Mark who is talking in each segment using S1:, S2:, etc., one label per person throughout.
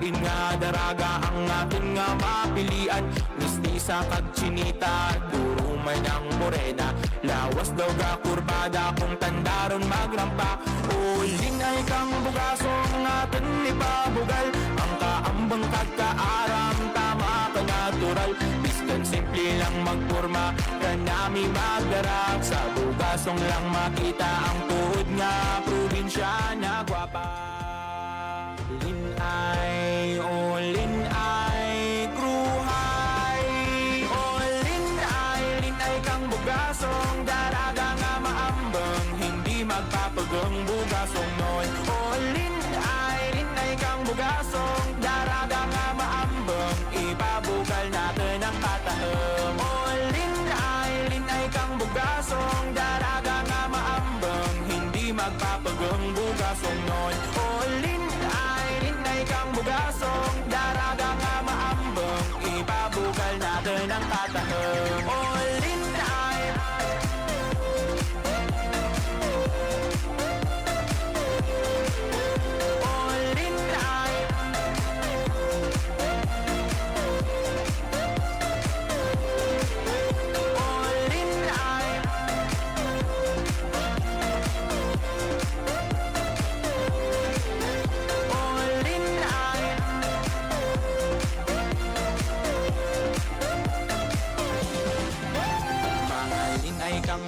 S1: lain nga daraga ang atin nga mapilian. Mistisa kag chinita, duro man ang morena. Lawas daw ga kurbada kung tandaron magrampa. Ulin ay kang bugasong atin ipabugal. Ang kaambang kagkaaram, tama ka natural. Biskan simple lang magpurma, kanami magdarag. Sa bugasong lang makita ang tuhod nga probinsya na gwapa. Lin ay kruhay. Lin ay kang bugasong daraga nga maambang, hindi magpapagang bugasong noon. Lin ay kang bugasong daraga nga maambang, ipabugal natin ang katahang. Lin ay kang bugasong daraga nga maambang, hindi magpapagang bugasong noon. Lin ay kang bugasong daraga nga maambang, ipabugal natin ang katahang. Lin ay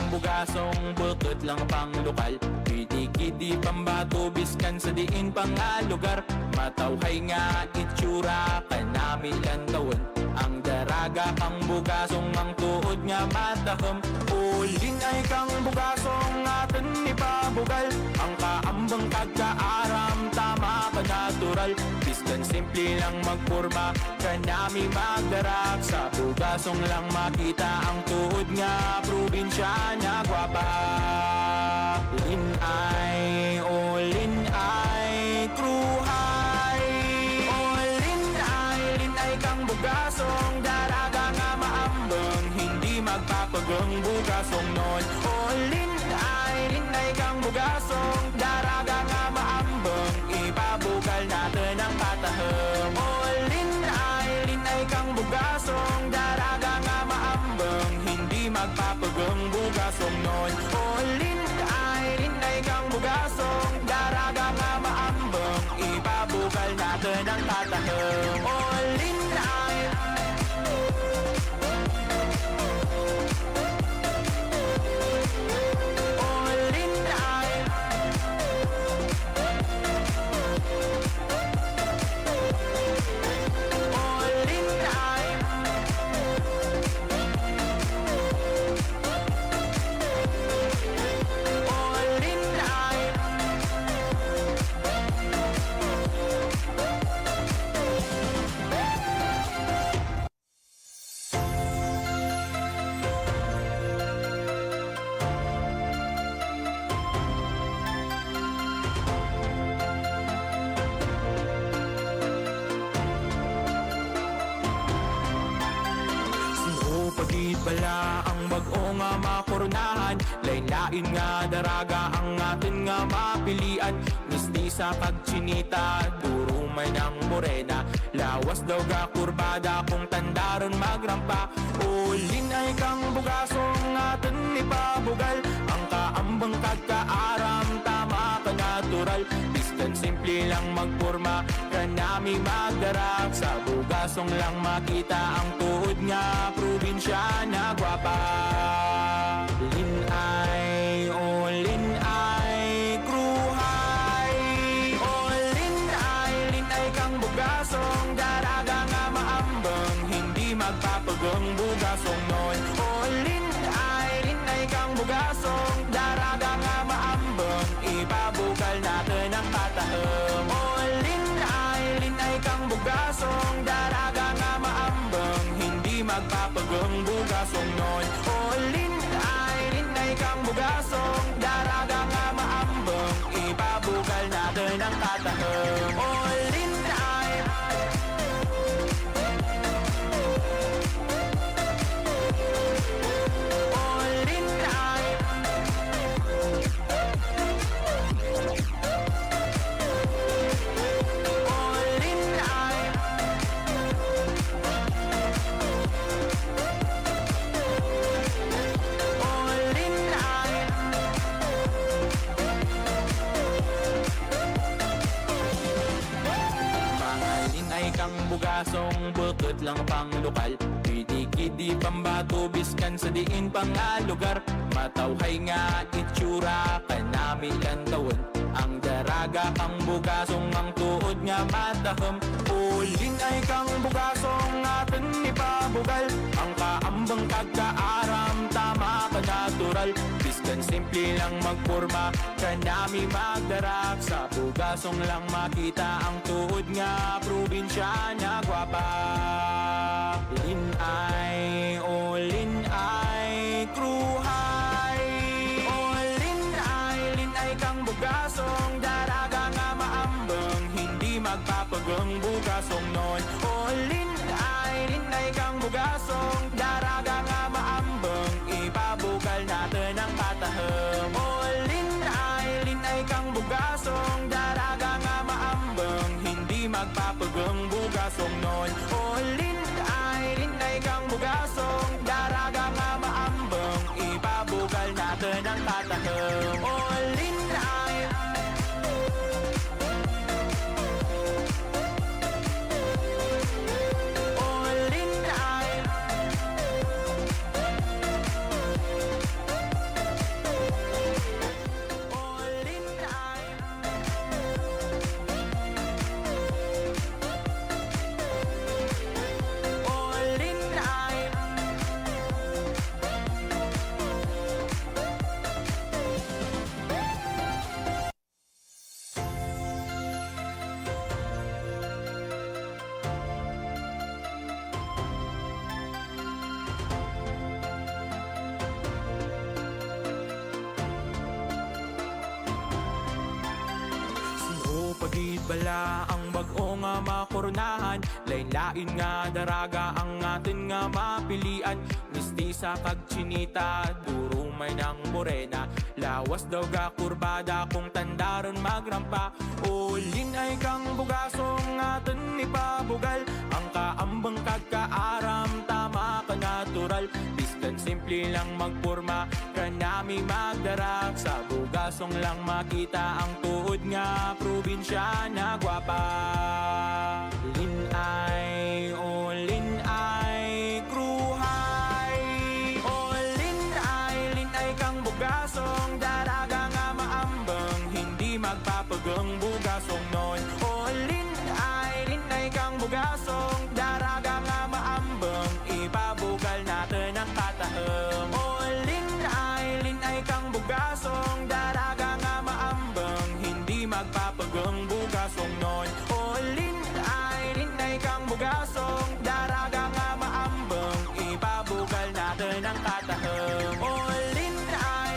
S1: bugasong bukod lang pang lokal. Kidi pambato biskan sa diin pang lugar. Matawhay nga itsura kanami lang tawon. Ang daraga kang bugasong ang tuod nga matahom. Ulin ay kang bugasong atin ipabugal. Ang kaambang kagkaaram, tama ka natural. Biskan simple lang magpurma, kanami magdarag. Sa bugasong lang makita ang tuod nga probinsya na gwapa. Lin ay kruhay. Lin ay kang bugasong daraga nga maambang, hindi magpapagang bugasong noon. Lin ay kang bugasong daraga nga maambang, ipabugal natin ang katahang. Lin ay kang bugasong daraga nga maambang, hindi magpapagang bugasong noon. Lin ay kang bugasong daraga nga maambang, ipabugal natin ang katahang. Lin ay bala ang bag-o nga makurnahan. Lain-lain nga daraga ang atin nga mapilian. Mistisa kag chinita, duro man ang morena. Lawas daw ga kurbada kung tandaron magrampa. Ulin ay kang bugasong atin ipabugal. Ang kaambang kagkaaram, tama ka natural. Biskan simple lang magpurma, kanami magdarag. Sa bugasong lang makita ang tuhod nga probinsya na gwapa. Lin ay kruhay. Lin ay kang bugasong daraga nga maambang, hindi magpapagang bugasong noon. Lin ay kang bugasong daraga nga maambang, ipabugal natin ang katahang. Lin ay kang bugasong daraga nga maambang, hindi magpapagang bugasong noon. Lin ay kang bugasong daraga nga maambang, ipabugal natin ang katahang. Lin ay Lin ay bugasong bukod lang pang lokal. Kidi pambato biskan sa diin pang lugar. Matawhay nga itsura kanami lang tawon. Ang daraga kang bugasong ang tuod nga matahom. Ulin ay kang bugasong atin ipabugal. Ang kaambang kagkaaram tama ka natural. Biskan simple lang magporma kanami magdarak. Sa bugasong lang makita ang tuod nga probinsya nga gwapa. Linay, o linay, kruhay. O linay kang bugasong daraga nga maambang. Hindi magpapagang bugasong nun. O linay kang bugasong daraga nga maambang. Ipabugal natin ang pataham. O linay kang bugasong daraga nga maambang. Hindi magpapagang bugasong nun. O linay kang bugasong daraga nga maambang. Ipabugal natin ang pataham. O linay. O linay. O linay. O linay. Sino pagid bala ang bag-o nga makornahan. Lain-lain nga daraga ang atin nga mapilian. Mistisa kag chinita, duro may nang morena. Lawas daw ga kurbada kung tandaron magrampa. Ulin ay kang bugasong atin ipabugal. Ang kaambang kagkaaram tama ka natural. Biskan simple lang magporma kanami magdarak. Sa bugasong lang makita ang tuod nga probinsya na gwapa. Linay, o linay, kruhay. O linay kang bugasong daraga nga maambang. Hindi magpapagang bugasong nun. O linay kang bugasong daraga nga maambang. Ipabugal natin ang pataham. O linay kang bugasong daraga nga maambang. Hindi magpapagang bugasong nun. O linay kang bugasong daraga nga maambang. Ipabugal natin ang pataham. O linay.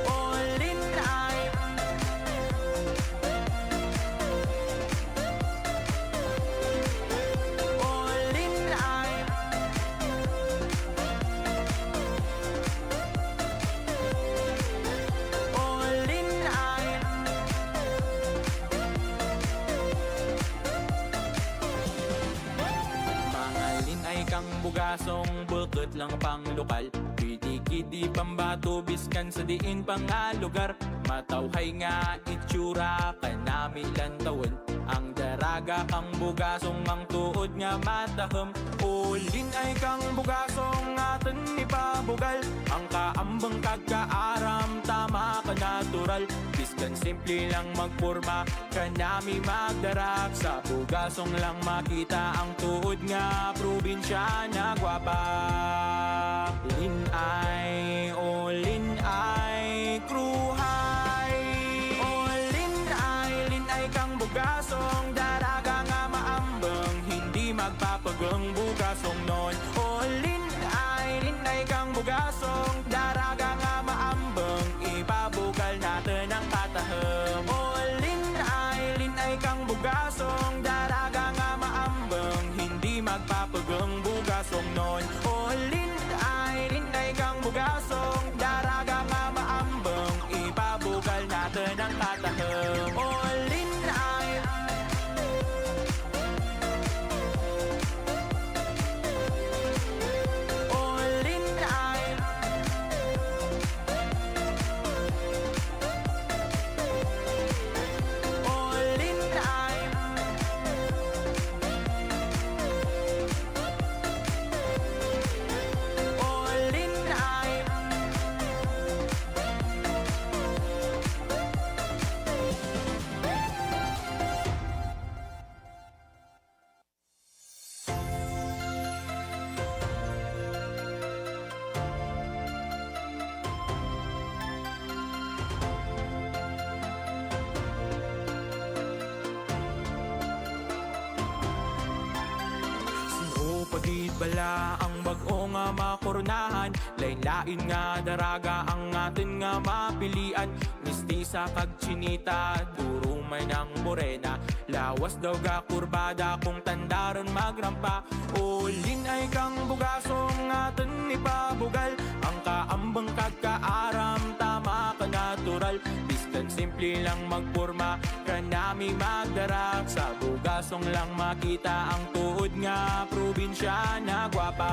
S1: O linay. O linay. O linay. Mga linay kang bugasong bukod lang pang lokal. Kidi pambato biskan sa diin pang lugar. Matawhay nga itsura kanami lang tawon. Ang daraga kang bugasong ang tuod nga matahom. Ulin ay kang bugasong atin ipabugal. Ang kaambang kagkaaram tama ka natural. Biskan simple lang magporma kanami magdarak. Sa bugasong lang makita ang tuod nga probinsya na gwapa. Linay, o linay, kruhay. O linay kang bugasong daraga nga maambang. Hindi magpapagang bugasong nun. O linay kang bugasong daraga nga maambang. Ipabugal natin ang pataham. O linay kang bugasong daraga nga maambang. Hindi magpapagang bugasong nun. O linay kang bugasong daraga nga maambang. Ipabugal natin ang pataham. O linay. bala ang bag-o nga makornahan, lain-lain nga daraga ang atin nga mapilian. Mistisa kag chinita, duro may ng morena, lawas daw ga kurbada kung tandaron magrampa. Ulin ay kang bugasong atin ipabugal, ang kaambang kagkaaram tama ka natural. Biskan simple lang magpurma, kanami magdarak, sa bugasong lang makita ang tuod nga probinsya na gwapa.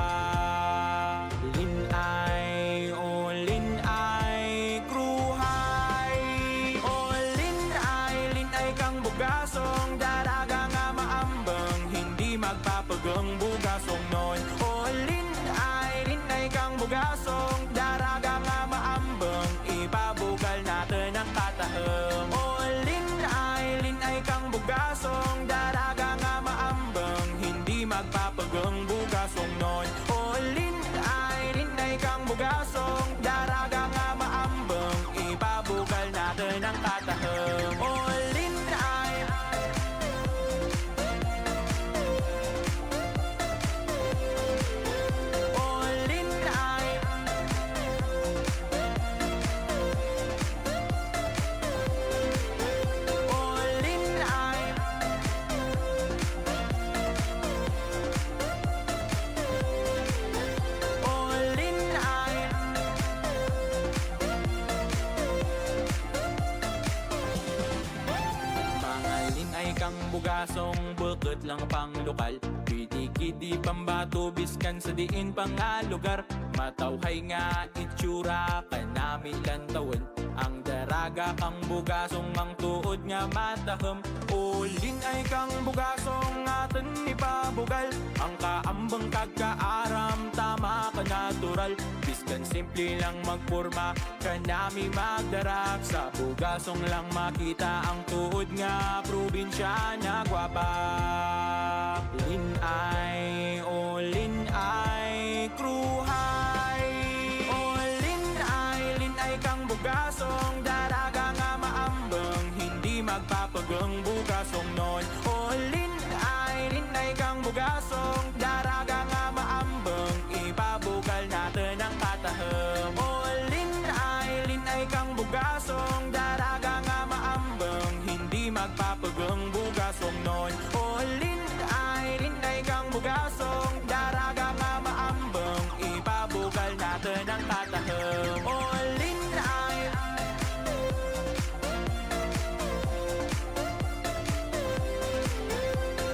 S1: Linay, o linay, kruhay, o linay kang bugasong daraga nga maambang, hindi magpapagang bugasong noon. O linay kang bugasong daraga nga maambang, ipabugal natin ang katahang. O linay kang bugasong daraga nga maambang, hindi magpapagang bugasong noon. O linay kang bugasong daraga nga maambang, ipabugal natin ang katahang. O linay, o linay, o linay, o linay. Pangalin ay kang bugasong bukod lang pang lokal, kidi pambato biskan sa diin pang lugar. Matawhay nga itsura kanami lan tawon, ang daraga kang bugasong mang tuod nga matahom. Ulin ay kang bugasong atin ipabugal, ang kaambang kagkaaram tama ka natural. Biskan simple lang magpurma, kanami magdarak, sa bugasong lang makita ang tuod nga probinsya na gwapa. Linay, o linay, kruhay, o linay kang bugasong daraga nga maambang, hindi magpapagang bugasong noon. O linay kang bugasong daraga nga maambang, ipabugal natin ang katahang. O linay kang bugasong daraga nga maambang, hindi magpapagang bugasong noon. O linay kang bugasong daraga nga maambang, ipabugal natin ang katahang. O linay,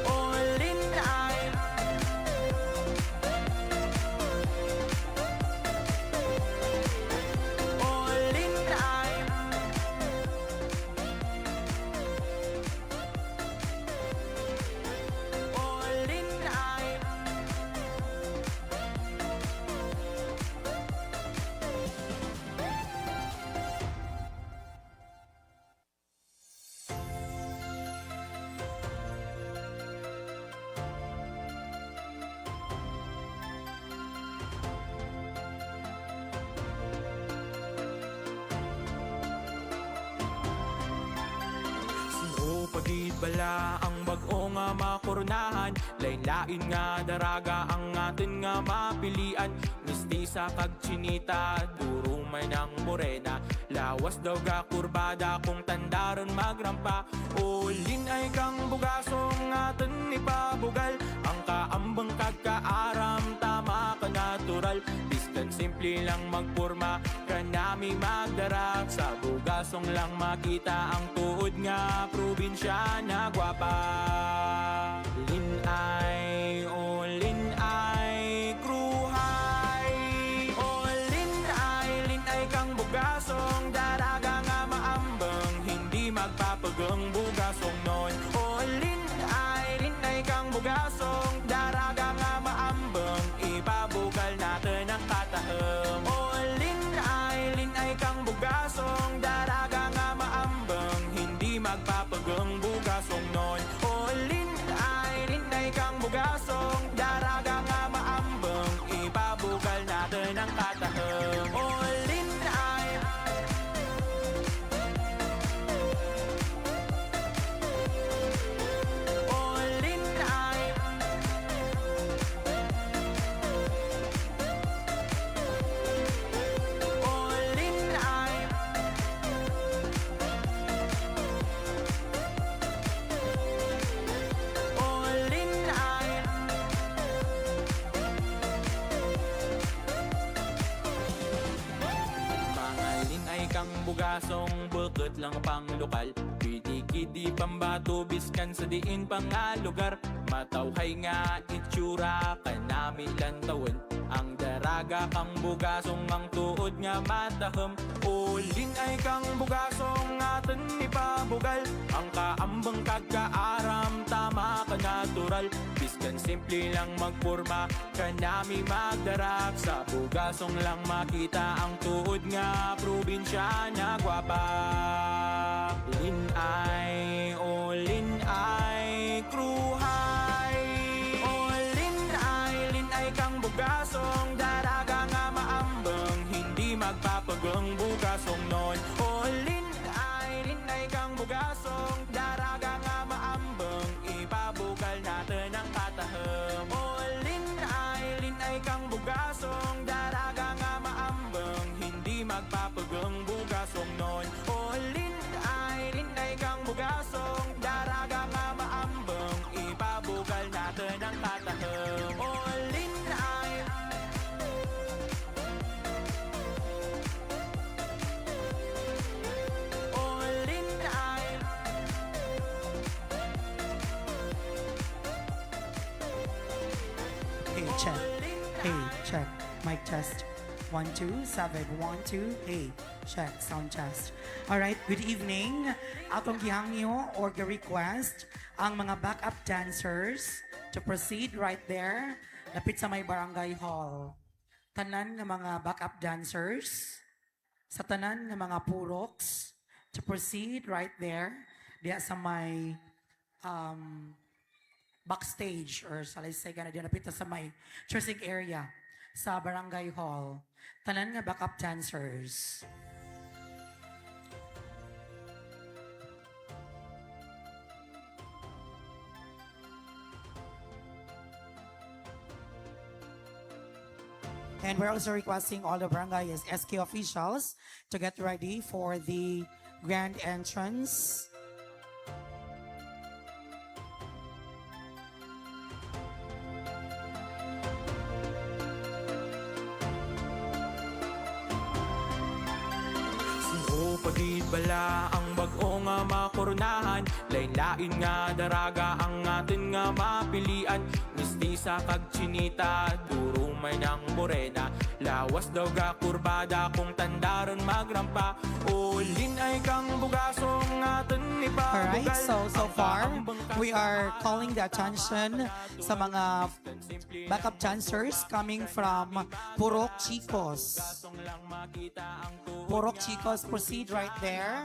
S1: o linay, o linay, o linay. Sino pagid bala ang bag-o nga makornahan, lain-lain nga daraga ang atin nga mapilian. Mistisa kag chinita, duro may ng morena, lawas daw ga kurbada kung tandaron magrampa. Ulin ay kang bugasong atin ipabugal, ang kaambang kagkaaram tama ka natural. Biskan simple lang magpurma, kanami magdarak, sa bugasong lang makita ang tuod nga probinsya na gwapa. Linay, o linay, kruhay, o linay kang bugasong daraga nga maambang, hindi magpapagang bugasong noon. O linay kang bugasong daraga nga maambang, ipabugal natin ang katahang. O linay kang bugasong daraga nga maambang, hindi magpapagang bugasong noon. O linay kang bugasong daraga nga maambang, ipabugal natin ang katahang. O linay, o linay, bugasong bukod lang pang lokal. Kidi pambato biskan sa diin pang lugar. Matawhay nga itsura kanami lan taon. Ang daraga kang bugasong ang tuod nga matahom. Ulin ay kang bugasong atin ipabugal. Ang kaambang kagkaaram tama ka natural. Biskan simple lang magporma kanami magdarak. Sa bugasong lang makita ang tuod nga probinsya na gwapa. Linay, o linay, kruhay. O linay kang bugasong daraga nga maambang. Hindi magpapagang bugasong non. O linay kang bugasong daraga nga maambang. Ipabugal natin ang kataham. O linay kang bugasong daraga nga maambang. Hindi magpapagang bugasong non. O linay kang bugasong daraga nga maambang. Ipabugal natin ang kataham. O linay. O linay.
S2: Hey, check. Hey, check. Mic test. 1, 2, 7, 1, 2. Hey, check. Sound test. Alright, good evening. Atong gihangyo or request ang mga backup dancers to proceed right there. Lapit sa may barangay hall. Tanan ng mga backup dancers sa tanan ng mga puroks to proceed right there. Diya sa may backstage or sa laysay na dinapit sa may dressing area sa barangay hall. Tanan nga backup dancers. And we're also requesting all the barangay SK officials to get ready for the grand entrance.
S1: O pagid bala ang bag-o nga makornahan. Lain-lain nga daraga ang atin nga mapilian. Mistisa kag chinita, duro may ng morena. Lawas daw ga kurbada kung tandaron magrampa. Ulin ay kang bugasong atin ipabugal.
S2: Alright, so far, we are calling the attention sa mga backup dancers coming from Purok Chicos. Purok Chicos, proceed right there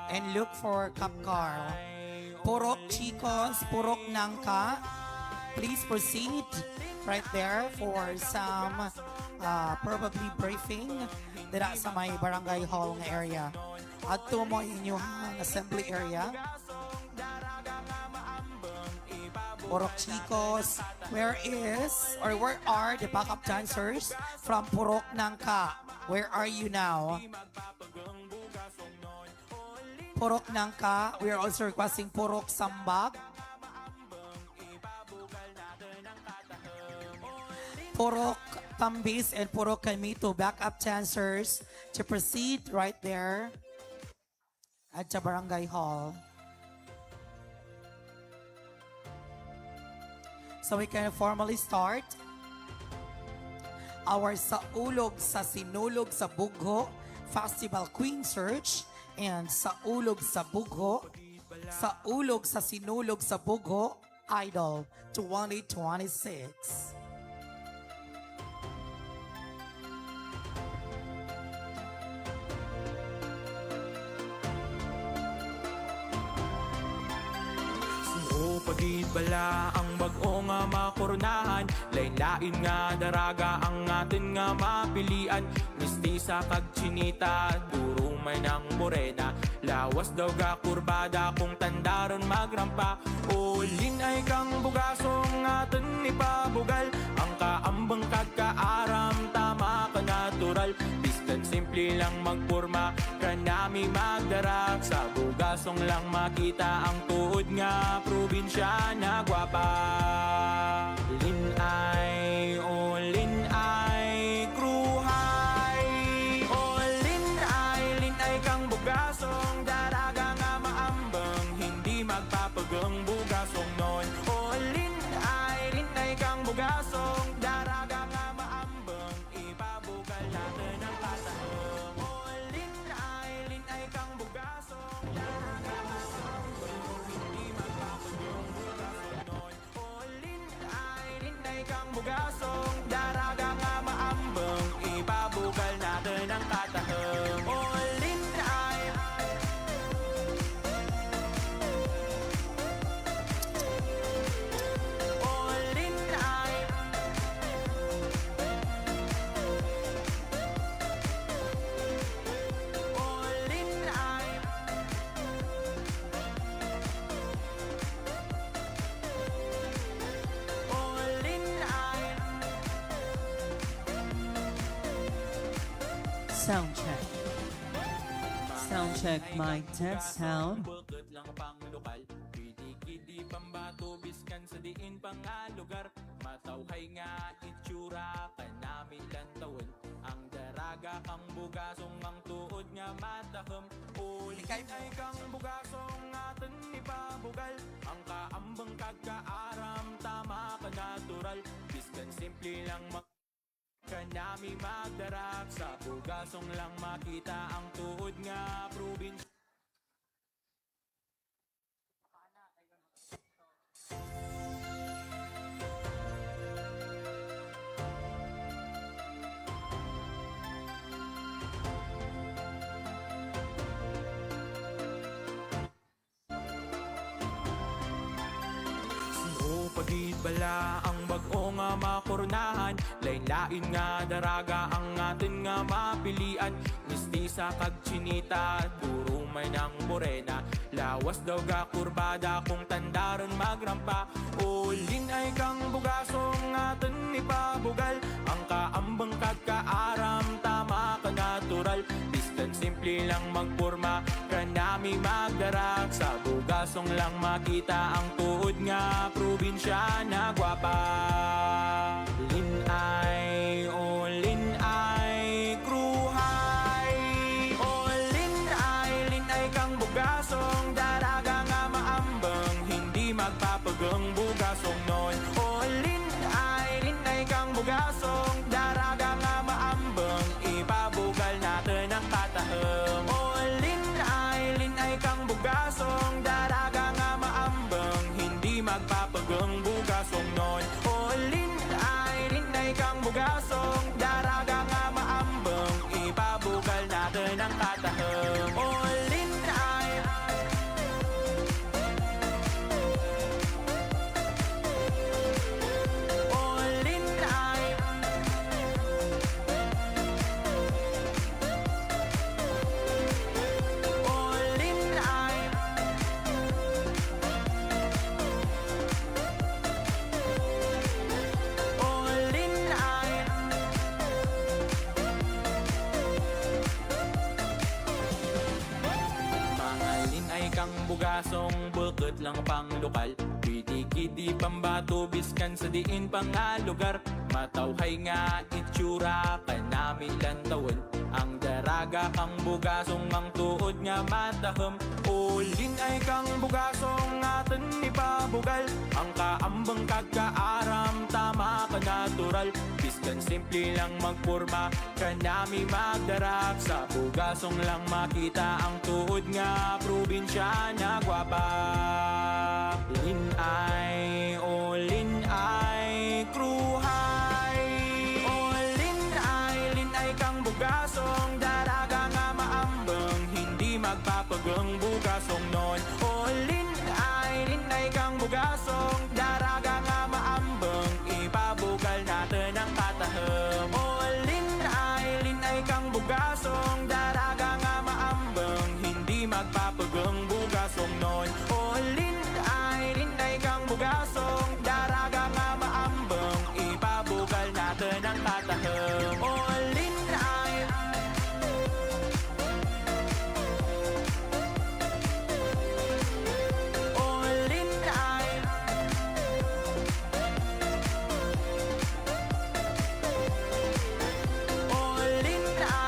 S2: and look for Kapkar. Purok Chicos, Purok Nangka, please proceed right there for some probably briefing dira sa may barangay hall nga area. At mo inyong assembly area. Purok Chicos, where are the backup dancers from Purok Nangka? Where are you now? Purok Nangka, we are also requesting Purok Sambag. Purok Tambis and Purok Kamito, backup dancers to proceed right there at the barangay hall. So we can formally start our Saulog sa Sinulog sa Bugho Festival Queen Search and Saulog sa Bugho, Saulog sa Sinulog sa Bugho Idol 2026.
S1: O pagid bala ang bag-o nga makornahan. Lain-lain nga daraga ang atin nga mapilian. Mistisa kag chinita, duro may ng morena. Lawas daw ga kurbada kung tandaron magrampa. Ulin ay kang bugasong atin ipabugal. Ang kaambang kagkaaram tama ka natural. Biskan simple lang magporma kanami magdarak. Sa bugasong lang makita ang tuod nga probinsya na gwapa. Linay, o linay, kruhay. O linay
S3: Sound check. Sound check, mic test sound.
S1: Bakit lang pang lokal, kidi pambato, biskan sa diin pang lugar. Matawhay nga itsura, kanami lang tawon. Ang daraga kang bugasong, ang tuod nga matahom. Ulikay ay kang bugasong, atin ipabugal. Ang kaambang kagkaaram, tama ka natural. Biskan simple lang kanami magdarak. Sa bugasong lang makita ang tuod nga probinsya. O pagid bala ang bag-o nga makurnahan, lain-lain nga daraga ang atin nga mapilian. Mistisa kag chinita, duro may nang morena, lawas daw ga kurbada kung tandaron magrampa. Ulin ay kang bugasong atin ipabugal, ang kaambang kagkaaram, tama ka natural. Biskan simple lang magpurma, kanami magdarak. Sa bugasong lang makita ang tuod nga probinsya na gwapa. Linay, o linay, kruhay. O linay kang bugasong, daraga nga maambang, hindi magpapagang bugasong noon. O linay kang bugasong, daraga nga maambang, ipabugal natin ang katahang. O linay kang bugasong, daraga nga maambang, hindi magpapagang bugasong noon. O linay kang bugasong, daraga nga maambang, ipabugal natin ang katahang. O linay, o linay, o linay, o linay. Mga linay kang bugasong, bakit lang pang lokal, kidi pambato, biskan sa diin pang lugar. Matawhay nga itsura, kanami lang tawon. Ang daraga kang bugasong, ang tuod nga matahom. Ulin ay kang bugasong, atin ipabugal. Ang kaambang kagkaaram, tama ka natural. Biskan simple lang magpurma, kanami magdarak. Sa bugasong lang makita ang tuod nga probinsya na gwapa. Linay, o linay, kruhay. O linay kang bugasong, daraga nga maambang, hindi magpapagang bugasong noon. O linay kang bugasong, daraga nga maambang, ipabugal natin ang katahang. O linay kang bugasong, daraga nga maambang, hindi magpapagang bugasong noon. O linay kang bugasong, daraga nga maambang, ipabugal natin ang katahang. O linay, o linay, o linay, o linay.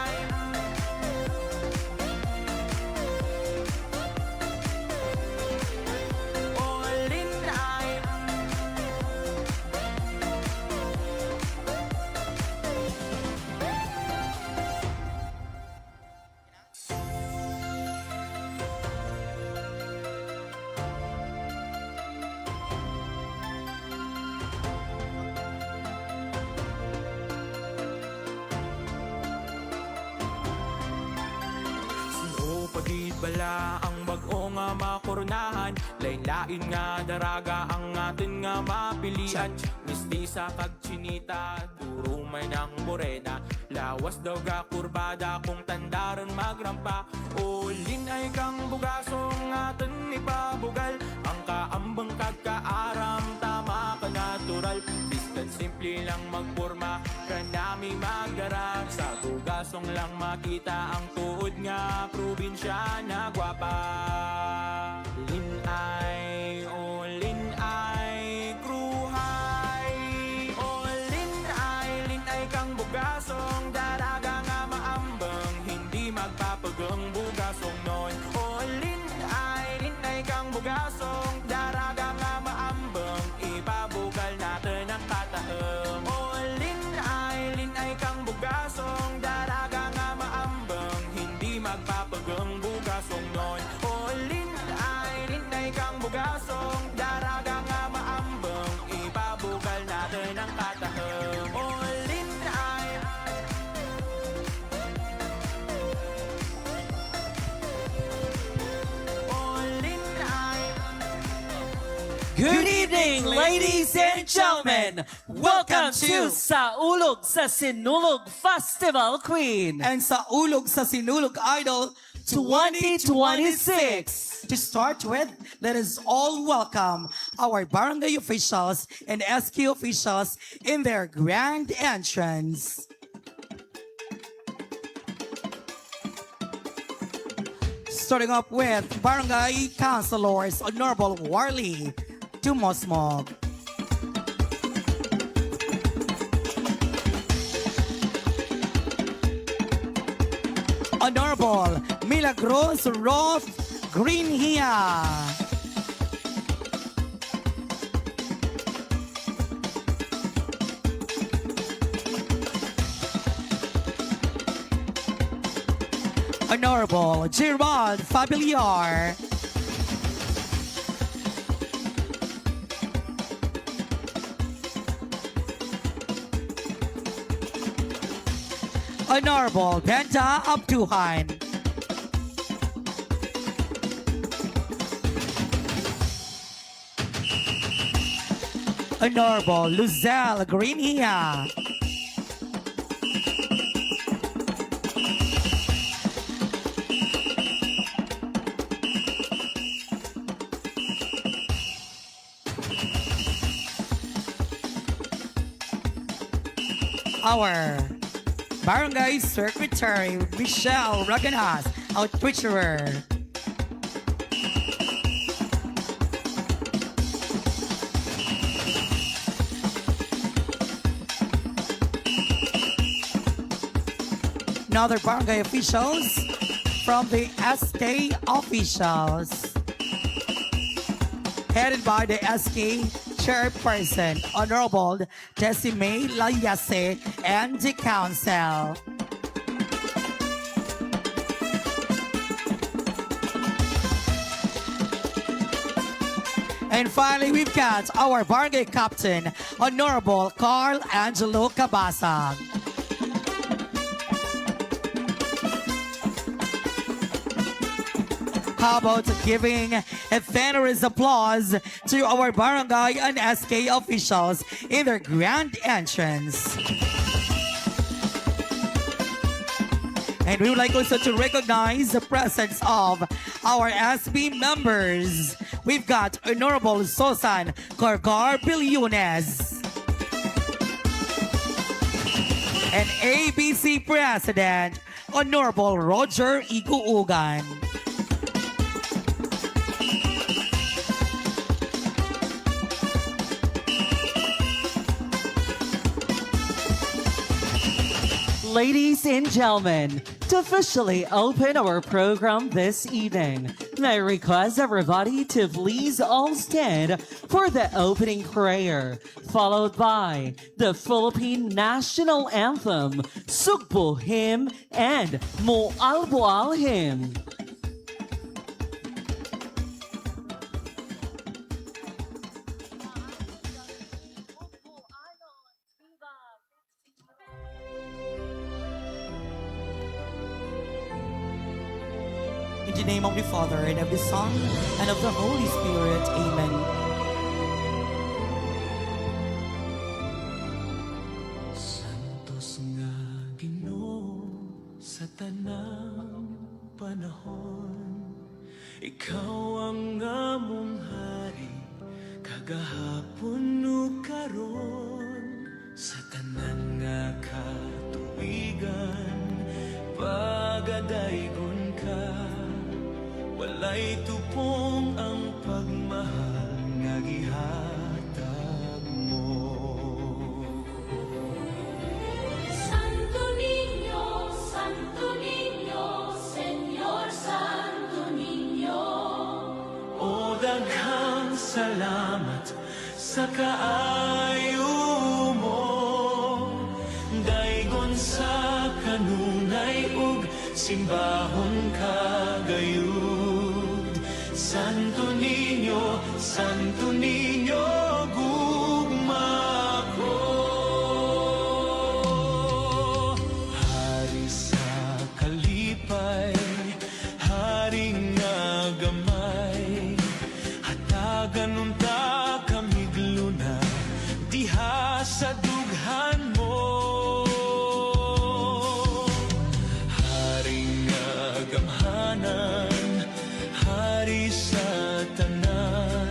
S1: O pagid bala ang bag-o nga makurnahan, lain-lain nga daraga ang atin nga mapilian. Mistisa kag chinita, duro may nang morena, lawas daw ga kurbada kung tandaron magrampa. Ulin ay kang bugasong, atin ipabugal. Ang kaambang kagkaaram, tama ka natural. Biskan simple lang magpurma, kanami magdarak. Sa bugasong Upang lang makita ang tuod nga probinsya na gwapa. Linay, o linay, kruhay. O linay kang bugasong daraga nga maambang, hindi magpapagang bugasong nun. O linay kang bugasong daraga nga maambang, ipabugal natin ang katahang. O linay kang bugasong daraga nga maambang, hindi magpapagang bugasong nun. O linay kang bugasong daraga nga maambang, ipabugal natin ang katahang. O linay. O linay.
S3: Good evening, ladies and gentlemen. Welcome to Saulog sa Sinulog Festival Queen
S2: And sa Ulog sa Sinulog Idol
S3: 2026.
S2: To start with, let us all welcome our barangay officials and SQ officials in their grand entrance. Starting up with Barangay Councilors Honorable Warley Tumosmog. Honorable Milagros Roth Greenhia. Honorable Gerard Fabiliar. Honorable Benta Abduhan. Honorable Luzelle Greenhia. Our Barangay Secretary Michelle Raganas, our Twitcherer. Another barangay officials from the SK officials, headed by the SK Chairperson, Honorable Decime Layase, and the Council. And finally, we've got our barangay captain, Honorable Carl Angelo Cabasag. How about giving a thunderous applause to our barangay and SK officials in their grand entrance. And we would like also to recognize the presence of our SB members. We've got Honorable Susan Cargar Biliones, and ABC President, Honorable Roger Iguugan.
S3: Ladies and gentlemen, to officially open our program this evening, I request everybody to please all stand for the opening prayer, followed by the Philippine National Anthem, Sugbo Hymn, and Moalboal Hymn.
S2: In the name of the Father, and of the Son, and of the Holy Spirit. Amen.
S4: Santos nga Ginoo sa tanang panahon, ikaw ang among hari, kagahapon o karon, sa tanan nga katuigan, walay tupong ang pagmahal nga gihatag mo.
S5: Santo Niño, Señor Santo Niño.
S4: O daghang salamat sa kaayo mo, daygon sa kanunay ug simbahon kagayud. Santo Niño, gugma ko. Hari sa kalipay, hari nga gamay, hatagan unta kamigluna diha sa dughan mo. Hari nga gamhanan, hari sa tanan,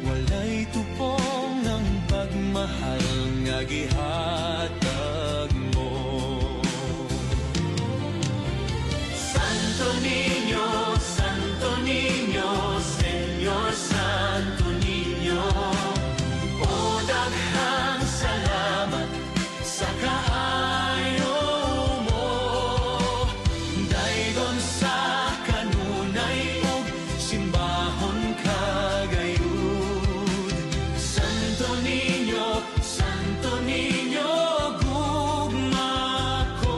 S4: walay tupong ng pagmahal nga gihatag mo. Santo Niño, Señor Santo Niño. O daghang salamat sa kaayo mo, daygon sa kanunay ug simbahon kagayud. Santo Niño, gugma ko.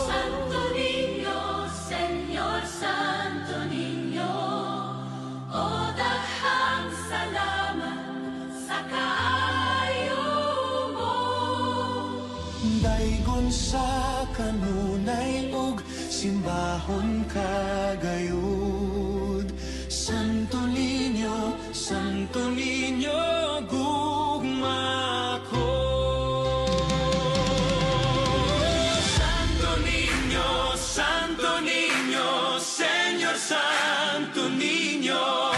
S5: Santo Niño, Señor Santo Niño. O daghang salamat sa kaayo mo.
S4: Daygon sa kanunay ug simbahon kagayud. Santo Niño, gugma ko. Santo Niño, Señor Santo Niño.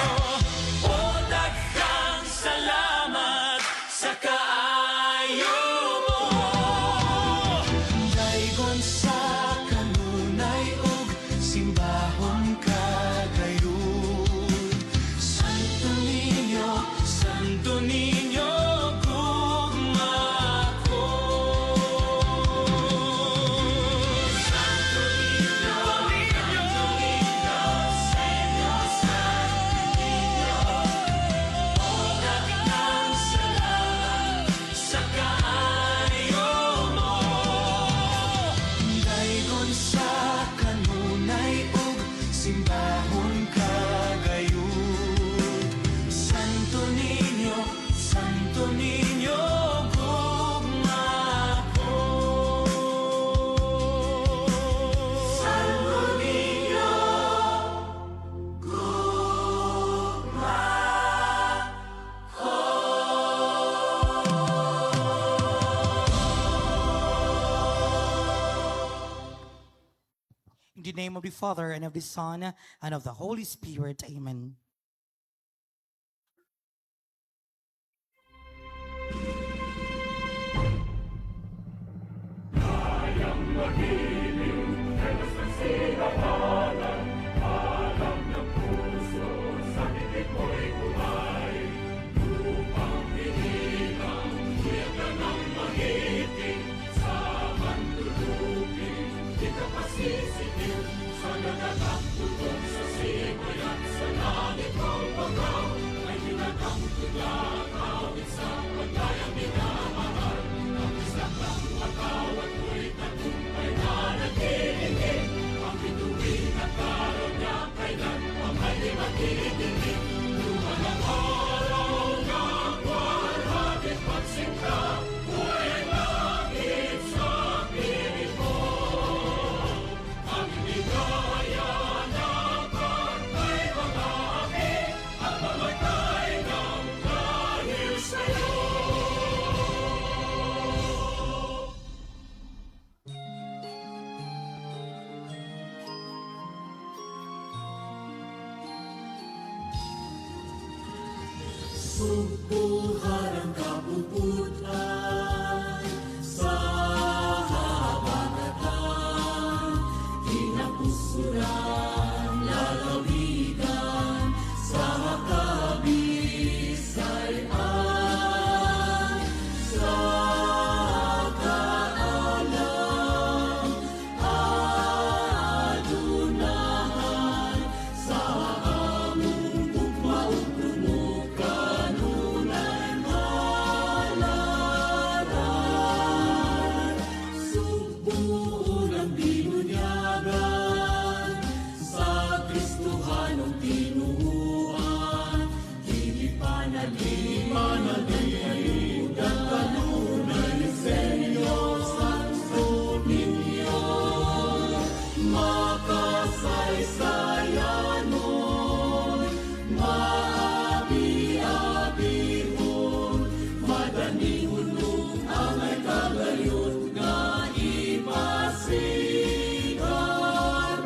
S4: O daghang salamat sa kaayo mo, daygon sa kanunay ug simbahon kagayud. Santo Niño, gugma ko. Santo Niño, Señor Santo Niño. O daghang salamat sa kaayo mo, daygon sa kanunay ug simbahon kagayud. Santo Niño, gugma ko. Santo Niño,
S2: In the name of the Father, and of the Son, and of the Holy Spirit. Amen.
S4: Subuhan ang kapuputan sa habagatan. kasaysayan mo'y maabi-abihon, madaling unong ang ay kagayot nga ipasigar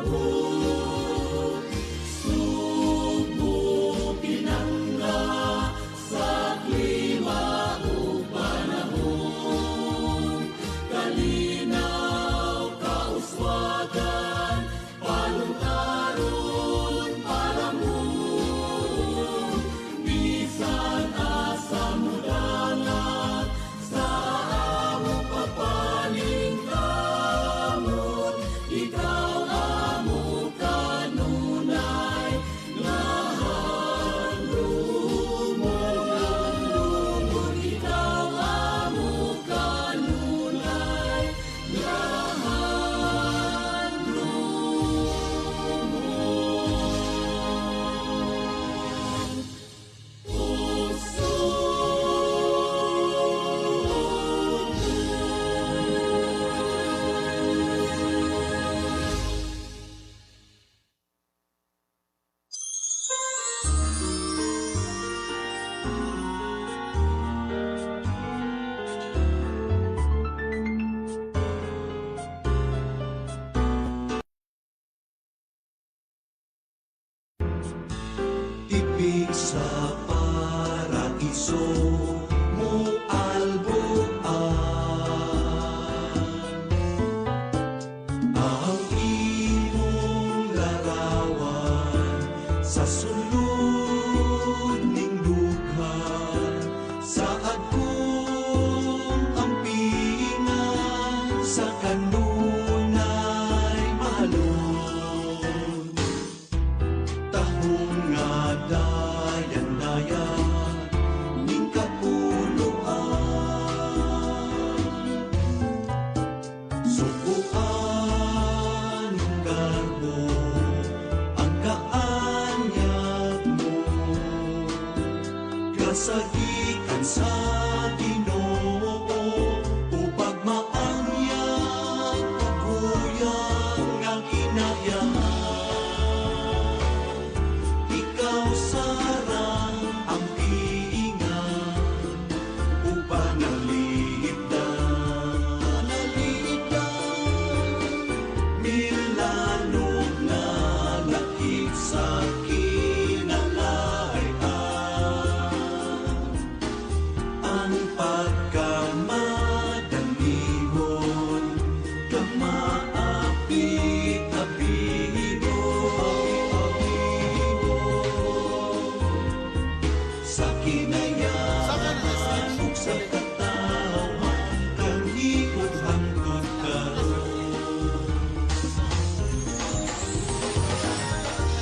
S4: mo. Subo pinangga sa klima o panahon, kalinaw kauswagan, paluntaron palamon, bisan asa mudangat sa amo papaling kamot, ikaw amo kanunay ngahan lumon, ikaw amo kanunay ngahan lumon. Ibig sa paraiso mo albuan, ang imong larawan sa sulod ning dughan, sa agkong ampingan sa kanunay mahalon. Tahong nga dayan-dayan ning kapuluan, subuan garbo ang kaanyag mo, kasagikan sa Ginoo upag maanyag uguyang nga kinayang. Ikaw sarang ang piingan upang nalipdan, milanog na lakip sa kinalayan, ang pagkamadalihon kamaapit-apihon sa kinayaan ug sa katawan kang ikot hangtod karon.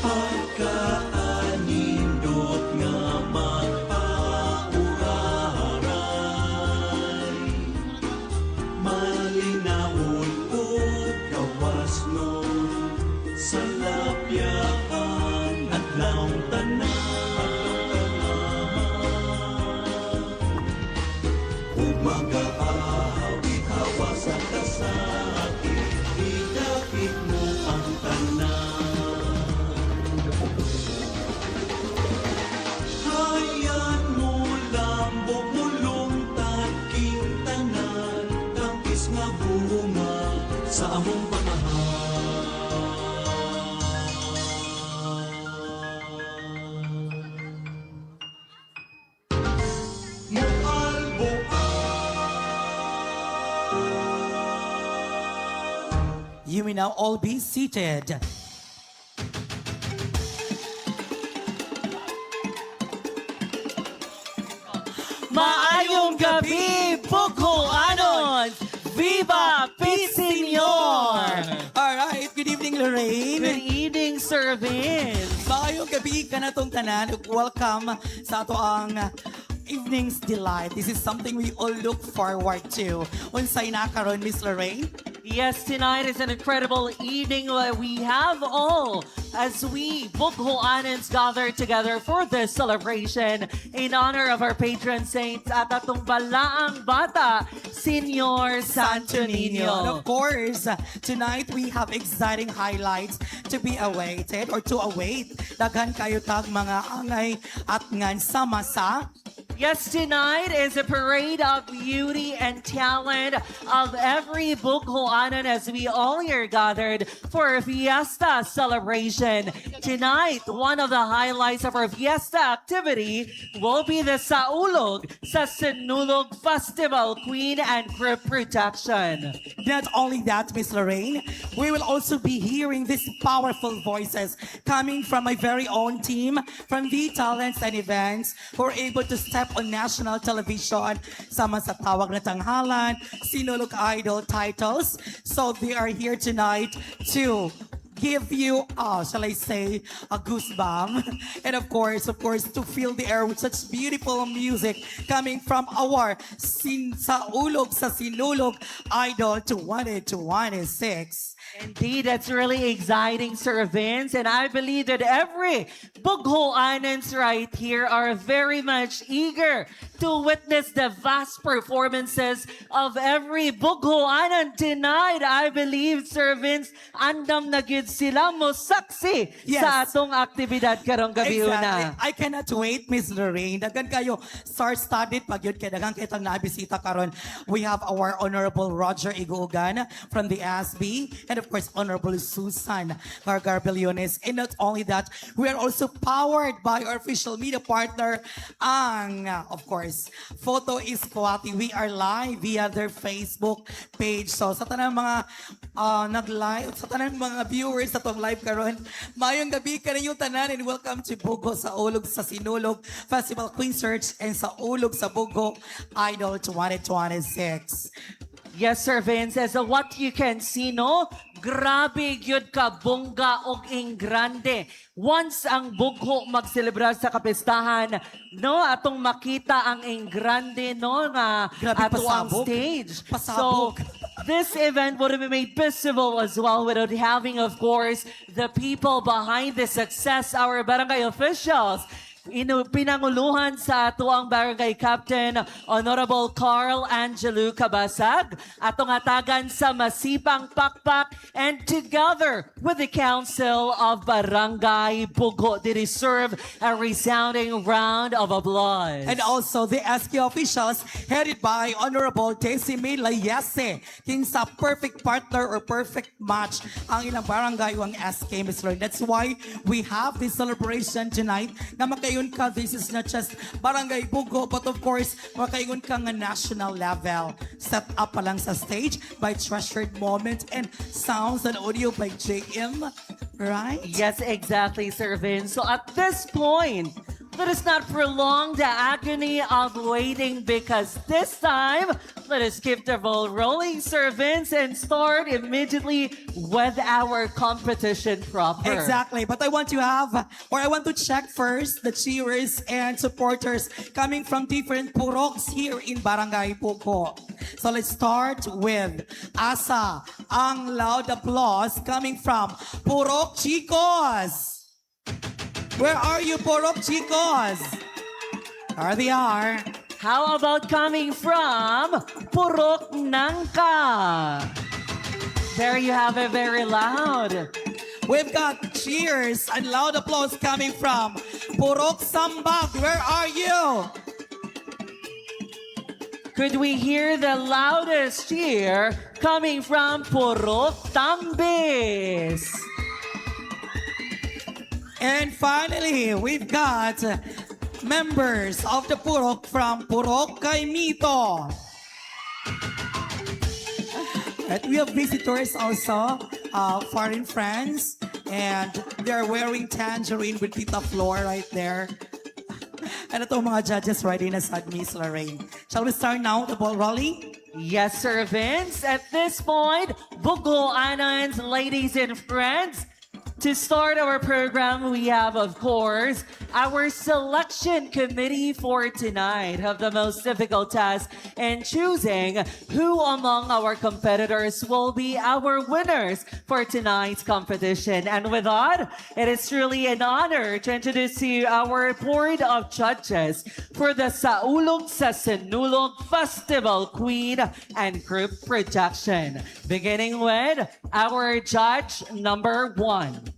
S4: Pagkaanindot nga magpauraray, malinawon ug kawasnon sa lapyaan at laong tanan. Mag-aawit hawa sa kasakit, idapit mo ang tanan. Hayat mo lambok mulong tagking tanan, kampis nga bunga sa among panahon.
S2: You may now all be seated.
S3: Maayong gabi, Bukhoanon! Viva Pisinyor!
S2: Alright, good evening, Lorraine.
S3: Good evening, Sir Vince.
S2: Maayong gabi ka na tong tanan. ug Welcome sa ato ang evening's delight. This is something we all look forward to. Unsay na karon, Miss Lorraine?
S3: Yes, tonight is an incredible evening where we have all as we Bughoanans gather together for this celebration in honor of our patron saints at atong balaang bata, Senyor Santo
S2: And
S3: Niño.
S2: of course, tonight we have exciting highlights to be awaited or to await. Daghan kayo tag mga angay at ngan sama-sa.
S3: Yes, tonight is a parade of beauty and talent of every Bughoanan as we all here gathered for a fiesta celebration. Tonight, one of the highlights of our fiesta activity will be the Saulog sa Sinulog Festival Queen and Crib Protection.
S2: Not only that, Miss Lorraine, we will also be hearing these powerful voices coming from my very own team from the Talents and Events who are able to step on national television sama sa Tawag na Tanghalan, Sinulog Idol titles. So they are here tonight to give you, shall I say, a goosebump. And of course, to fill the air with such beautiful music coming from our Saulog sa Sinulog Idol 2026.
S3: Indeed, that's really exciting, Sir Vince. And I believe that every Bughoanans right here are very much eager to witness the vast performances of every Bughoanan tonight. I believe, Sir Vince, andam na gid sila mo saksi
S2: Yes.
S3: sa atong aktibidad karong gabi una.
S2: I cannot wait, Miss Lorraine. Dagan kayo star-studded pag yun kaya dagan kitang nabisita karon. We have our Honorable Roger Igugan from the ASB and of course Honorable Susan Gargarbellones. And not only that, we are also powered by our official media partner ang of course Photo Isquati. We are live via their Facebook page. So sa tanang mga nag-live, sa tanang mga viewers sa tong live karon, mayong gabi kaninyong tanan and welcome to Bugho sa Ulog sa Sinulog Festival Queen Search and sa Ulog sa Bugho Idol 2026.
S3: Yes, Sir Vince, as what you can see, no? Grabe gyud ka bongga og ing grande. Once ang Bugho magselebrar sa kapistahan, no, atong makita ang ing grande, no, nga
S2: Grabe,
S3: ato ang
S2: pasabog.
S3: stage.
S2: Pasabog.
S3: So, this event would have been made possible as well without having, of course, the people behind the success, our barangay officials. Pinanguluhan sa ato ang Barangay Captain Honorable Carl Angelo Cabasag, atong atagan sa masipang pakpak, and together with the Council of Barangay Bugho, they deserve a resounding round of applause.
S2: And also the SK officials headed by Honorable Desime Layese, kinsa perfect partner or perfect match ang ilang barangay ang SK, Miss Lord. That's why we have this celebration tonight na makayon ka, this is not just Barangay Bugho, but of course, makayon ka nga national level. Set up pa lang sa stage by Treasured Moment and sounds and audio by JM, right?
S3: Yes, exactly, Sir Vince. So at this point, let us not prolong the agony of waiting because this time, let us keep the ball rolling, Sir Vince, and start immediately with our competition proper.
S2: Exactly, but I want to check first the cheerers and supporters coming from different puroks here in Barangay Bugho. So let's start with Asa, ang loud applause coming from Purok Chicos. Where are you, Purok Chicos? There they are.
S3: How about coming from Purok Nangka? There you have it, very loud.
S2: We've got cheers and loud applause coming from Purok Sambag. Where are you?
S3: Could we hear the loudest cheer coming from Purok Tambis?
S2: And finally, we've got members of the Purok from Purok Kaimito. And we have visitors also, foreign friends, and they're wearing tangerine with Tita Flor right there. And ito mga judges ready na sa Miss Lorraine. Shall we start now, the ball rolling?
S3: Yes, Sir Vince. At this point, Bughoanans, ladies and friends, To start our program, we have, of course, our selection committee for tonight have the most difficult task in choosing who among our competitors will be our winners for tonight's competition. And with that, it is truly an honor to introduce to you our board of judges for the Saulog sa Sinulog Festival Queen and Group Production. Beginning with our judge number 1.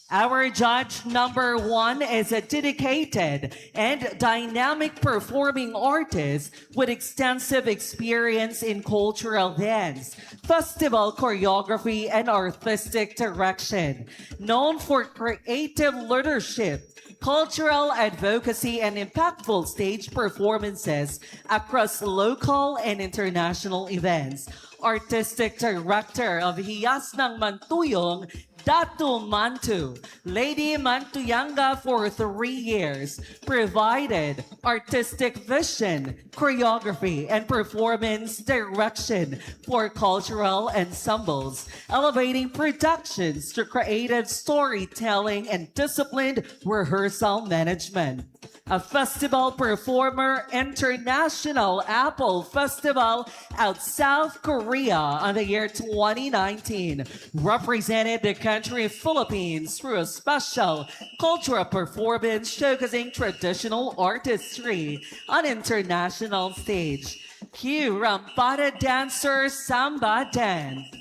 S3: Our judge number 1 is a dedicated and dynamic performing artist with extensive experience in cultural dance, festival choreography, and artistic direction. Known for creative leadership, cultural advocacy, and impactful stage performances across local and international events. Artistic director of Hiyas ng Mantuyong, Datu Mantu, Lady Mantuyanga for 3 years, provided artistic vision, choreography, and performance direction for cultural ensembles, elevating productions to creative storytelling and disciplined rehearsal management. A festival performer, International Apple Festival out South Korea on the year 2019, represented the country Philippines through a special cultural performance showcasing traditional artistry on international stage. Cue Rampada Dancer Samba Dance.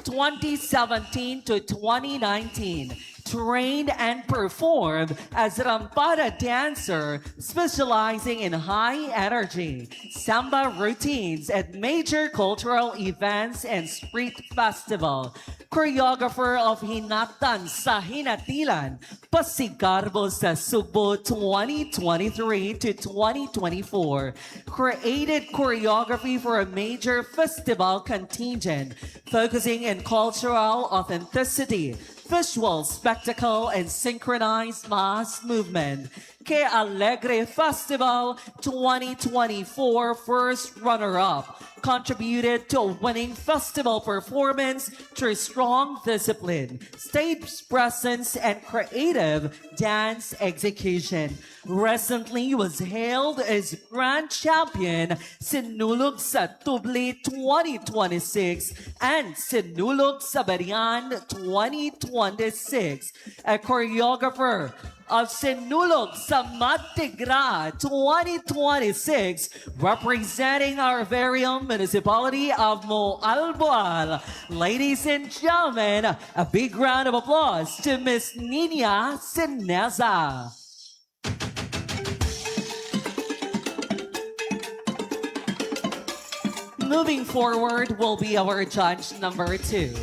S3: 2017 to 2019. Trained and performed as Rampada dancer, specializing in high energy samba routines at major cultural events and street festival. Choreographer of Hinatan sa Hinatilan, Pasigarbo sa Subo 2023 to 2024. Created choreography for a major festival contingent, focusing in cultural authenticity, visual spectacle, and synchronized mass movement. Que Alegre Festival 2024 first runner-up, contributed to a winning festival performance through strong discipline, stage presence, and creative dance execution. Recently was hailed as Grand Champion Sinulog sa Tubli 2026 and Sinulog sa Barian 2026. A choreographer of Sinulog sa Matigra 2026, representing our very own municipality of Moalboal. Ladies and gentlemen, a big round of applause to Miss Nina Sineza. Moving forward will be our judge number 2.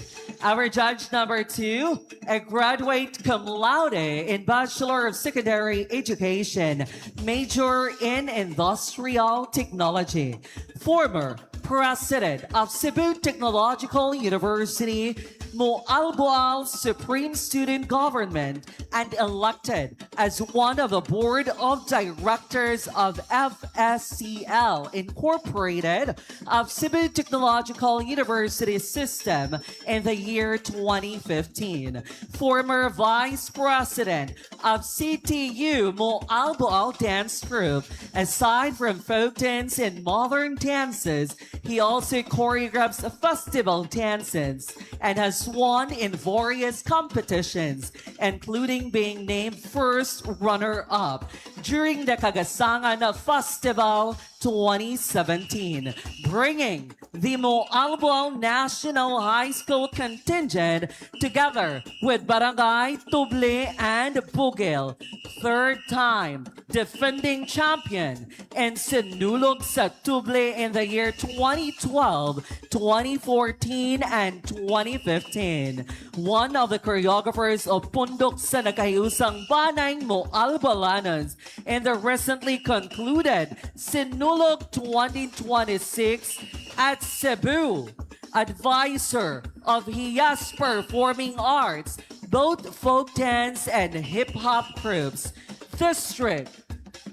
S3: Our judge number 2, a graduate cum laude in Bachelor of Secondary Education, major in Industrial Technology. Former President of Cebu Technological University, Moalboal Supreme Student Government, and elected as one of the Board of Directors of FSCL Incorporated of Cebu Technological University System in the year 2015. Former Vice President of CTU Moalboal Dance Group. Aside from folk dance and modern dances, he also choreographs festival dances and has won in various competitions, including being named first runner-up during the Kagasangan Festival 2017, bringing the Moalboal National High School contingent together with Barangay Tubli and Bugil. Third time defending champion in Sinulog sa Tubli in the year 2012, 2014, and 2015. One of the choreographers of Pundok sa Nagkahiusang Banay Moalboalanos in the recently concluded Sinulog 2026 at Cebu. Advisor of Hiyas Performing Arts, both folk dance and hip-hop groups. District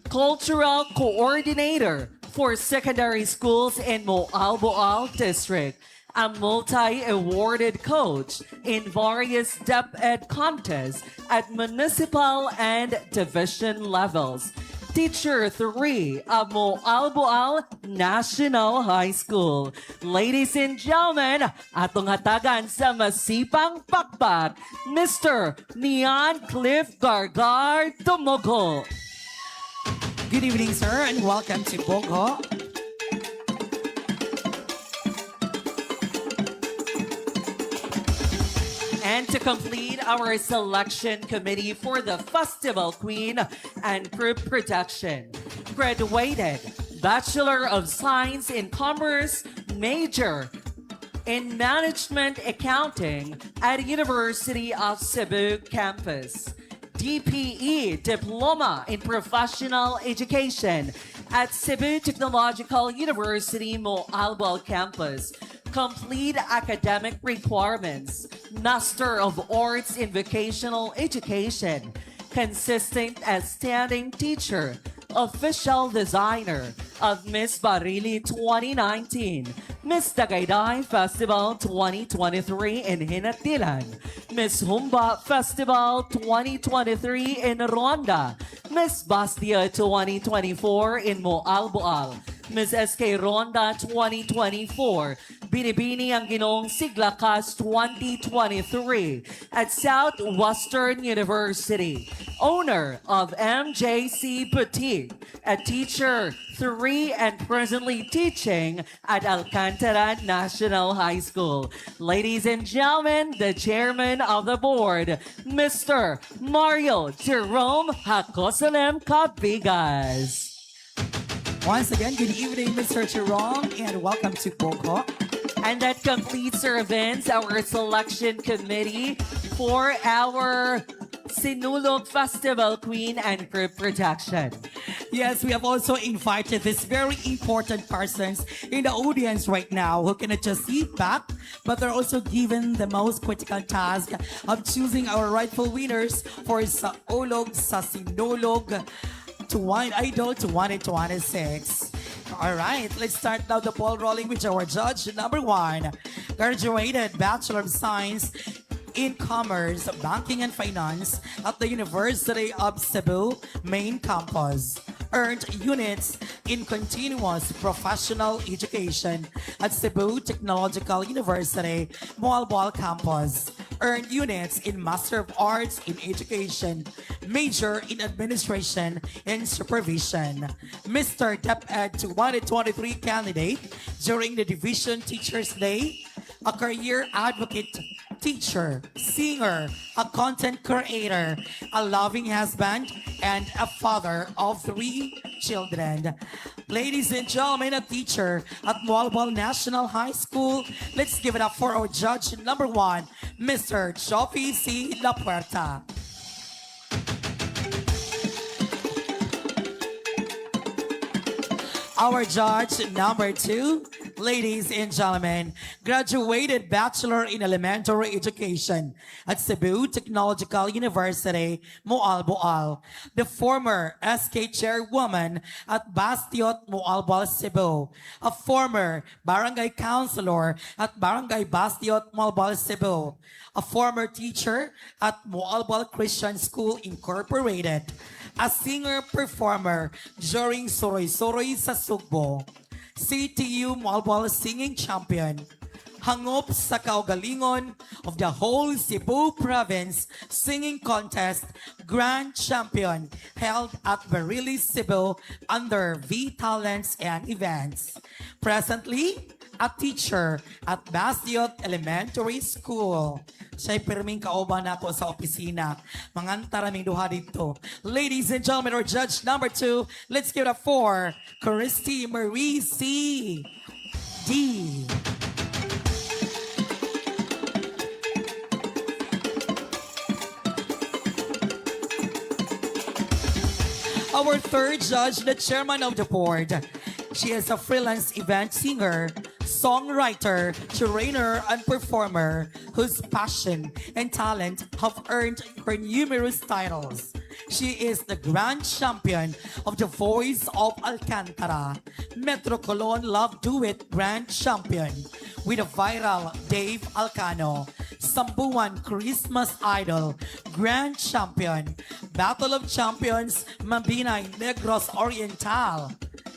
S3: Cultural Coordinator for secondary schools in Moalboal District. a multi-awarded coach in various DepEd contests at municipal and division levels. Teacher 3 of Moalboal National High School. Ladies and gentlemen, atong hatagan sa masipang pakpak, Mr. Nian Cliff Gargar Tumogo.
S2: Good evening, sir, and welcome to Bogo.
S3: And to complete our selection committee for the Festival Queen and Group Production, graduated Bachelor of Science in Commerce, major in Management Accounting at University of Cebu campus. DPE, Diploma in Professional Education at Cebu Technological University Moalboal campus. Complete academic requirements. Master of Arts in Vocational Education. Consistent as standing teacher. Official designer of Miss Barili 2019. Miss Tagaytay Festival 2023 in Hinatilan. Miss Humba Festival 2023 in Ronda. Miss Bastia 2024 in Moalboal. Miss SK Ronda 2024. Binibini ang Ginoong Siglakas 2023 at Southwestern University. Owner of MJC Boutique, a teacher 3 and presently teaching at Alcantara National High School. Ladies and gentlemen, the chairman of the board, Mr. Mario Jerome Hacosalem Cabigas.
S2: Once again, good evening, Mr. Jerome, and welcome to Bogo.
S3: And that completes our events, our selection committee for our Sinulog Festival Queen and Group Production.
S2: Yes, we have also invited these very important persons in the audience right now who cannot just sit back, but they're also given the most critical task of choosing our rightful winners for sa Olog sa Sinulog to Wine Idol to 126. All right, let's start now the ball rolling with our judge number 1. Graduated Bachelor of Science in Commerce, Banking and Finance at the University of Cebu Main Campus. Earned units in Continuous Professional Education at Cebu Technological University, Moalboal Campus. Earned units in Master of Arts in Education, major in Administration and Supervision. Mr. DepEd 2023 candidate during the Division Teachers Day, a career advocate, teacher, singer, a content creator, a loving husband, and a father of 3 children. Ladies and gentlemen, a teacher at Moalboal National High School. Let's give it up for our judge number 1, Mr. Chofi C. La Puerta. Our judge number 2, ladies and gentlemen, graduated Bachelor in Elementary Education at Cebu Technological University, Moalboal. The former SK Chairwoman at Bastiot, Moalboal, Cebu. A former Barangay Councilor at Barangay Bastiot, Moalboal, Cebu. A former teacher at Moalboal Christian School Incorporated. A singer-performer during Soroy-Soroy sa Sugbo. CTU Moalboal Singing Champion. Hangop sa kaugalingon of the whole Cebu Province Singing Contest Grand Champion held at Barili, Cebu under V Talents and Events. Presently, a teacher at Bastiot Elementary School. Siya'y pirming kauban nato sa opisina. Mangantaraming duha dito. Ladies and gentlemen, our judge number 2, let's give it up for Christy Marie C. D. Our third judge, the chairman of the board. She is a freelance event singer, songwriter, curator, and performer whose passion and talent have earned her numerous titles. She is the grand champion of the Voice of Alcantara, Metro Colon Love Duet Grand Champion, with a viral Dave Alcano, Sambuan Christmas Idol, Grand Champion, Battle of Champions, Mabinay Negros Oriental,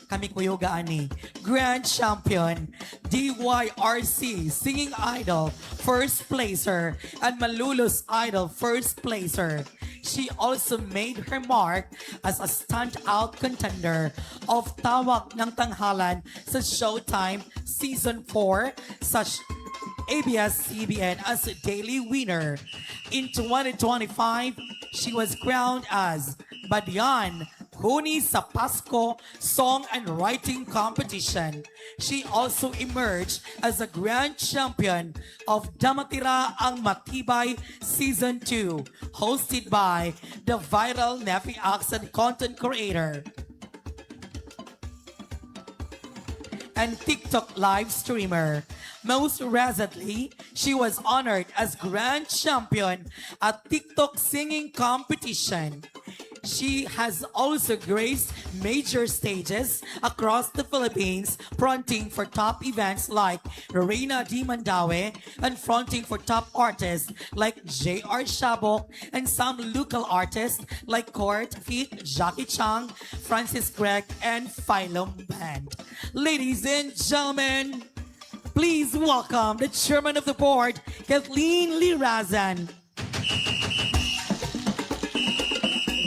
S2: kami kuyuga ani, Grand Champion, DYRC Singing Idol, First Placer, and Malulus Idol, First Placer. She also made her mark as a standout contender of Tawag ng Tanghalan sa Showtime Season 4 sa ABS-CBN as a daily winner. In 2025, she was crowned as Badyan Huni sa Pasko Song and Writing Competition. She also emerged as a grand champion of Damatira ang Matibay Season 2, hosted by the viral Nefi Accent content creator and TikTok live streamer. Most recently, she was honored as grand champion at TikTok singing competition. She has also graced major stages across the Philippines, fronting for top events like Reina Di Mandaue and fronting for top artists like J.R. Shabok and some local artists like Court Feet, Jackie Chang, Francis Gregg, and Phylum Band. Ladies and gentlemen, please welcome the chairman of the board, Kathleen Lirazan.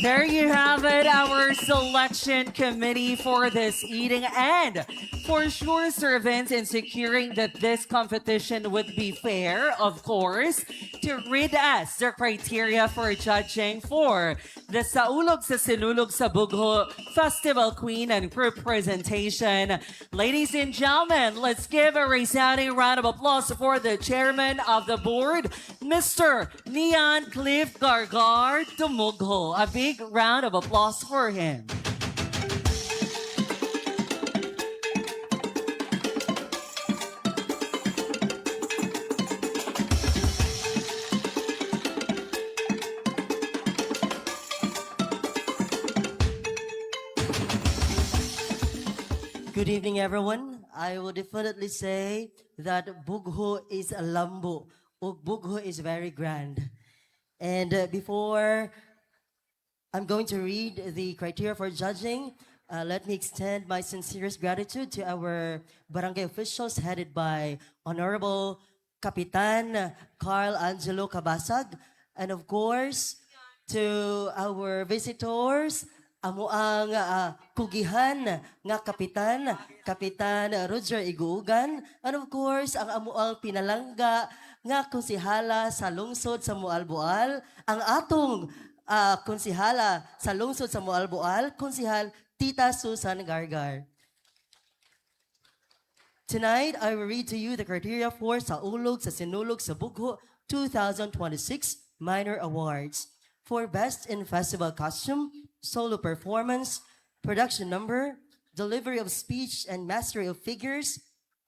S3: There you have it, our selection committee for this evening, and for sure, servants in securing that this competition would be fair, of course, to read us the criteria for judging for the Saulog sa Sinulog sa Bugho Festival Queen and Group presentation. Ladies and gentlemen, let's give a resounding round of applause for the chairman of the board, Mr. Nian Cliff Gargar Dumugho. A big round of applause for him.
S6: Good evening, everyone. I will definitely say that Bugho is a lambo. Bugho is very grand. And before I'm going to read the criteria for judging, let me extend my sincerest gratitude to our barangay officials headed by Honorable Kapitan Carl Angelo Cabasag, and of course, to our visitors, amo ang kugihan nga Kapitan Roger Iguugan, and of course, ang amo ang pinalangga nga konsihala sa lungsod sa Mualboal, ang atong konsihala sa lungsod sa Mualboal, konsihal Tita Susan Gargar. Tonight, I will read to you the criteria for Saulog sa Sinulog sa Bugho 2026 Minor Awards. For Best in Festival Costume, Solo Performance, Production Number, Delivery of Speech, and Mastery of Figures,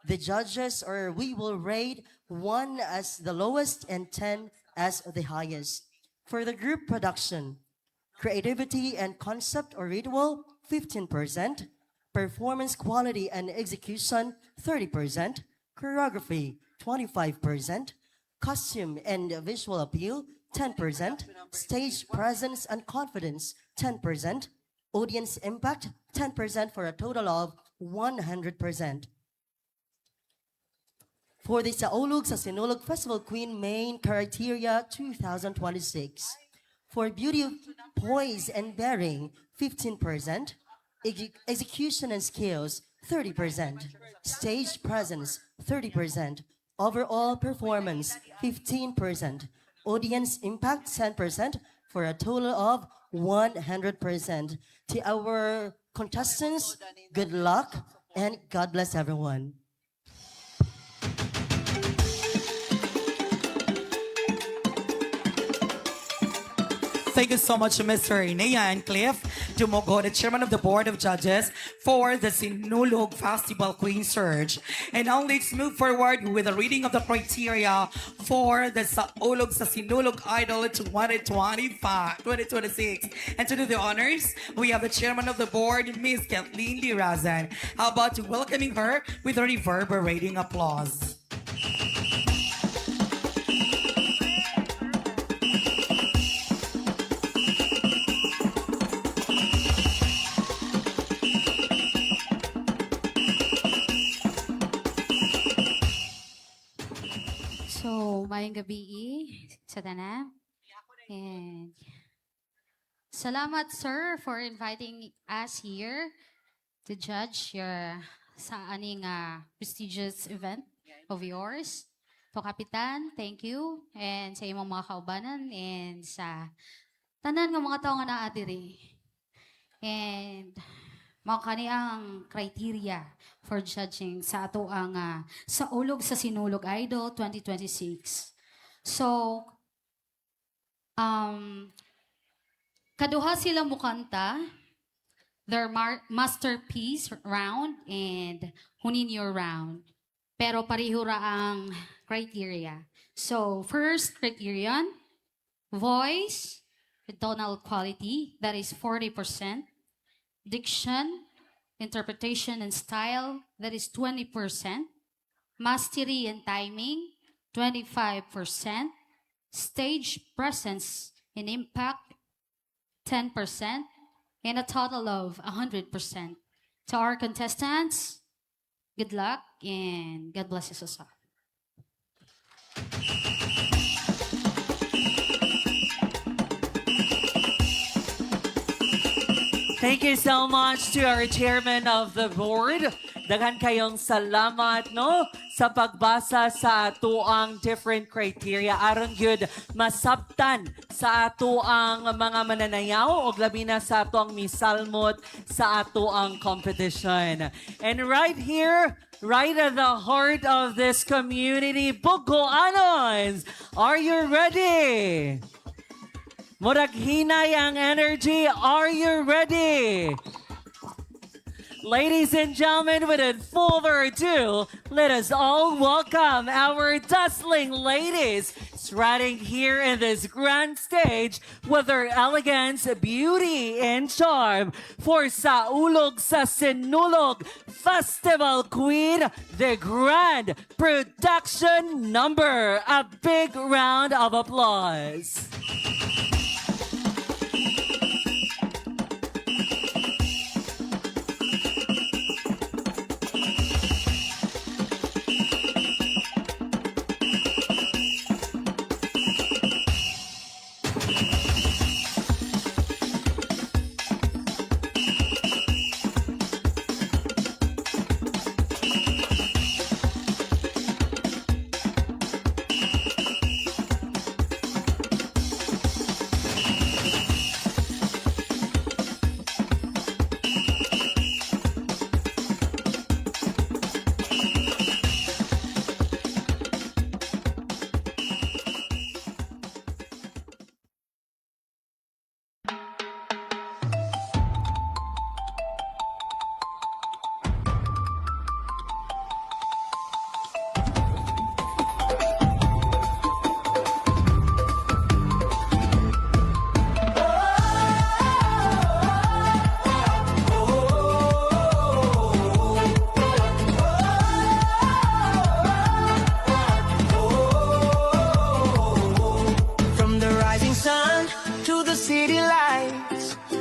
S6: the judges, or we will rate 1 as the lowest and 10 as the highest. For the group production, Creativity and Concept or Ritual, 15%, Performance Quality and Execution, 30%, Choreography, 25%, Costume and Visual Appeal, 10%, Stage Presence and Confidence, 10%, Audience Impact, 10% for a total of 100%. For the Saulog sa Sinulog Festival Queen Main Criteria 2026. For Beauty, Poise, and Bearing, 15%, Execution and Skills, 30%, Stage Presence, 30%, Overall Performance, 15%, Audience Impact, 10%, for a total of 100%. To our contestants, good luck and God bless everyone.
S2: Thank you so much, Mr. Nian Cliff Dumugho, the chairman of the board of judges for the Sinulog Festival Queen Surge. And now let's move forward with the reading of the criteria for the Saulog sa Sinulog Idol 2026. And to do the honors, we have the chairman of the board, Ms. Kathleen Lirazan. How about welcoming her with a reverberating applause?
S7: Maayong gabi sa tanan. And salamat sir for inviting us here to judge your sa aning prestigious event of yours. To Kapitan, thank you. And sa imong mga kaubanan and sa tanan ng mga tao nga naa diri. And mga kaniyang criteria for judging sa ato ang sa Ulog sa Sinulog Idol 2026. So, kaduha sila mukanta, their masterpiece round and Huninyo round. Pero pareho ra ang criteria. So, first criterion, voice, tonal quality, that is 40%. Diction, interpretation, and style, that is 20%. Mastery and timing, 25%. Stage presence and impact, 10%. And a total of 100%. To our contestants, good luck and God bless us all.
S3: Thank you so much to our chairman of the board. Daghan kayong salamat, no? Sa pagbasa sa atuang different criteria. Aron gyud masabtan sa atuang mga mananayaw o labi na sa atuang misalmot sa atuang competition. And right here, right at the heart of this community, Bugoanons, are you ready? Murag hinay ang energy. Are you ready? Ladies and gentlemen, without further ado, let us all welcome our dazzling ladies striding here in this grand stage with their elegance, beauty, and charm for Sa Ulog sa Sinulog Festival Queen, the grand production number. A big round of applause.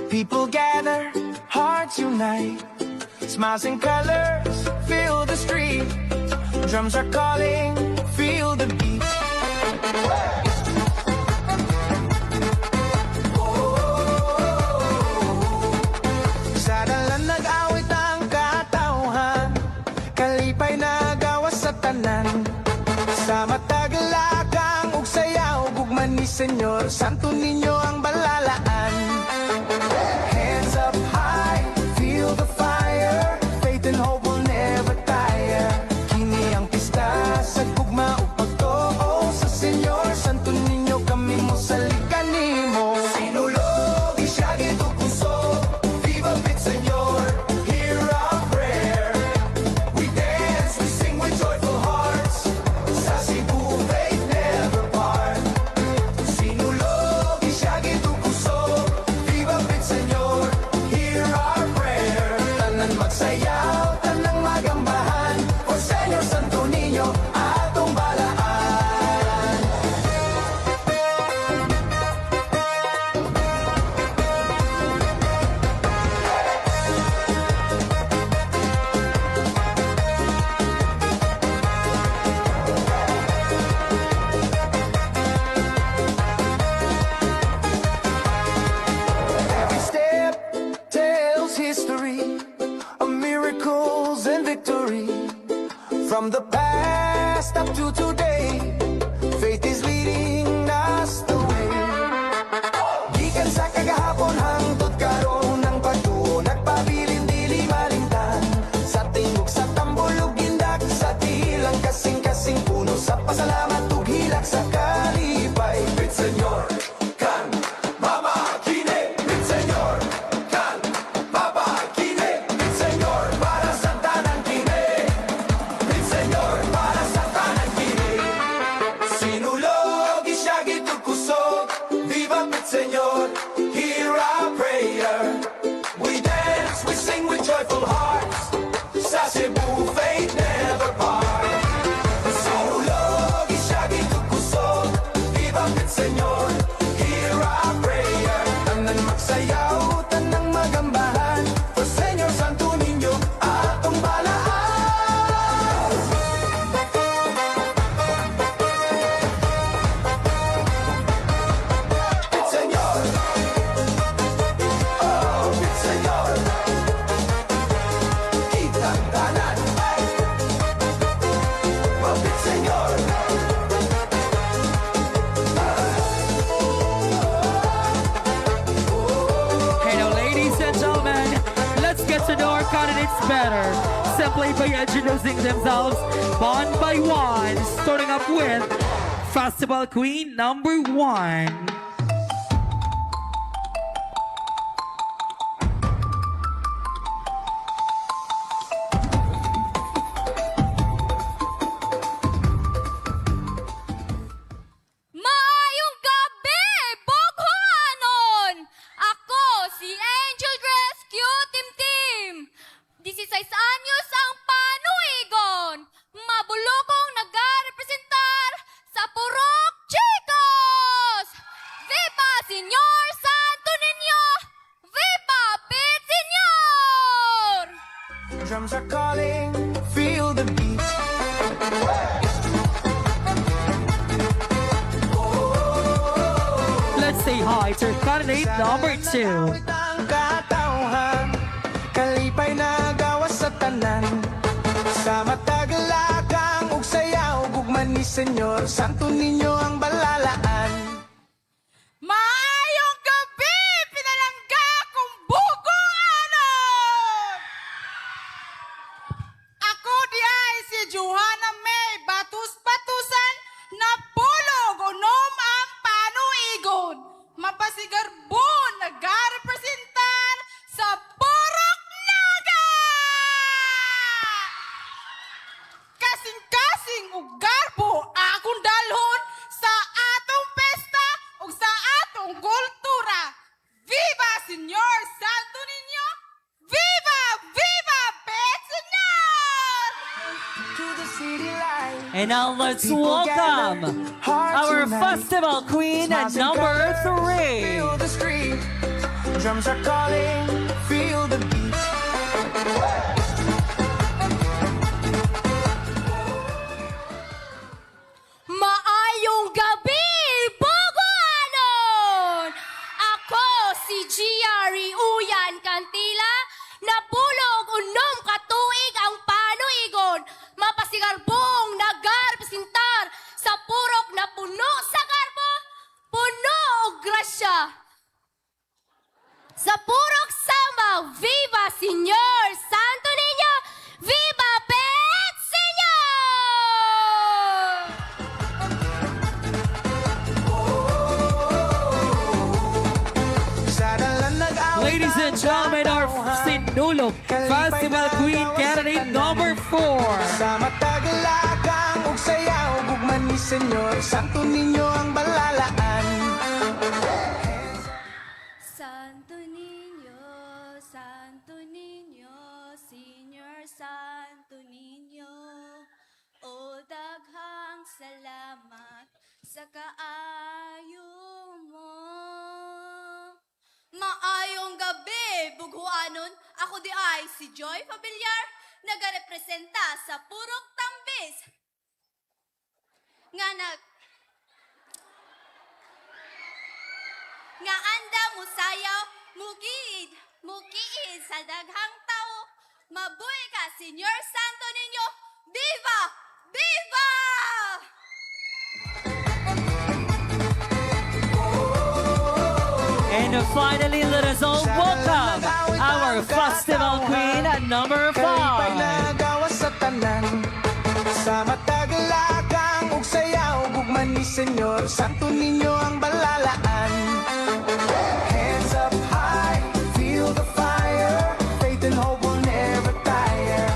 S8: People gather, hearts unite. Smiles and colors fill the street. Drums are calling, feel the beat. Sa dalan nag-awit ang katauhan, kalipay na gawas sa tanan. Sa matagalagang ug sayaw, gugman ni Senyor Santo Niño ang balalaan. Hands up high, feel the fire. Faith and hope will never tire. Kini ang pista sa gugma o pagtuo sa Senyor Santo Niño, kami mo salikan nimo. Sinulog, isyagin o puso, viva bit Senyor, hear our prayer. We dance, we sing with joyful hearts. Sa Cebu, faith never part. Sinulog, From the past up to today, faith is leading us the way. Gikan sa kagahapon hangtod karon ng pagtuo, nagpabilin dili malimtan. Sa tingog sa tambulog gindak, sa tilang kasing-kasing puno, sa pasalamat ug hilak sa kalipay. Pit Senyor, kan Mama Kine, Pit Senyor, kan Papa Kine, Pit Senyor, para sa tanang kine. Pit Senyor, para sa tanang kine. Sinulog isyagi kusog, viva Pit Senyor, hear our prayer. We dance, we sing with joyful hearts, sa Cebu faith never part. Sinulog isyagi kusog, viva Pit Senyor, hear our prayer. Tanan magsayaw, tanang magambahan, for Senyor Santo Niño, atong balaan. Pit Senyor, oh Pit Senyor, kitang tanan, oh Pit Senyor.
S3: Hey now, ladies and gentlemen, let's get to know our candidates better. Simply by introducing themselves one by one, starting up with Festival Queen number 1.
S5: Maayong gabi, Boghoanon! Ako, si Angel Grace Q Team Team. 16 anyos ang panuigon. Mabulokong nagarepresentar sa Purok Chicos! Viva Señor Santo Niño! Viva Pit Señor!
S8: Drums are calling, feel the beat.
S3: Let's say hi to candidate number 2.
S8: Ang katauhan, kalipay na gawas sa tanan. Sa matagalagang ug sayaw, gugman ni Senyor Santo Niño ang balalaan.
S5: Maayong gabi, pinalangga kong Boghoanon! Ako di ay si Johanna May Batus-Batusan na pulog unom ang panuigon. Mapasigarbon nagarepresentar sa Purok Naga! Kasing-kasing ug garbo akong dalhon sa atong pesta ug sa atong kultura. Viva Señor Santo Niño! Viva! Viva Pet Señor!
S8: To the city light.
S3: And now let's
S8: People
S3: welcome
S8: gather, hearts
S3: our
S8: unite.
S3: Festival Queen at
S8: Smiles and
S3: number
S8: colors
S3: 3.
S8: fill the street. Drums are calling, feel the beat.
S5: Maayong gabi, Boghoanon! Ako si Giari Uyan Cantila, napulog unom katuig ang panuigon, mapasigarbong nagarepresentar sa purok na puno sa garbo, puno og grasya. Sa purok sama, Viva Señor Santo Niño! Viva Pet Señor!
S8: Sa dalan nag-awit
S3: Ladies and
S8: ang
S3: gentlemen, our
S8: katauhan.
S3: Sinulog Festival Queen candidate number 4.
S8: Sa matagalagang ug sayaw, gugman ni Senyor Santo Niño ang balalaan.
S5: Santo Niño, Santo Niño, Senior Santo Niño, o daghang salamat sa kaayo mo. Maayong gabi, Boghoanon. Ako di ay si Joy Familiar, nagarepresenta sa Purok Tambis. Nga anda mo sayaw, mukiid sa daghang tao. Mabuhay ka, Senyor Santo Niño. Viva! Viva!
S3: And finally, let us all welcome our festival queen at number
S8: Kalipay
S3: 5.
S8: nagawa sa tanan Sa matagalagang ug sayaw Gugman ni Senyor Santo Niño ang balalaan Hands up high, feel the fire Faith and hope will never tire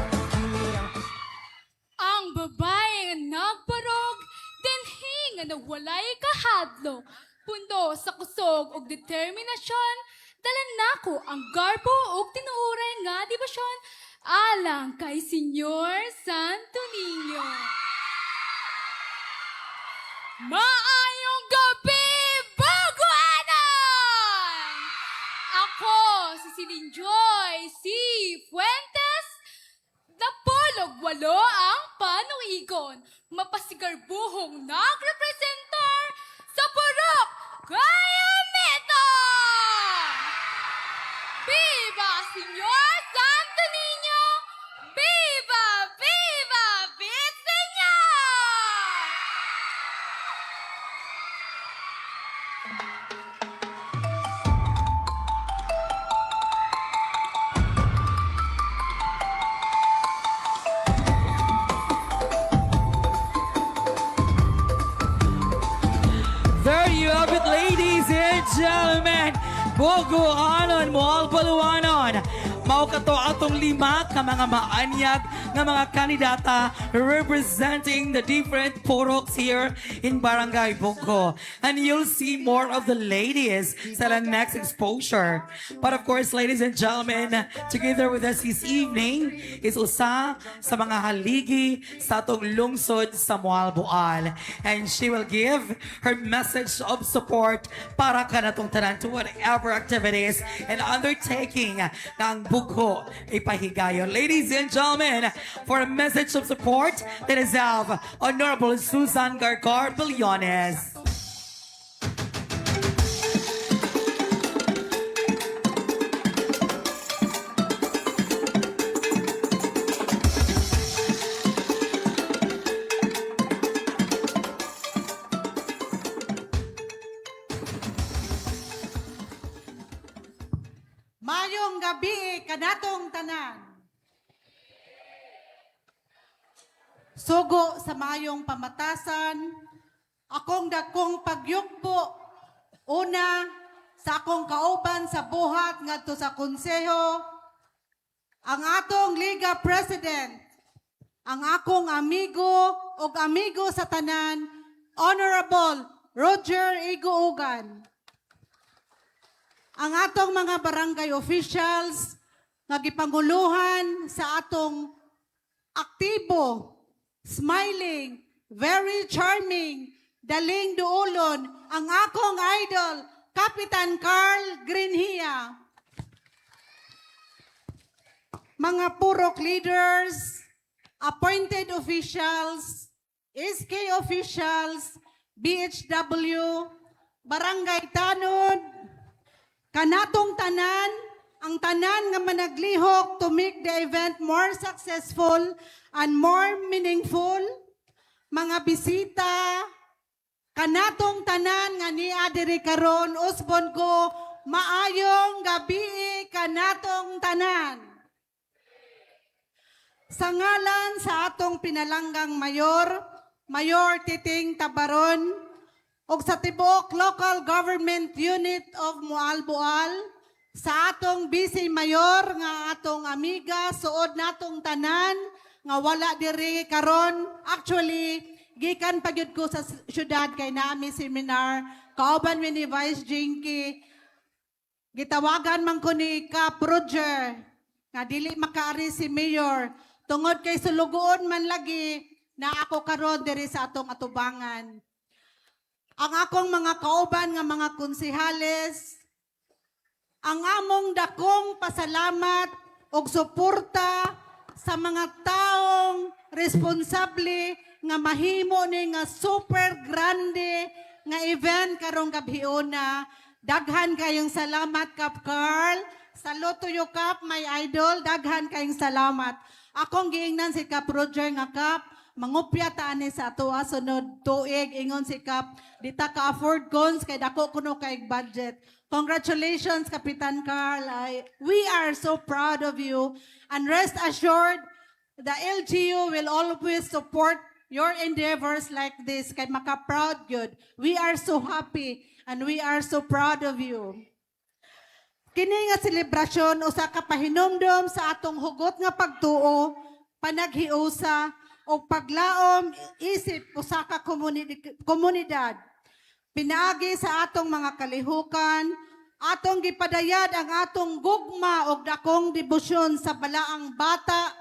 S5: Ang babaeng nagparog, dinhi nga nawalay kahadlok. Pundo sa kusog og determinasyon, dalan nako ang garbo og tinuoray nga debosyon alang kay Senyor Santo Niño. Maayong gabi, Baguanan! Ako si Celine Joy C. Fuentes, Napolog 8 ang panuigon, mapasigarbuhong nagrepresentar sa Purok Kayamito! Viva Señor Santo Niño! Viva! Viva! Señor!
S3: There you have it, ladies and gentlemen. Buguanon, Mual Baluanon. Mao kato atong 5 ka mga maanyag nga mga kandidata representing the different poroks here in Barangay Bugo. And you'll see more of the ladies sa the next exposure. But of course, ladies and gentlemen, together with us this evening is usa sa mga haligi sa atong lungsod sa Mual Boal. And she will give her message of support para kanatong tanan to whatever activities and undertaking ng Bugo ipahigayon. Ladies and gentlemen, for a message of support that is of Honorable Susan Gargar Billones.
S9: Mayong gabi kanatong tanan. Sugo sa mayong pamatasan, akong dakong pagyugpo. Una, sa akong kauban sa buhat ngadto sa konseho, ang atong Liga President, ang akong amigo ug amigo sa tanan, Honorable Roger Iguugan. Ang atong mga barangay officials nga gipanguluhan sa atong aktibo, smiling, very charming, daling duolon, ang akong idol, Kapitan Carl Greenhia. Mga purok leaders, appointed officials, SK officials, BHW, barangay tanod, kanatong tanan, ang tanan nga managlihok to make the event more successful and more meaningful, mga bisita, kanatong tanan nga niya diri karon usbon ko, maayong gabi kanatong tanan. Sa ngalan sa atong pinalanggang mayor, Mayor Titing Tabaron, ug sa tibuok local government unit of Mualboal, sa atong Vice Mayor nga atong amiga suod natong tanan nga wala diri karon. Actually, gikan pagyud ko sa syudad kay naami seminar kauban mi ni Vice Jinky. Gitawagan man ko ni Cap Roger nga dili makaari si Mayor tungod kay sulugoon man lagi na ako karon diri sa atong atubangan. Ang akong mga kauban nga mga konsehales, ang among dakong pasalamat og suporta sa mga taong responsable nga mahimo ni nga super grande nga event karong gabhiuna. Daghan kayong salamat Kap Carl, Salute to you, Kap, my idol. Daghan kayong salamat. Akong giingnan si Kap Roger nga Kap, mangupya ta ani sa ato sunod tuig ingon si Kap, di ta ka afford guns kay dako kuno kay budget. Congratulations, Kapitan Carl. We are so proud of you. And rest assured, the LGU will always support your endeavors like this. Kay maka-proud good. We are so happy and we are so proud of you. Kini nga selebrasyon usa ka pahinumdom sa atong hugot nga pagtuo, panaghiusa o paglaom isip usa ka komunidad. Pinaagi sa atong mga kalihukan, atong gipadayad ang atong gugma og dakong debosyon sa balaang bata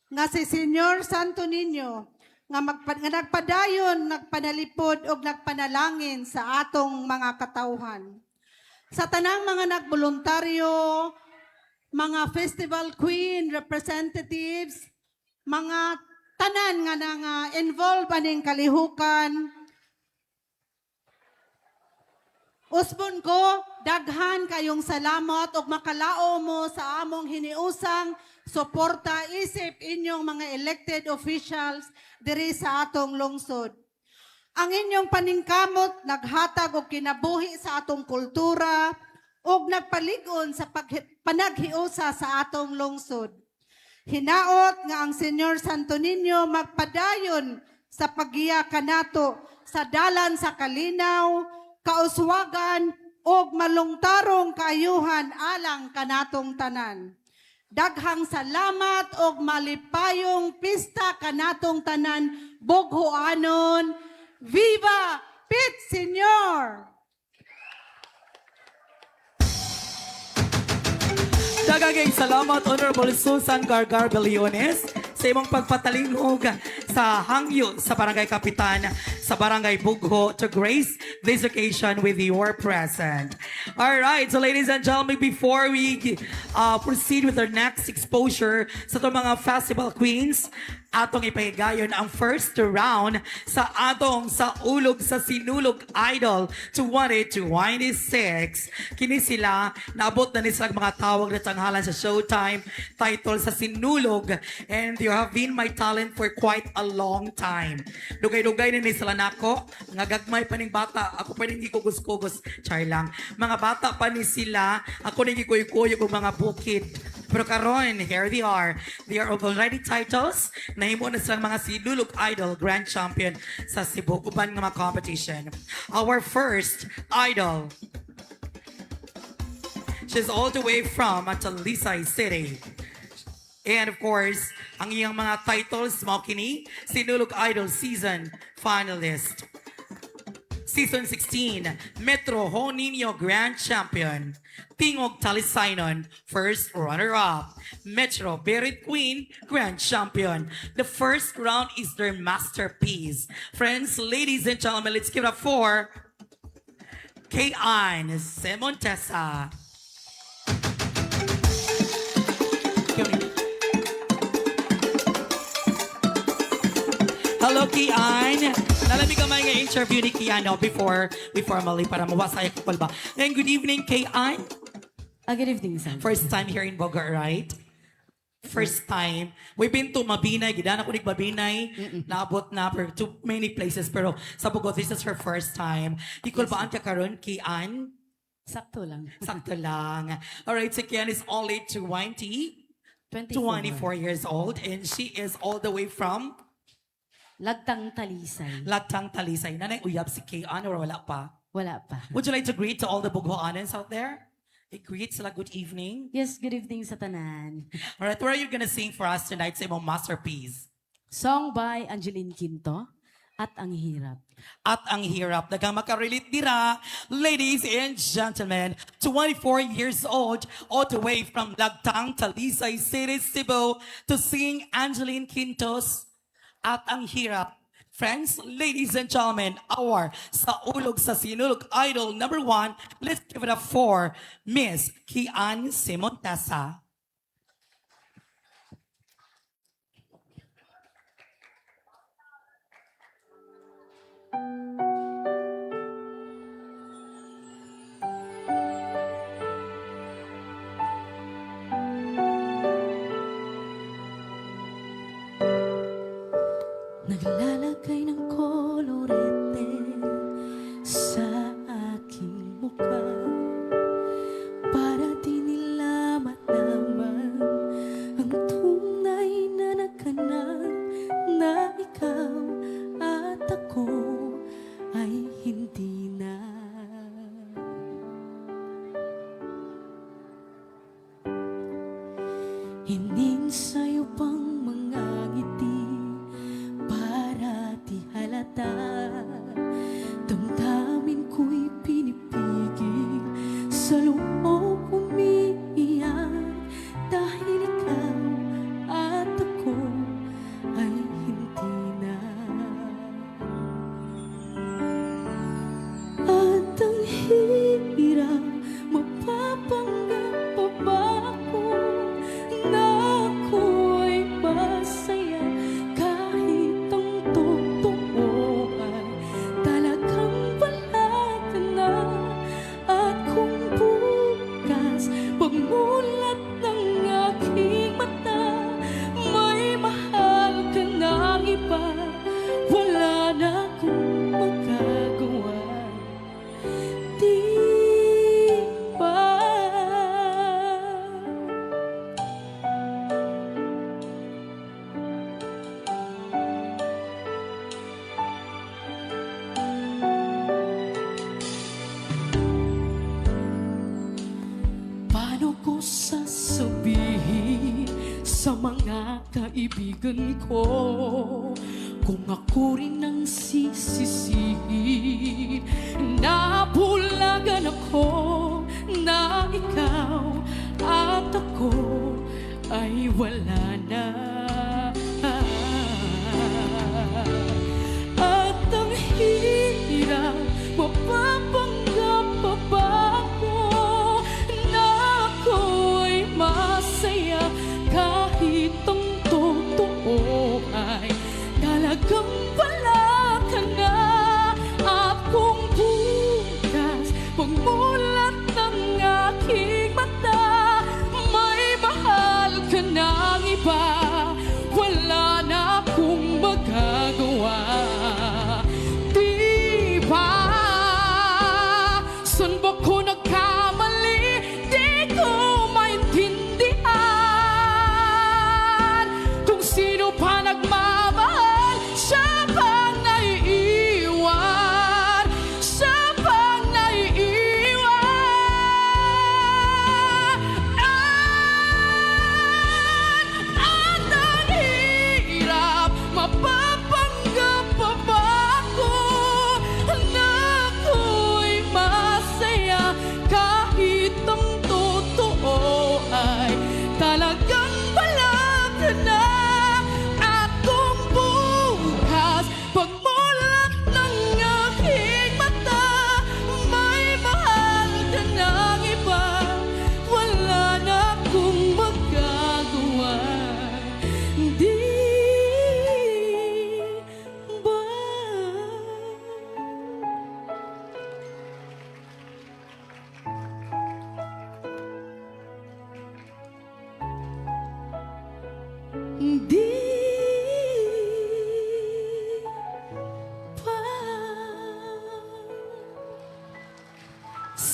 S9: nga si Senyor Santo Niño nga nagpadayon, nagpanalipod og nagpanalangin sa atong mga katawhan. Sa tanang mga nagboluntaryo, mga festival queen representatives, mga tanan nga involved aning kalihukan, usbon ko, daghan kayong salamat og makalao mo sa among hiniusang suporta isip inyong mga elected officials diri sa atong lungsod. Ang inyong paningkamot naghatag og kinabuhi sa atong kultura ug nagpaligon sa panaghiusa sa atong lungsod. Hinaot nga ang Senyor Santo Niño magpadayon sa paggiya kanato sa dalan sa kalinaw, kauswagan ug malungtarong kaayuhan alang kanatong tanan. Daghang salamat ug malipayong pista kanatong tanan bughoanon. Viva Pit Senyor!
S2: Daghang salamat, Honorable Susan Gargar Beliones, sa imong pagpatalingog sa hangyo sa Barangay Kapitan sa Barangay Bugho to grace this occasion with your present. All right, so ladies and gentlemen, before we proceed with our next exposure sa itong mga festival queens, atong ipahigayon ang first round sa atong sa ulog sa Sinulog Idol 2026. Kini sila, naabot na ni silang mga tawag na tanghalan sa Showtime, title sa Sinulog, and you have been my talent for quite a long time. Dugay-dugay na ni sila nako, nga gagmay pa ning bata, ako pa ning gikugos-kugos, char lang. Mga bata pa ni sila, ako ning gikuy-kuyog og mga bukid. Pero karon, here they are. They are already titles. Nahimo na silang mga Sinulog Idol Grand Champion sa Cebu. Uban nga mga competition. Our first idol. She's all the way from Talisay City. And of course, ang iyang mga titles, mga kini, Sinulog Idol Season Finalist. Season 16, Metro Ho Nino Grand Champion. Tingog Talisaynon, first runner-up. Metro Berit Queen, Grand Champion. The first round is their masterpiece. Friends, ladies and gentlemen, let's give it up for K.I. Semontesa. Hello, Kian. Nalamig ka may interview ni Kian before we formally para mawasay ko ba. And good evening, Kian.
S6: Good evening, Sam.
S2: First time here in Bogor, right? First time. We've been to Mabinay. Gidana ko ni Mabinay. Naabot na for too many places. Pero sa Bogor, this is her first time. Ikul baan ka karon, Kian?
S6: Sakto lang.
S2: Sakto lang. Alright, si Kian is only 24 years old. And she is all the way from
S6: Lagtang Talisay.
S2: Latang Talisay. Nanay uyab si Kian or wala pa?
S6: Wala pa.
S2: Would you like to greet to all the Bughoanans out there? Greet sila good evening.
S6: Yes, good evening sa tanan.
S2: Alright, what are you gonna sing for us tonight sa imong masterpiece?
S6: Song by Angeline Quinto, At Ang Hirap.
S2: At ang hirap. Dagang makarelate dira. Ladies and gentlemen, 24 years old, all the way from Lagtang, Talisay City, Cebu, to sing Angeline Quinto's At Ang Hirap. Friends, ladies and gentlemen, our sa ulog sa Sinulog Idol number 1, let's give it up for Miss Kian Semontesa.
S10: Hinin sa'yo pang mga ngiti para di halata. Damdamin ko'y pinipigil, sa loob umiiyak dahil ikaw at ako ay hindi na. At ang hirap, mapapanggap pa ba ako na ako'y masaya kahit ang totoo ay talagang wala ka na. At kung bukas pagmulat ng aking mata may mahal ka ng iba, wala na akong magagawa. Di ba? Paano ko sasabihin sa mga kaibigan ko kung ako rin ang sisisihin? Nabulagan ako na ikaw at ako ay wala na. At ang hirap, mapapanggap pa ba ako na ako'y masaya kahit ang totoo ay talagang wala ka na. At kung bukas pagmulat ng aking mata may mahal ka ng iba, wala na akong magagawa. Di ba? Saan ba ko nagkamali? Di ko maintindihan. Kung sino pa nagmamahal, siya pang naiiwan. Siya pang naiiwan. At ang hirap, mapapanggap pa ba ako na ako'y masaya kahit ang totoo ay talagang wala ka na. At kung bukas pagmulat ng aking mata may mahal ka ng iba, wala na akong magagawa. Di ba? Di ba?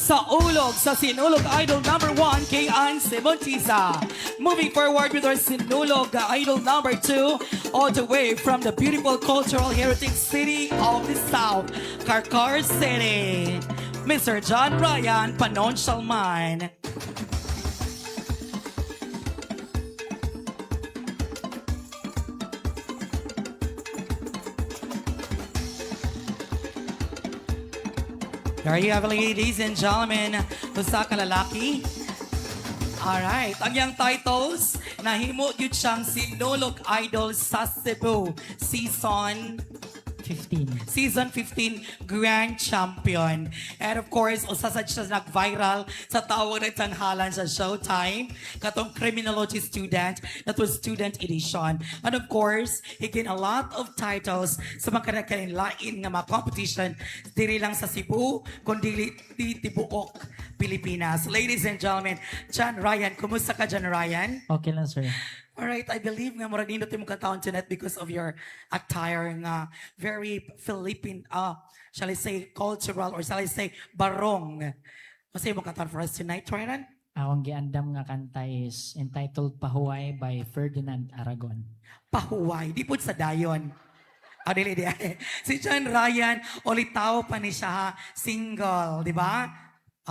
S2: Sa ulog, sa Sinulog Idol number 1, kay Ann Simontiza. Moving forward with our Sinulog Idol number 2, all the way from the beautiful cultural heritage city of the South, Carcar City. Mr. John Ryan Panon Shalman. There you have it, ladies and gentlemen, usa ka lalaki. Alright, ang iyang titles, nahimo yun siyang Sinulog Idol sa Cebu, Season 15 Grand Champion. And of course, usasad siya nag-viral sa tawag na tanghalan sa Showtime, katong criminology student, that was student edition. And of course, he gained a lot of titles sa mga lain nga mga competition, dili lang sa Cebu, kundi di tibuok Pilipinas. Ladies and gentlemen, John Ryan, kumusta ka, John Ryan?
S11: Okay lang, sir.
S2: Alright, I believe nga murag nindot mo kataon tonight because of your attire nga very Philippine, shall I say, cultural, or shall I say, barong. Masaya mo kataon for us tonight, Ryan?
S11: Akong giandam nga kanta is entitled Pahuway by Ferdinand Aragon.
S2: Pahuway, di po sa dayon. Dili. Si John Ryan, ulitaw pa ni siya, single, di ba?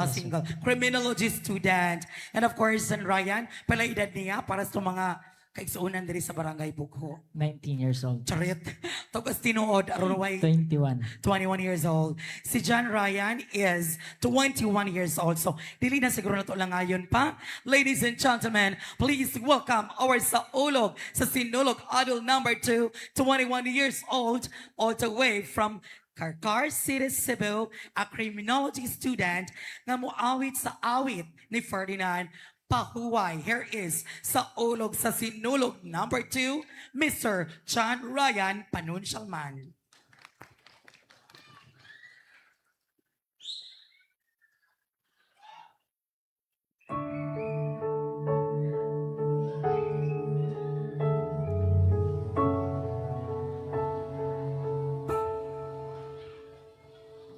S2: Single. Criminology student. And of course, San Ryan, pala edad niya para sa mga kaigsuunan diri sa Barangay Bugho.
S11: 19 years old.
S2: Charit. Tugas tinuod, aron way
S11: 21.
S2: 21 years old. Si John Ryan is 21 years old. So, dili na siguro na ito lang ngayon pa. Ladies and gentlemen, please welcome our Saulog sa Sinulog Idol number 2, 21 years old, all the way from Karkar City, Cebu, a criminology student na muawit sa awit ni Ferdinand Pahuway. Here is Saulog sa Sinulog number 2, Mr. John Ryan Panunsialman.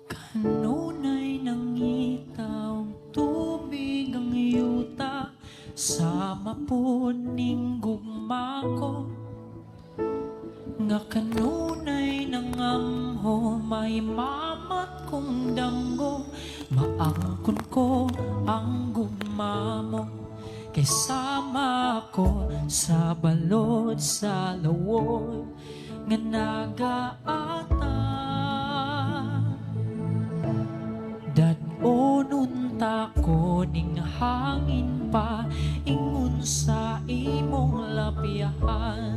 S10: Kanunay nangitaw tubig ang yuta sa mapuning gugma ko. Nga kanunay nangamho may mamat kong damgo, maangkon ko ang gugma mo. Kay sama ko sa balod sa lawod nga nagaata. Ununta ko ning hangin pa ingon sa imong lapihan.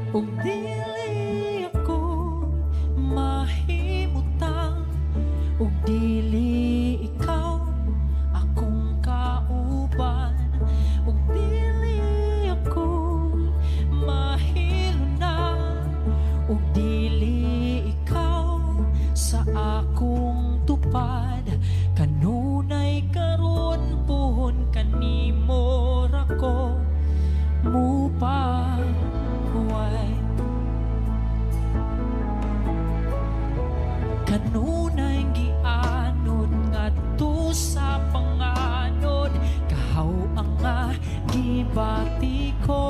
S10: Ug dili ako mahimutang, ug dili ikaw akong kauban, ug dili ako mahilunan, ug dili sa akong tupad. Kanunay karon puhon kanimo rako mupahuway. Kanunay gianod ngadto sa panganod, kahaw ang nga gibati ko.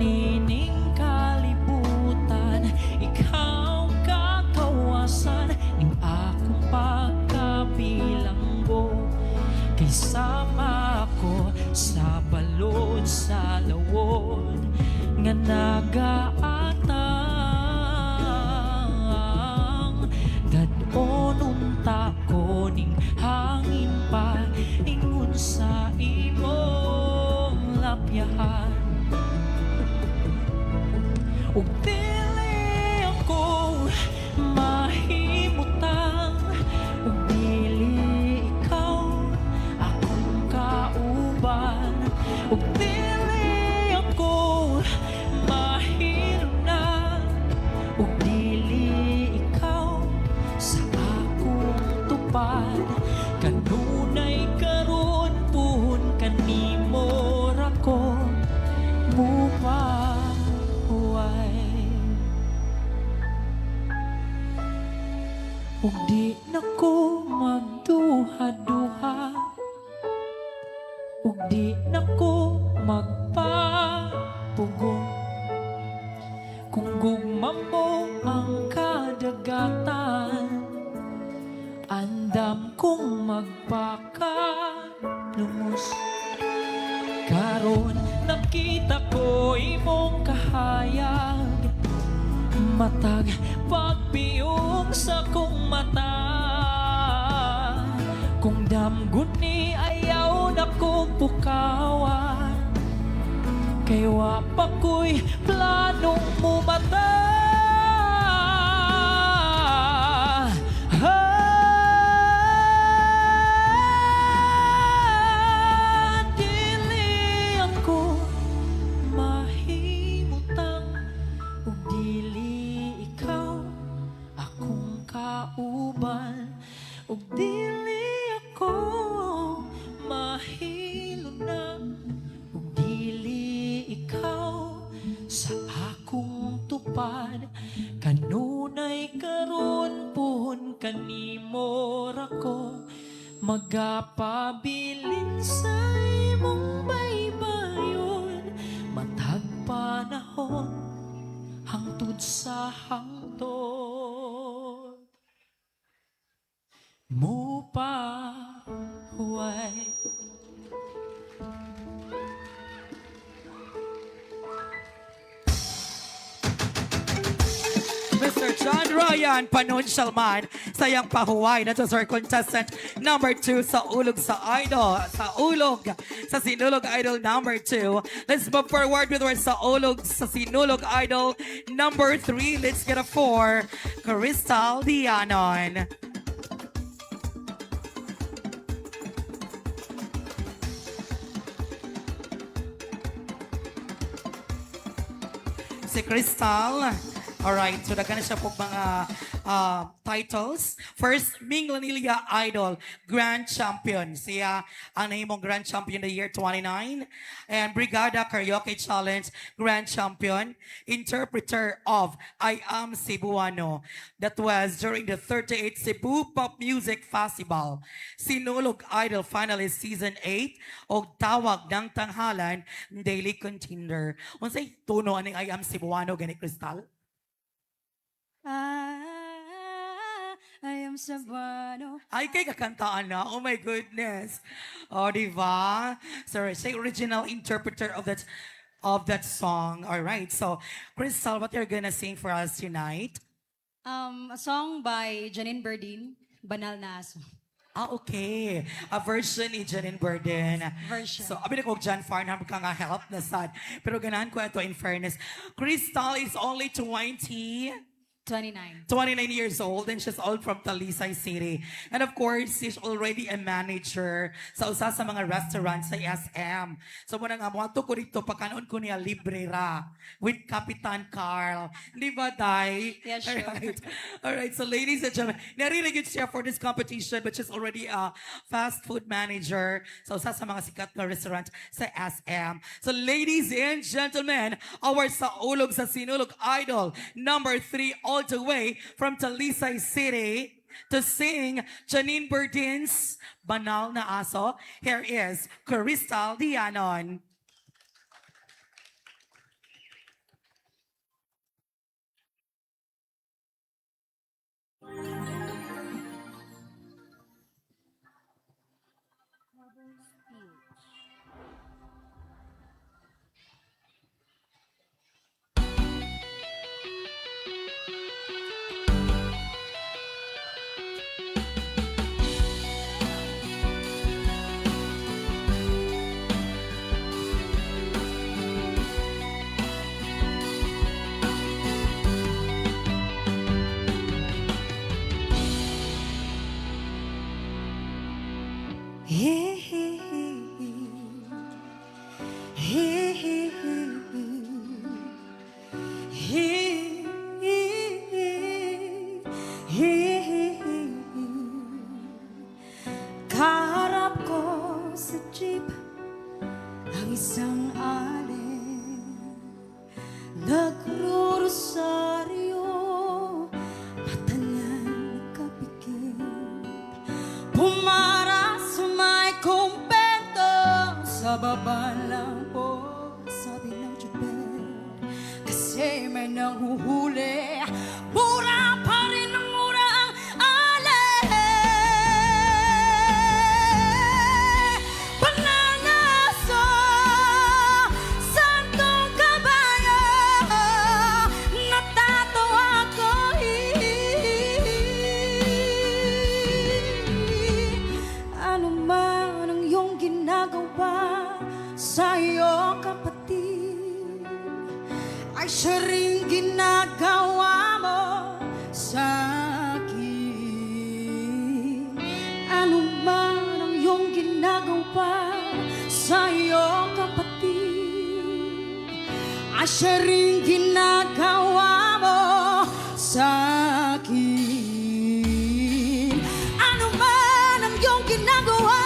S10: Nining kalibutan, ikaw ning akong pagkabilanggo. Kay sama ko sa balod sa lawod nga nagaatang. Dadon unta ko ning hangin pa ingon sa imong lapyahan. Ug dili ako mahimutang, ug dili ikaw akong kauban, ug dili ako mahilunan, ug dili ikaw sa akong tupad. Kanunay karon puhon kanimo rako mupahuway. Ug di na ko magduha-duha, ug di na ko magpapugo. Kung gugma mo ang kadagatan, andam kong magpakalumos. Karon nakita ko imong kahayag, matag pagpiyong sa kong mata. Kung damgon ni ayaw na kong pukawan, kay wa pa ko'y planong mumata. Dili ako mahimutang, ug dili ikaw akong kauban, ug dili ako mahilunan, ug dili ikaw sa akong tupad. Kanunay karon puhon kanimo rako magapabilin sa imong baybayon. Matag panahon hangtod sa hangtod. mo pa huway.
S2: Mr. John Ryan Panunsialman sa iyang pahuway na to sir contestant number 2 sa Ulog sa Idol. Sa Ulog sa Sinulog Idol number 2. Let's move forward with our sa Ulog sa Sinulog Idol number 3. Let's get a 4. Crystal Dianon. Si Crystal. Alright, so daghan na siya po mga titles. First, Ming Lanilla Idol, Grand Champion. Siya ang nahimong Grand Champion the year 29. And Brigada Karaoke Challenge, Grand Champion. Interpreter of I Am Cebuano. That was during the 38th Cebu Pop Music Festival. Sinulog Idol Finalist Season 8 o Tawag ng Tanghalan, Daily Contender. Unsay tuno aning I Am Cebuano, gani Crystal?
S6: I am Cebuano.
S2: Ay, kay kakantaan na. Oh my goodness. Oh, diba? So, siya original interpreter of that song. All right. So, Crystal, what you're gonna sing for us tonight?
S6: A song by Janine Berdin, Banal na Aso.
S2: Ah, okay. A version ni Janine Burden.
S6: Version.
S2: So, abi na ko John Farnham ka nga help na sad. Pero ganahan ko ito in fairness. Crystal is only
S6: 29.
S2: 29 years old and she's all from Talisay City. And of course, she's already a manager sa usa sa mga restaurants sa SM. So muna nga, mga ko dito, pagkanoon ko niya libre ra with Kapitan Carl. Di ba, Day?
S6: Yeah, sure.
S2: Alright, so ladies and gentlemen, narinig siya for this competition but she's already a fast food manager sa usa sa mga sikat na restaurant sa SM. So ladies and gentlemen, our Saulog sa Sinulog Idol, number 3, all the way from Talisay City to sing Janine Berdin's Banal na Aso. Here is Crystal Dianon.
S6: Kaharap ko sa jeep ang isang alin, nagro-rosaryo, mata niya'y nakapikit, pumara sa may kumpento, sa baba lang po, sabi ng chofer, kasi may nanghuhuli, mura pa rin ang mura ang alin. Pananaso, santong kabayo, natatawa ko. Ano man ang iyong ginagawa sa iyong kapatid, ay siya rin ginagawa mo sa akin. Ano man ang iyong ginagawa sa iyong kapatid, ay siya rin ginagawa mo sa akin. Ano man ang iyong ginagawa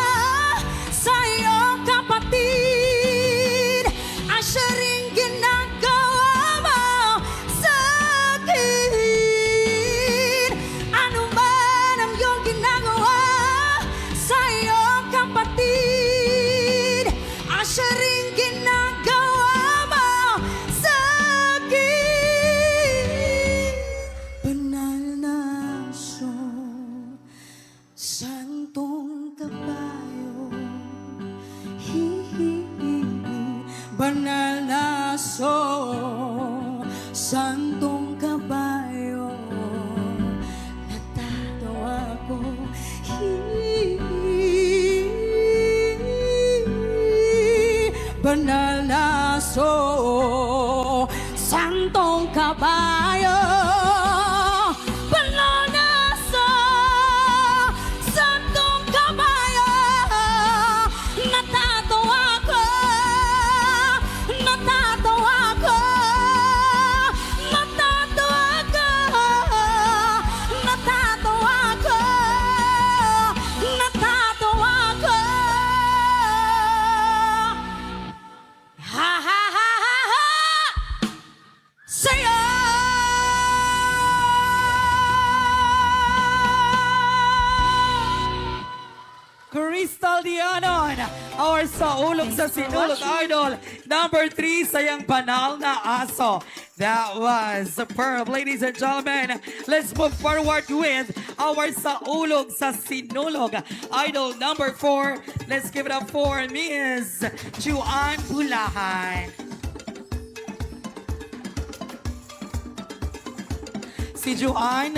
S6: sa iyong kapatid, ay siya rin ginagawa mo sa akin. Ano man ang iyong ginagawa sa iyong kapatid, ay siya rin ginagawa mo sa akin.
S10: Santong kabayo, hihihi, banal na aso. Santong kabayo, natatawa ko, hihihi, banal na aso. Santong kabayo, banal na aso. Santong kabayo, natatawa ko, natatawa ko, natatawa ko, natatawa ko, natatawa ko. Ha ha ha ha ha! Saya!
S2: Crystal Dianon, our saulog sa sinulog idol. Number 3, sayang banal na aso. That was superb, ladies and gentlemen. Let's move forward with our saulog sa sinulog idol. Number 4, let's give it up for Miss Juan Bulahan. Si Juan,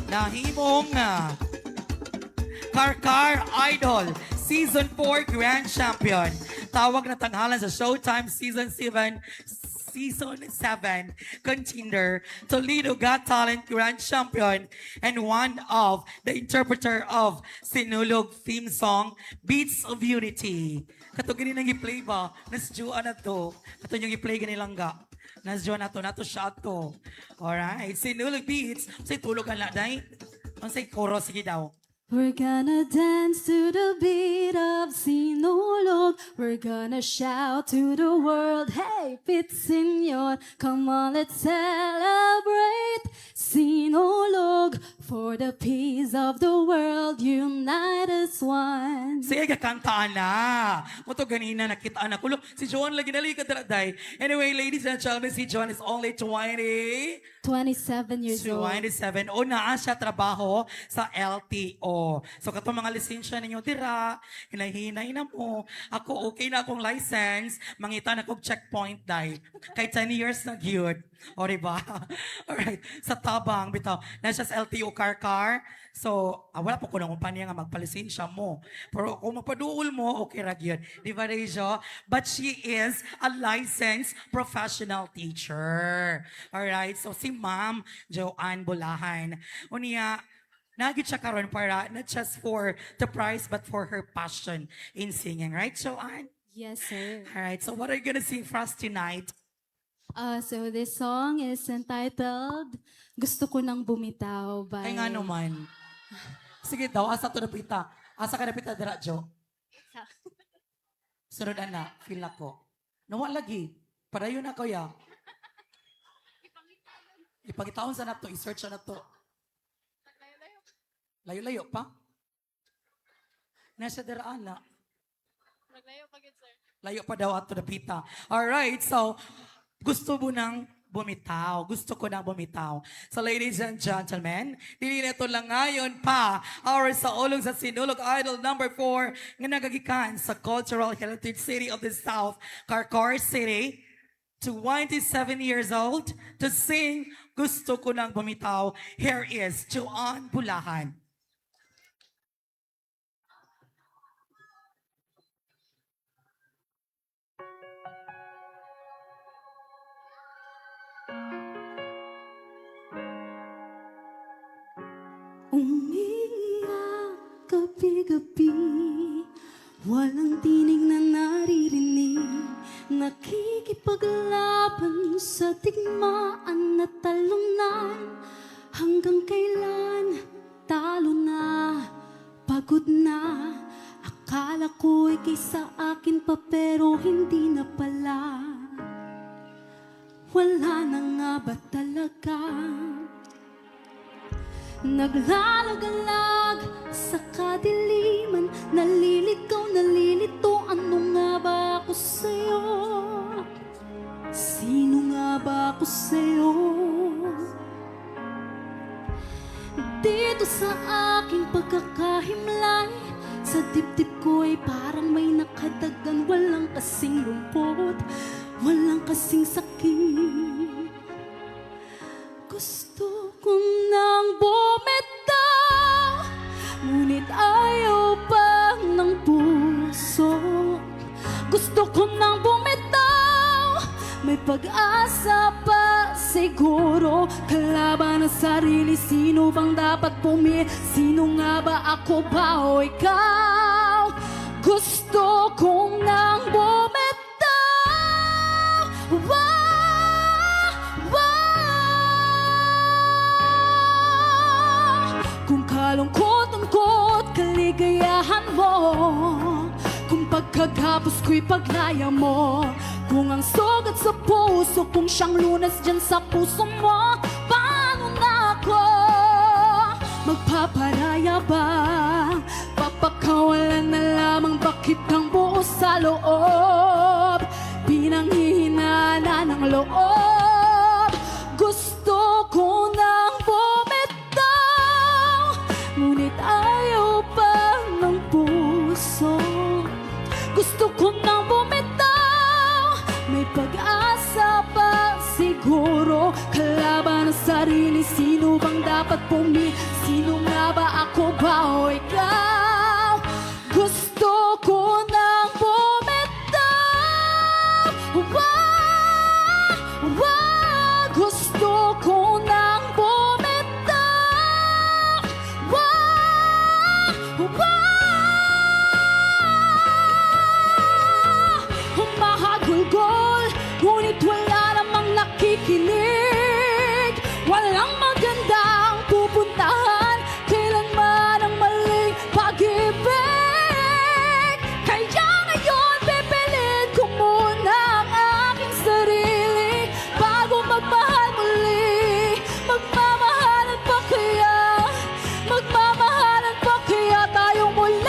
S2: nahimong Karkar Idol, Season 4 Grand Champion. Tawag na tanghalan sa Showtime Season 7 contender, Toledo Got Talent Grand Champion, and one of the interpreter of Sinulog theme song, Beats of Unity. Kato gini nang i-play ba? Nasjuan na to. Kato yung i-play gani langga. Nasjuan na to siya to. Alright, Sinulog Beats. Say tulog ka na, day. Ang say chorus, sige daw.
S10: We're gonna dance to the beat of Sinulog. We're gonna shout to the world, hey, Pitsenyor, come on, let's celebrate Sinulog. For the peace of the world, unite as one.
S2: Sige, kantaan na. Moto ganina, nakita na. Kulo, si Joan lagi nali ka day. Anyway, ladies and gentlemen, si Joan is only
S10: 27 years old.
S2: 27. O naa siya trabaho sa LTO. So katong mga lisensya ninyo tira, hinahinay na mo. Ako okay na akong license, mangita na akong checkpoint day. Kay 10 years na gyud. O diba? Alright. Sa tabang, bitaw. Na siya sa LTO car. So, wala po ko ng kumpanya nga magpalisensya mo. Pero kung magpaduol mo, okay ra gyud. Di ba, Rejo? But she is a licensed professional teacher. Alright. So, si Ma'am Joanne Bulahan. Unya, nagit siya karon para not just for the prize but for her passion in singing. Right, Joanne?
S10: Yes, sir.
S2: Alright. So, what are you gonna sing for us tonight?
S10: So this song is entitled Gusto Ko Nang Bumitaw by...
S2: Ay nga naman. Sige daw, asa to napita. Asa ka napita, Dira, Jo? Sunod na, feel na ko. Nawa lagi. Padayon na ko ya. Ipangitaon sa na to, i-search na to. Layo-layo pa? Nasa Diraan na. Layo pa daw ato napita. Alright, so, gusto mo nang bumitaw. Gusto ko nang bumitaw. So ladies and gentlemen, dili na ito lang ngayon pa our saulog sa Sinulog Idol number 4 nga nagagikan sa Cultural Heritage City of the South, Karkar City, 27 years old, to sing Gusto Ko Nang Bumitaw. Here is Joanne Bulahan.
S10: Umiiyak gabi-gabi, walang tinig na naririnig, nakikipaglaban sa digmaan na talunan. Hanggang kailan talo na, pagod na, akala ko'y kaysa akin pa pero hindi na pala. Wala na nga ba talaga? Naglalagalag sa kadiliman, naliligaw, nalilito, ano nga ba ako sa'yo? Sino nga ba ako sa'yo? Dito sa aking pagkakahimlay, sa dibdib ko ay parang may nakadagan. Walang kasing lungkot, walang kasing sakit. Gusto ko nang bumitaw, ngunit ayaw pa ng puso. Gusto ko nang bumitaw, may pag-asa pa siguro. Kalaban ang sarili, sino bang dapat pumili? Sino nga ba, ako ba o ikaw? Gusto ko nang bumitaw. Kung kalungkot-lungkot, kaligayahan mo. Kung pagkagapos ko'y paglaya mo. Kung ang sugat sa puso, kung siyang lunas dyan sa puso mo, paano na ako magpaparaya ba? Papakawalan na lamang, bakit ang buo sa loob? Pinanghihinala ng loob. Gusto ko nang bumitaw, ngunit ayaw pa ng puso. Gusto ko nang bumitaw, may pag-asa pa siguro. Kalaban ang sarili, sino bang dapat pumili? Sino nga ba, ako ba o ikaw? Gusto ko nang bumitaw. Gusto ko nang bumitaw. Humahagulgol, ngunit wala namang nakikinig. Walang magandang pupuntahan, kailanman ang maling pag-ibig. Kaya ngayon pipilit ko muna ang aking sarili bago magmahal muli. Magmamahalan pa kaya, magmamahalan pa kaya tayo muli?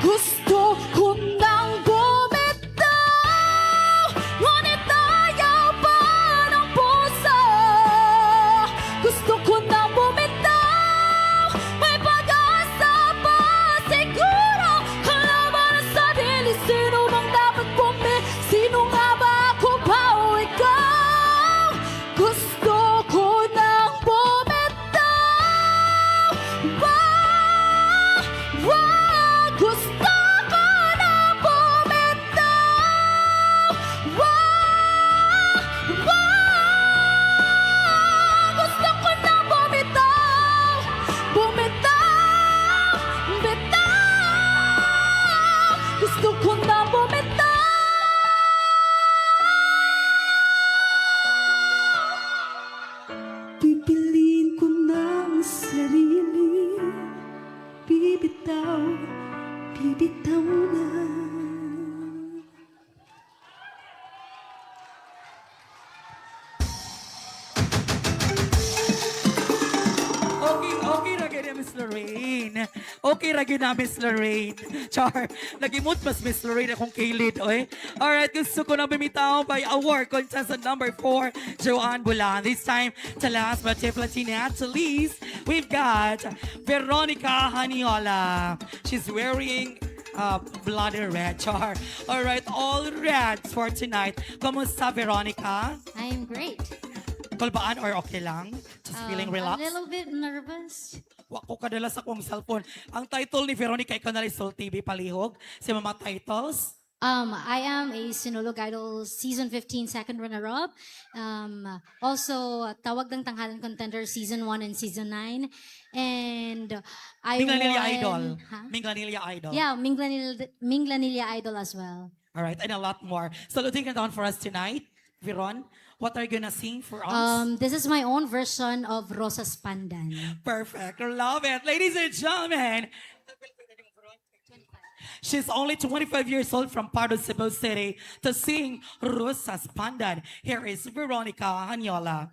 S10: Gusto ko nang bumitaw, ngunit ayaw pa ng puso. Gusto ko nang bumitaw, may pag-asa pa siguro. Kalaban ang sarili, sino bang dapat pumili? Sino nga ba, ako ba o ikaw? Gusto ko nang bumitaw. Gusto ko nang bumitaw. Gusto ko nang bumitaw. Bitaw. Gusto ko nang bumitaw. Pipiliin ko ng sarili, bibitaw, bibitaw na.
S2: Okay ra gyud Miss Lorraine. Okay ra gyud na Miss Lorraine. Char, nagimot mas Miss Lorraine akong kilid, oy. Alright, gusto ko na bumitaw by award contestant number 4, Joanne Bulan. This time, to last but definitely not to least, we've got Veronica Haniola. She's wearing bloody red, Char. Alright, all reds for tonight. Kamusta, Veronica?
S7: I'm great.
S2: Kulbaan or okay lang? Just feeling relaxed?
S7: A little bit nervous.
S2: Wako kadala sa akong cellphone. Ang title ni Veronica Iconali Soul TV palihog. Si mga titles.
S7: I am a Sinulog Idol Season 15 second runner-up. Also, Tawag ng Tanghalan Contender Season 1 and Season 9. And I
S2: Minglanilla
S7: won...
S2: Idol.
S7: Huh?
S2: Minglanilla Idol.
S7: Yeah, Minglanilla Idol as well.
S2: Alright, and a lot more. So, looking down for us tonight, Veron, what are you gonna sing for us?
S7: This is my own version of Rosas Pandan.
S2: Perfect. Love it. Ladies and gentlemen, she's only 25 years old from Pardo, Cebu City to sing Rosas Pandan. Here is Veronica Haniola.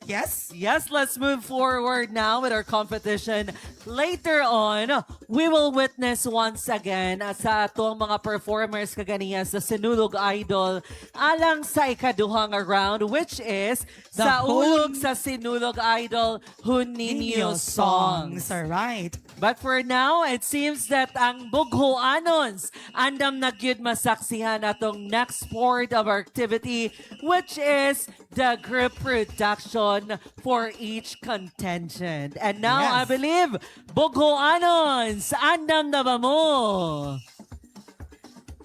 S2: Yes?
S3: Yes, let's move forward now with our competition. Later on, we will witness once again sa atong mga performers kaganiya sa Sinulog Idol alang sa ikaduhang round, which is
S2: The
S3: sa ulog
S2: Hun-
S3: sa Sinulog Idol Huninyo Songs.
S2: Alright.
S3: But for now, it seems that ang Bughoanons andam na gyud masaksihan atong next part of our activity, which is the group production for each contention. And now,
S2: Yes.
S3: I believe, Bughoanons, andam na ba mo?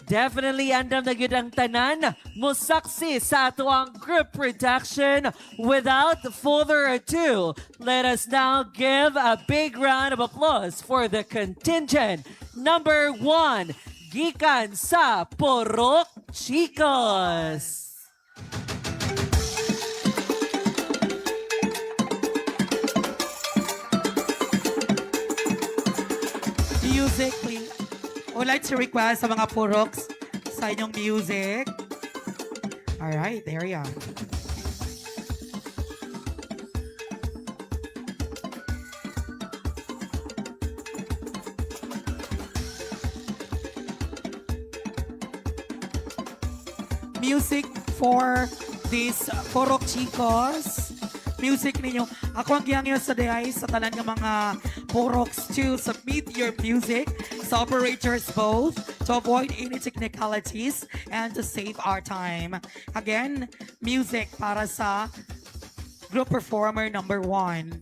S3: Definitely andam na gyud ang tanan musaksi sa ato ang group production. Without further ado, let us now give a big round of applause for the contingent number 1, gikan sa Purok Chicos.
S2: Music, please. I would like to request sa mga puroks sa inyong music. Alright, there you are. Music for these Purok Chicos. Music ninyo. Ako ang giyangyo sa day sa tanan ng mga Puroks to submit your music sa operators both to avoid any technicalities and to save our time. Again, music para sa group performer number 1.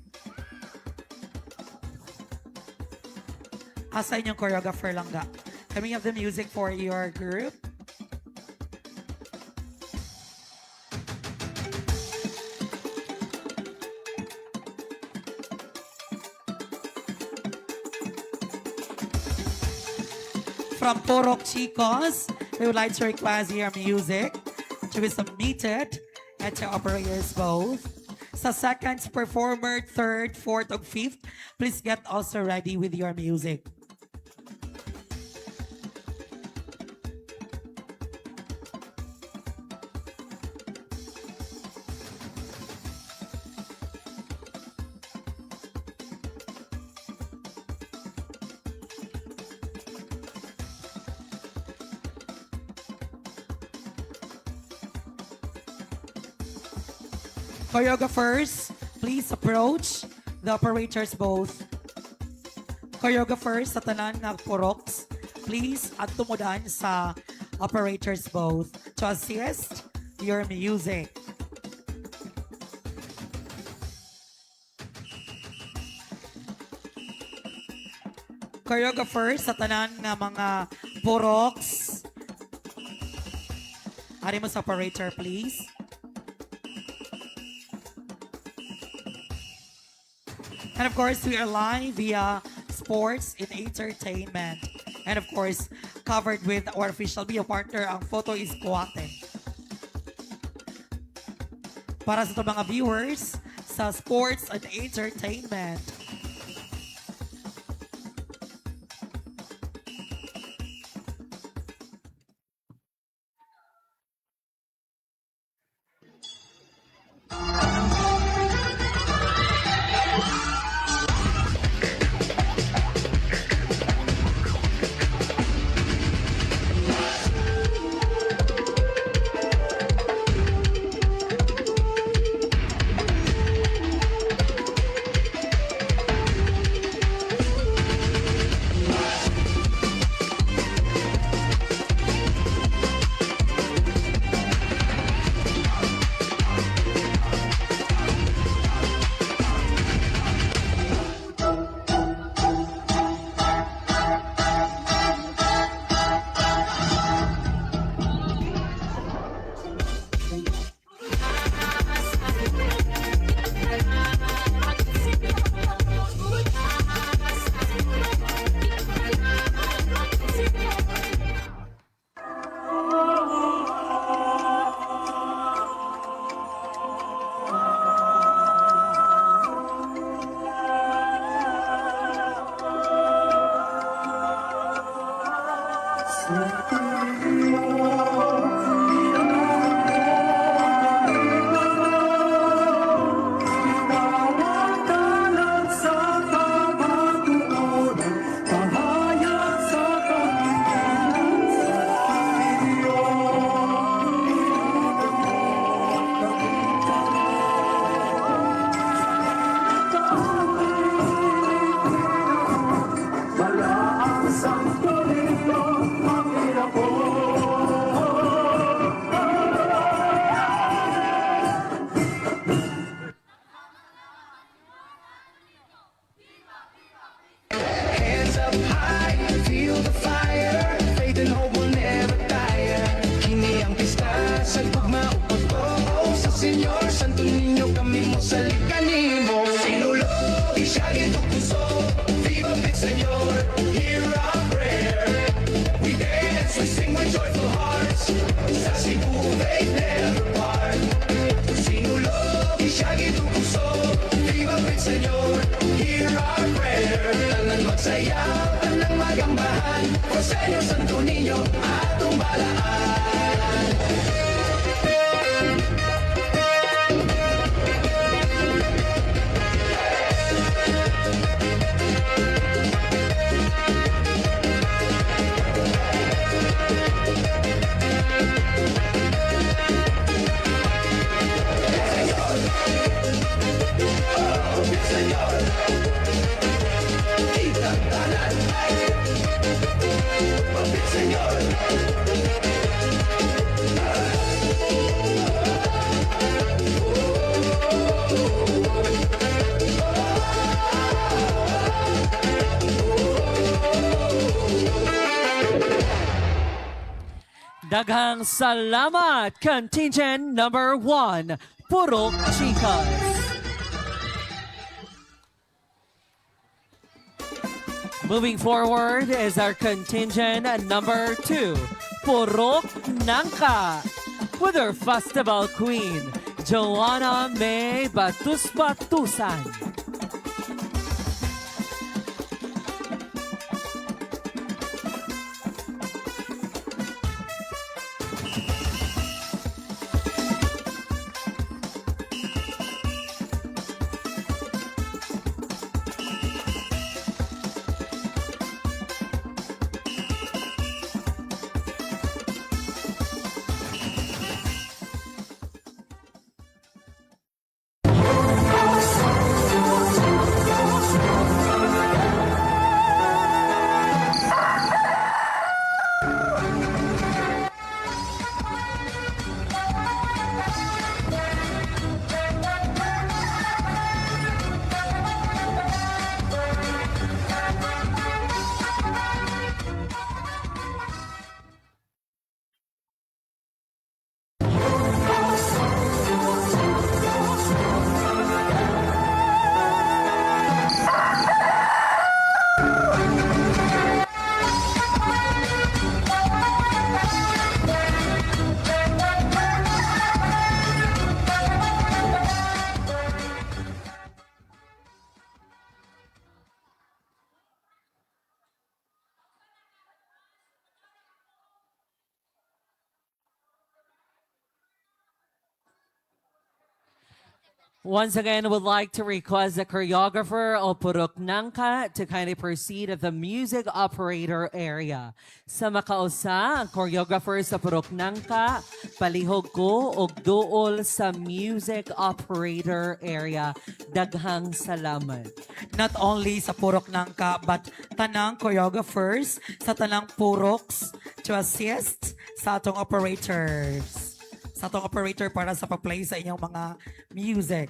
S2: Asa inyong choreographer lang ga. Can we have the music for your group? From Purok Chicos, we would like to request your music to be submitted and to operators both. Sa second performer, third, fourth, and fifth, please get also ready with your music. Choreographers, please approach the operators both. Choreographers sa tanan ng Puroks, please agtumudan sa operators both to assist your music. Choreographers sa tanan ng mga Puroks, ari mo sa operator please. And of course, we are live via sports and entertainment. And of course, covered with our official media partner, ang Photo is Kuwate. Para sa mga viewers sa sports and entertainment.
S8: gagambahan Rosario Santo Niño atong balaan
S3: Daghang salamat, contingent number 1, Purok Chicas. Moving forward is our contingent number 2, Purok Nangka, with our festival queen, Joanna May Batus-Batusan. Once again, would like to request the choreographer of Purok Nangka to kindly proceed at the music operator area. Sa makausa, ang choreographer sa Purok Nangka, palihog ko og duol sa music operator area. Daghang salamat.
S2: Not only sa Purok Nangka, but tanang choreographers sa tanang Puroks to assist sa atong operators. Sa atong operator para sa pa-play sa inyong mga music.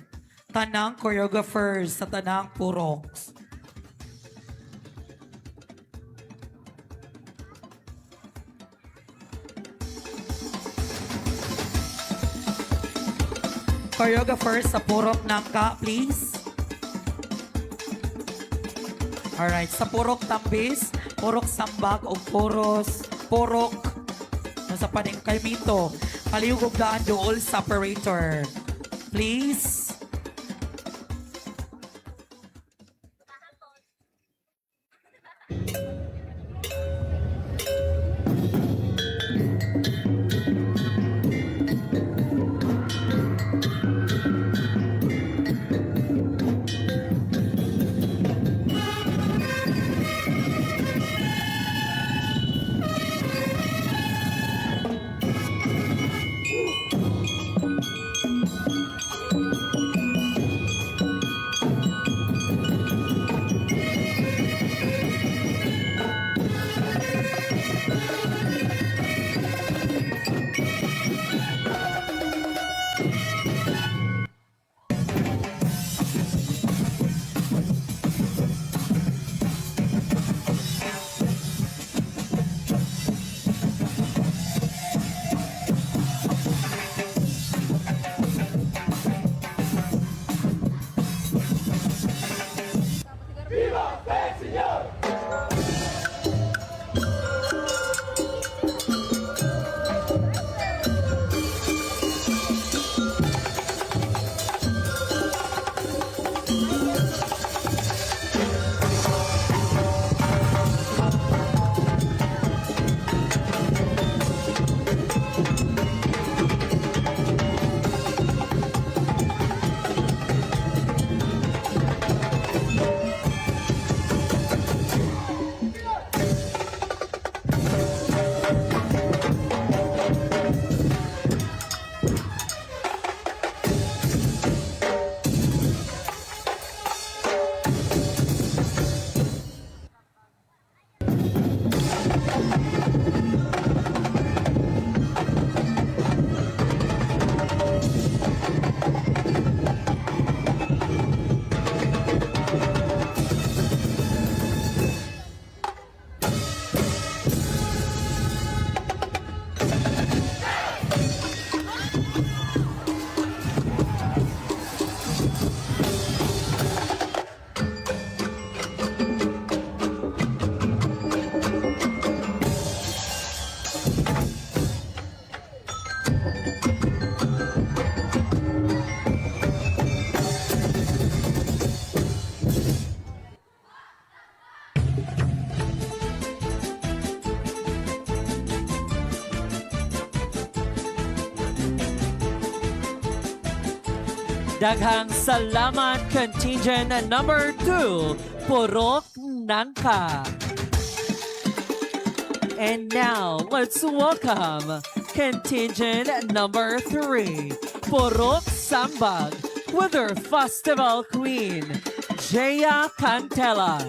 S2: Tanang choreographers sa tanang Puroks. Choreographers sa Purok Nangka, please. Alright, sa Purok Tambis, Purok Sambag o Purok nasa paning Kaimito. Palihog daan dool sa operator. Please.
S3: Daghang salamat contingent number 2, Purok Nangka. And now, let's welcome contingent number 3, Purok Sambag, with their festival queen, Jaya Cantela.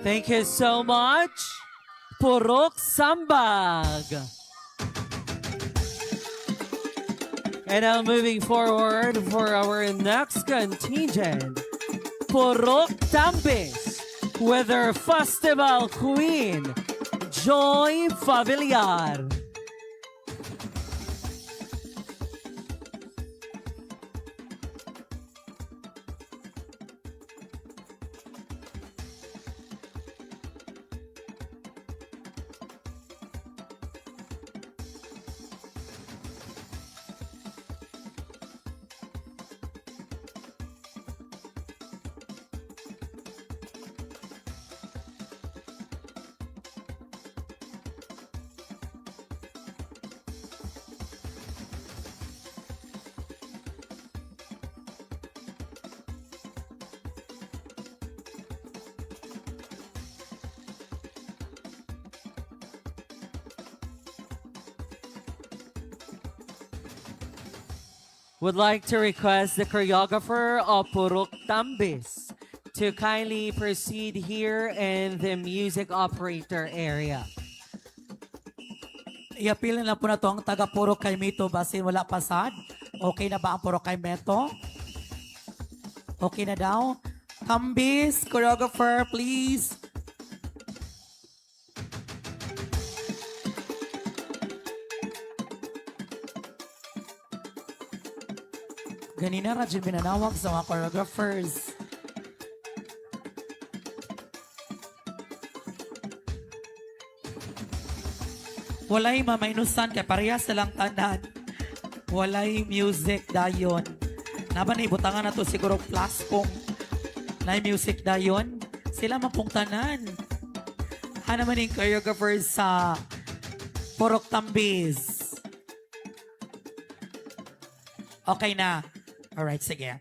S3: Thank you so much, Purok Sambag. And now moving forward for our next contingent, Purok Tampis, with their festival queen, Joy Favillar. would like to request the choreographer of Purok Tambis to kindly proceed here in the music operator area.
S2: Iapilin lang po na to ang taga Purok kay Mito basin wala pasad. Okay na ba ang Purok kay Meto? Okay na daw? Tambis, choreographer, please. Ganina ra dyan binanawag sa mga choreographers. Walay mamainusan kay parehas silang tanan. Walay music dayon. Naban ibutangan na to siguro plus kung na music dayon. Sila mapong tanan. Ano man yung choreographers sa Purok Tambis. Okay na. Alright, sige.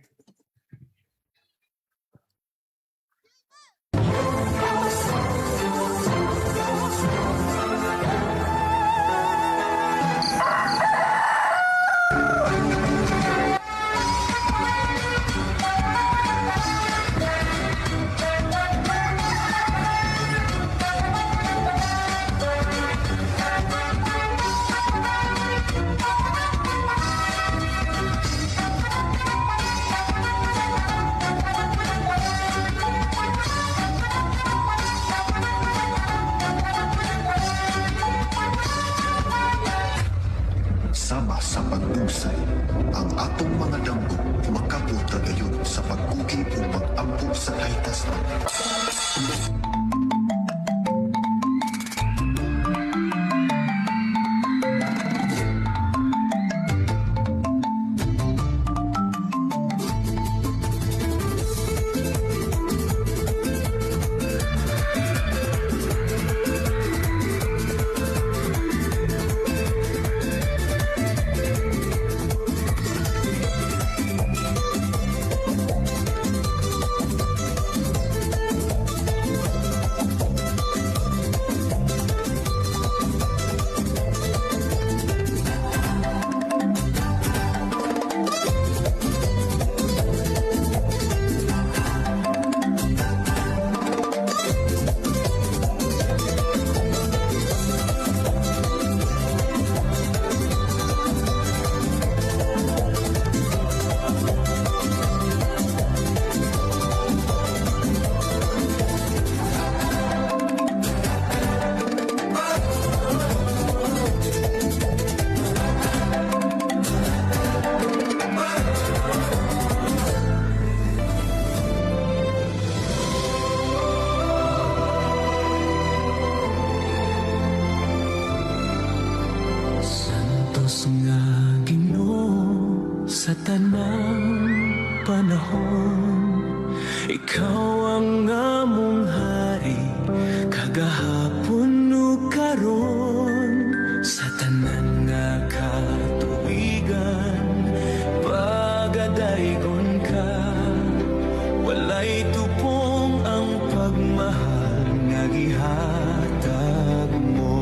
S12: Sama sa pagdusay, ang atong mga damgo makabuta gayon sa pagkugi o pag-ampo sa kaitas.
S4: Santos nga Ginoo sa tanang panahon, ikaw ang among hari, kagahapon ug karon, sa tanan nga katuigan, pagadaygon ka, walay tupong ang pagmahal nga gihatag mo.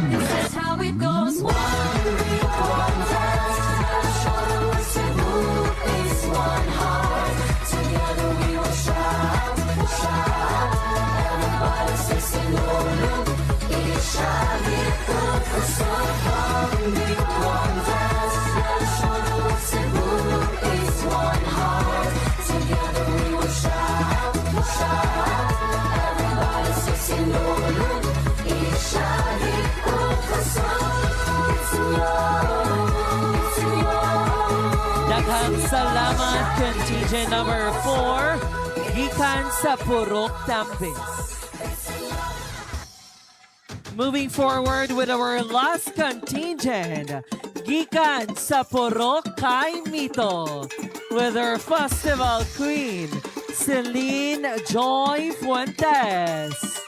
S10: That's how it goes. One beat, one dance. Cebu is one heart. Together we will shout, shout. Everybody say sinulog. Ishalikot kusog. One beat, one dance. Cebu is one heart. Together we will shout, shout. Everybody say sinulog. Ishalikot kusog. It's love, it's love.
S3: Daghang salamat contingent number 4 gikan sa Purok Tambis. Moving forward with our last contingent, gikan sa Purok Kay Mito with our festival queen, Celine Joy Fuentes.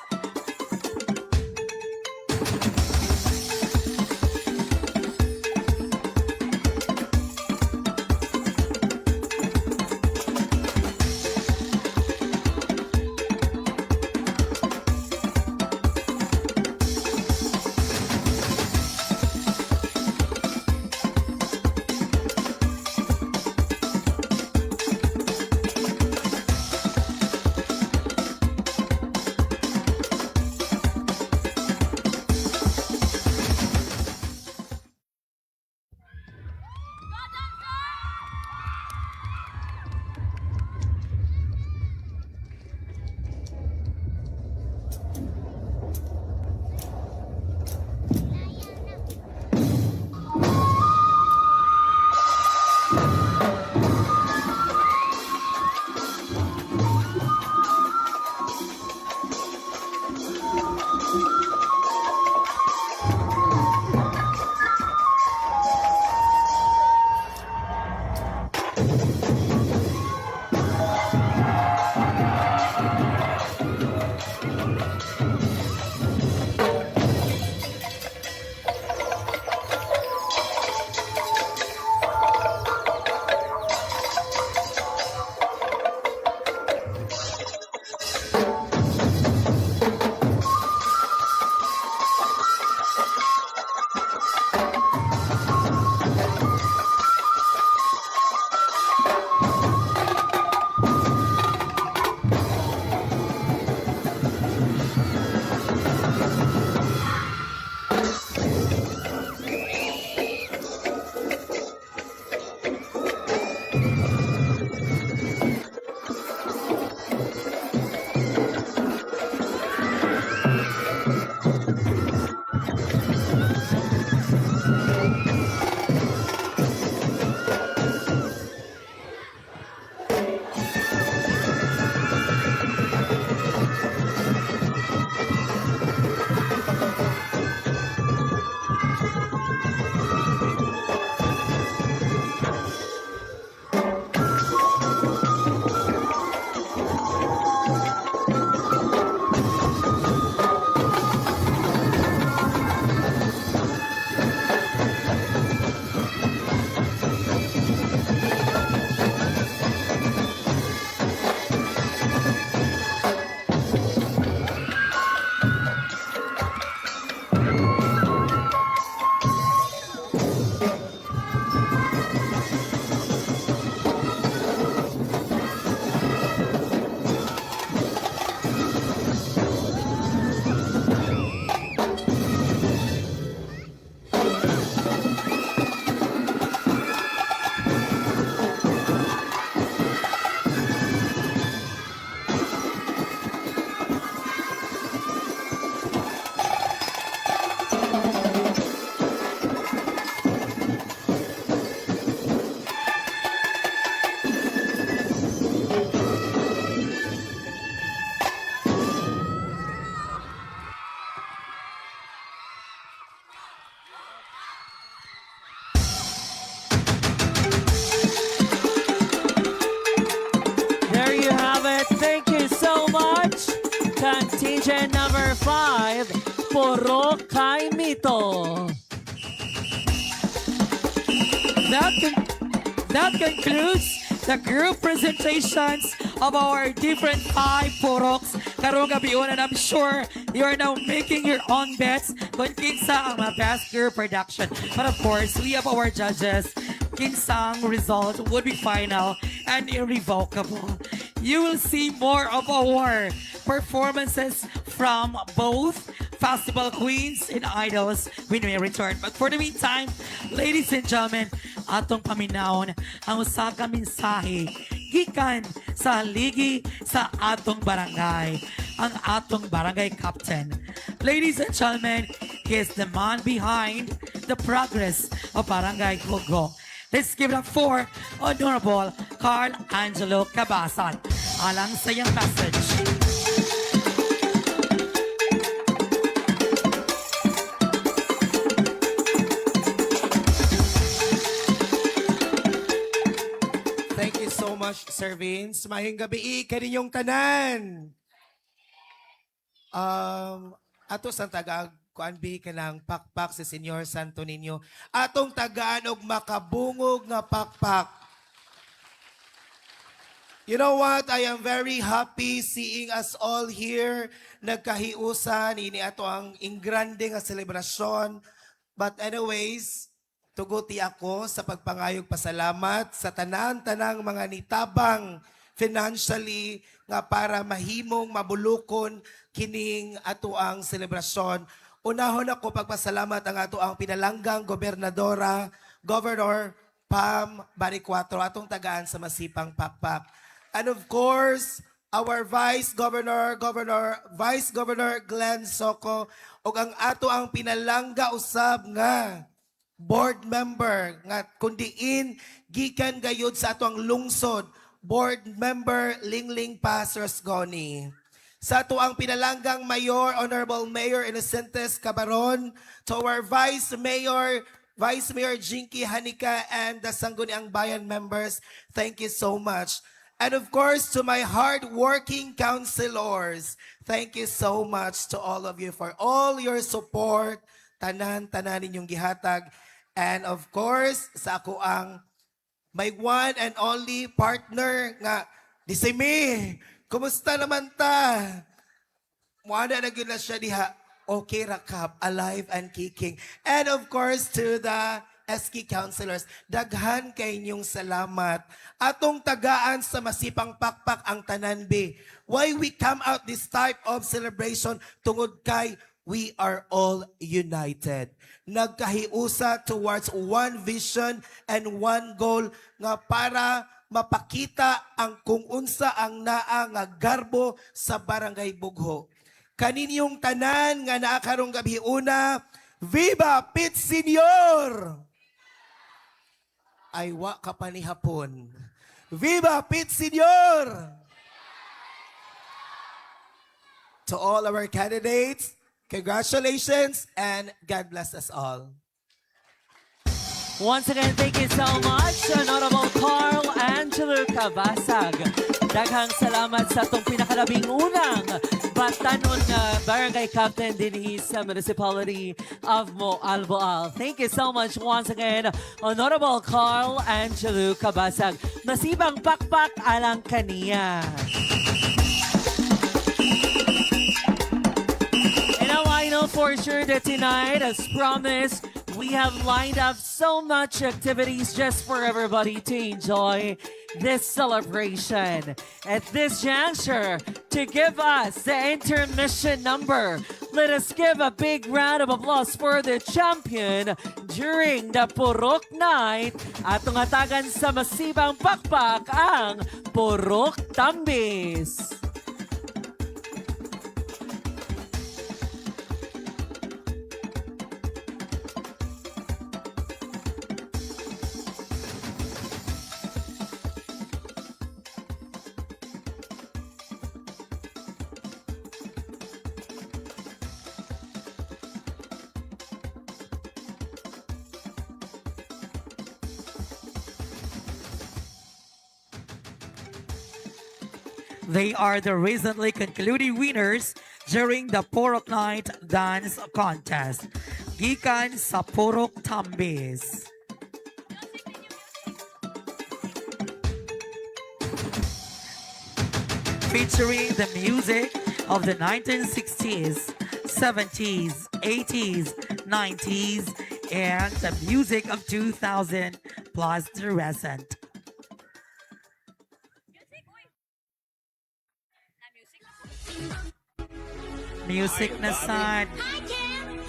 S3: Contingent number 5, Purok Kay Mito.
S2: That concludes the group presentations of our different 5 Puroks karong gabion, and I'm sure you are now making your own bets kung kinsa ang best group production. But of course, we have our judges. Kinsang result would be final and irrevocable. You will see more of our performances from both festival queens and idols when we return. But for the meantime, ladies and gentlemen, atong paminawon ang usa ka mensahe gikan sa haligi sa atong barangay, ang atong barangay captain. Ladies and gentlemen, he is the man behind the progress of Barangay Hugo. Let's give it up for Honorable Carl Angelo Cabasan. Alang sa iyang message.
S8: Sir Vince. Mahing gabi kaninyong tanan. Ato sa taga kuanbi ka ng pakpak si Senyor Santo Niño. Atong tagaan og makabungog nga pakpak. You know what? I am very happy seeing us all here. Nagkahiusan. Ini ato ang ingrande nga selebrasyon. But anyways, tuguti ako sa pagpangayog pasalamat sa tanan-tanang mga nitabang financially nga para mahimong mabulukon kining ato ang selebrasyon. Unahon ako pagpasalamat ang ato ang pinalanggang gobernadora, Governor Pam Baricuatro, atong tagaan sa Masipang Pakpak. And of course, our Vice Governor Glenn Soco, o ang ato ang pinalangga usab nga board member nga kundiin gikan gayud sa ato ang lungsod, board member Lingling Pasrasgoni. Sa ato ang pinalanggang mayor, Honorable Mayor Inocentes Cabaron, to our Vice Mayor Jinky Hanika and the Sangguniang Bayan members, thank you so much. And of course, to my hard-working councilors, thank you so much to all of you for all your support, tanan-tanan ninyong gihatag. And of course, sa ako ang my one and only partner nga, di si me, kumusta naman ta? Muada na gyud na siya diha, okay rakap, alive and kicking. And of course, to the SK councilors, daghan kay inyong salamat. Atong tagaan sa Masipang Pakpak ang tananbi. Why we come out this type of celebration tungod kay we are all united. Nagkahiusa towards one vision and one goal nga para mapakita ang kung unsa ang naa nga garbo sa Barangay Bugho. Kaninyong tanan nga naa karong gabi una, Viva Pit Senior! Ay wa ka pa ni hapon. Viva Pit Senior! To all our candidates, congratulations and God bless us all.
S3: Once again, thank you so much, Honorable Carl Angelo Cabasag. Daghang salamat sa itong pinakalabing unang batanon na barangay captain din sa Municipality of Moalboal. Thank you so much once again, Honorable Carl Angelo Cabasag. Masibang pakpak alang kaniya. And now I know for sure that tonight, as promised, we have lined up so much activities just for everybody to enjoy this celebration. At this juncture, to give us the intermission number, let us give a big round of applause for the champion during the Purok Night. Atong hatagan sa Masibang Pakpak ang Purok Tambis.
S2: They are the recently concluded winners during the Purok Night Dance Contest. Gikan sa Purok Tambis. Featuring the music of the 1960s, 70s, 80s, 90s, and the music of 2000 plus the recent. Music na side.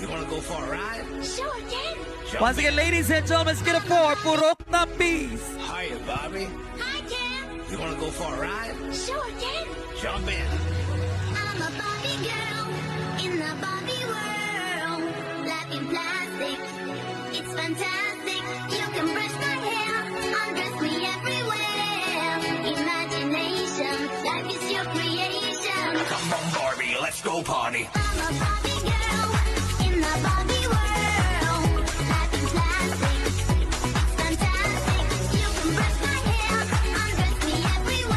S4: You wanna go for a ride?
S10: Sure, Ken.
S2: Once again, ladies and gentlemen, let's get it for Purok Tambis.
S4: Hiya, Bobby.
S10: Hi, Ken.
S4: You wanna go for a ride?
S10: Sure, Ken.
S4: Jump in.
S10: I'm a Barbie girl in the Barbie world. Life in plastic, it's fantastic. You can brush my hair, undress me everywhere. Imagination, life is your creation.
S4: Come on, Barbie, let's go party.
S10: I'm a Barbie girl in the Barbie world. Life in plastic, it's fantastic. You can brush my hair, undress me everywhere.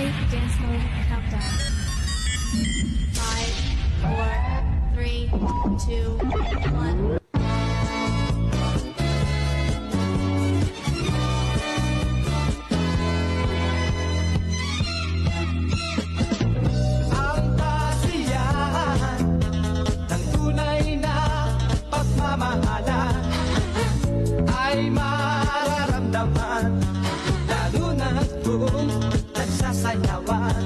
S10: ready? Dance move, countdown. 5, 4, 3, 2, 1.
S8: Ang kasiyahan ng tunay na pagmamahalan ay mararamdaman lalo na kung nagsasayawan.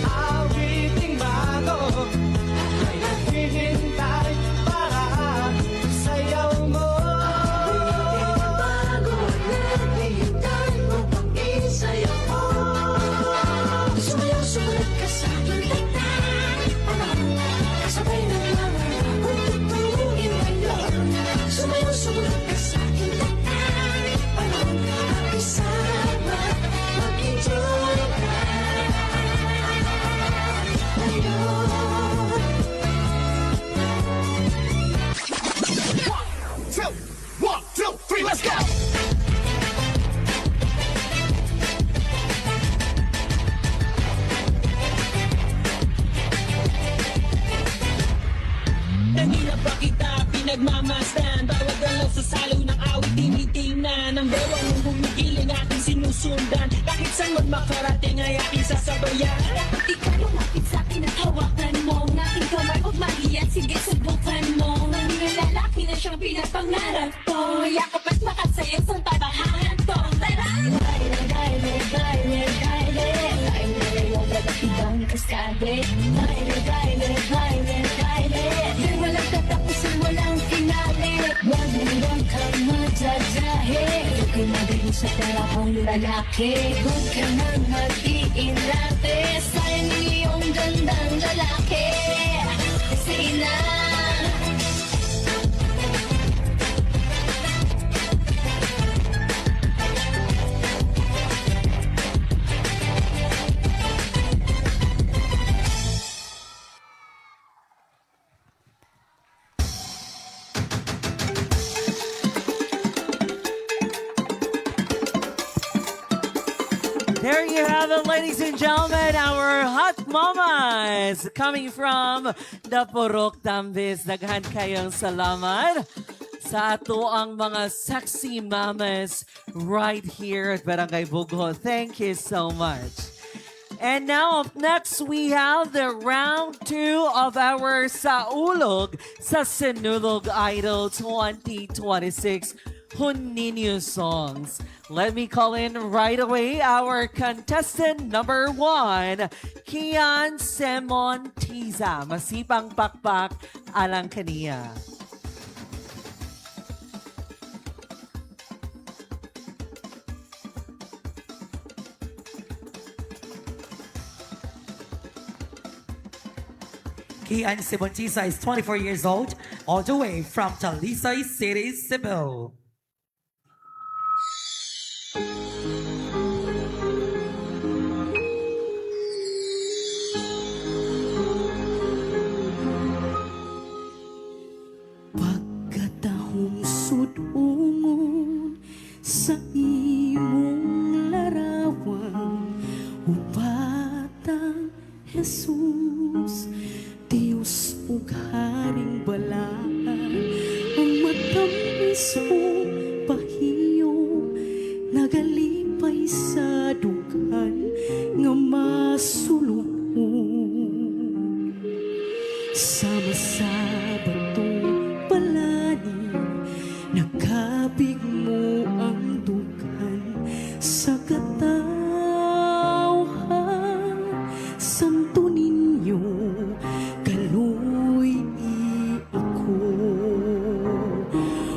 S8: Awiting bago ay naghihintay para sayaw mo. Awiting bago naghihintay upang isayaw mo. Sumayaw, sumunod ka sa aking tagtang. Kasabay ng mga kung tuturuin ngayon. Sumayaw, sumunod ka sa aking tagtang. Pakisama, mag-enjoy ka ngayon. 1, 2, 3, let's go!
S4: Nangilap pa kita, pinagmamasdan. Bawat galaw sa salo ng awit, tinitingnan. Ang bewa mong humigiling ating sinusundan. Kahit saan man makarating ay aking sasabayan.
S10: Di ka lumapit sa akin at hawakan mo ang aking kamay. Huwag mahiyan, sige subukan mo. Nanging lalaki na siyang pinapangarap ko. Yakap at makasaya sa tabahan ko. Tara! Baile, baile, baile, baile. Baile, huwag ibang kaskade. Baile, baile, baile, baile. Di walang katapusan, walang finale. Huwag kang madadahe. Huwag kang madilim sa tarapang lalaki. Huwag ka nang mag-iinate sa iyong gandang lalaki. Kasi na
S3: There you have it, ladies and gentlemen, our hot mamas coming from the Purok Tambis. Daghan kayong salamat sa ato ang mga sexy mamas right here at Barangay Bugho. Thank you so much. And now, up next, we have the round 2 of our Saulog sa Sinulog Idol 2026 Juninho songs. Let me call in right away our contestant number 1, Kian Semon Tiza. Masipang pakpak alang kaniya.
S2: Kian Simontisa is 24 years old, all the way from Talisay City, Cebu.
S4: Pagkatahong sudungon sa imong larawan, upatang Jesus, Diyos ug Haring Balaan, ang matamis mong pahiyo, nagalipay sa dugan nga masulubon. Sama sa batong palani, nakabig mo ang dugan sa katawhan. Santo ninyo, kaluy ako.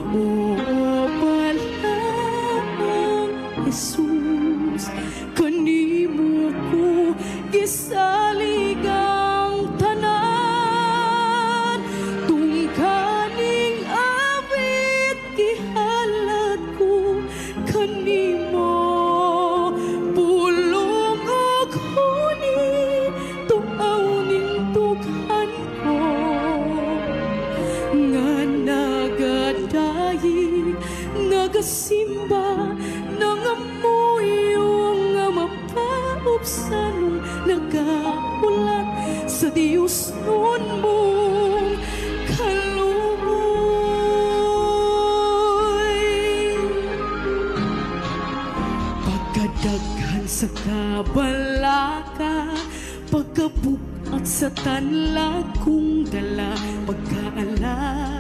S4: O balang Jesus, kanimo ko gisaligang tanan. Tungkaning awit gihalat ko kanimo. Pulong og huni, tuaw ning tughan ko. Nga nagadayi, nagasimba, nangamuyo nga mapaw
S10: mapaubsanong nagahulat sa Diyos nun mong kaluoy. Pagkadaghan sa kabalaka, pagkabukat sa tanla kong dala, pagkaalaut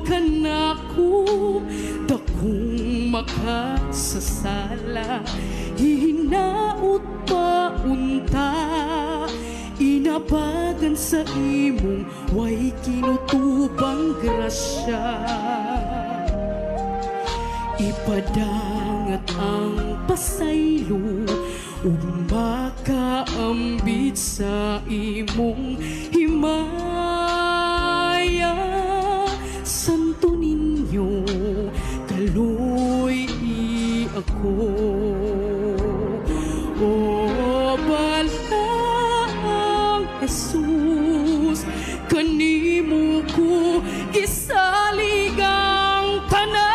S10: ka na ko, dakong makasasala, hihinaot pa unta, inabagan sa imong way kinutubang grasya. Ipadangat ang pasaylo, umakaambit sa imong himaya. Santo ninyo, kaloy ako. O balang Jesus, kanimo ko gisaligang tanan.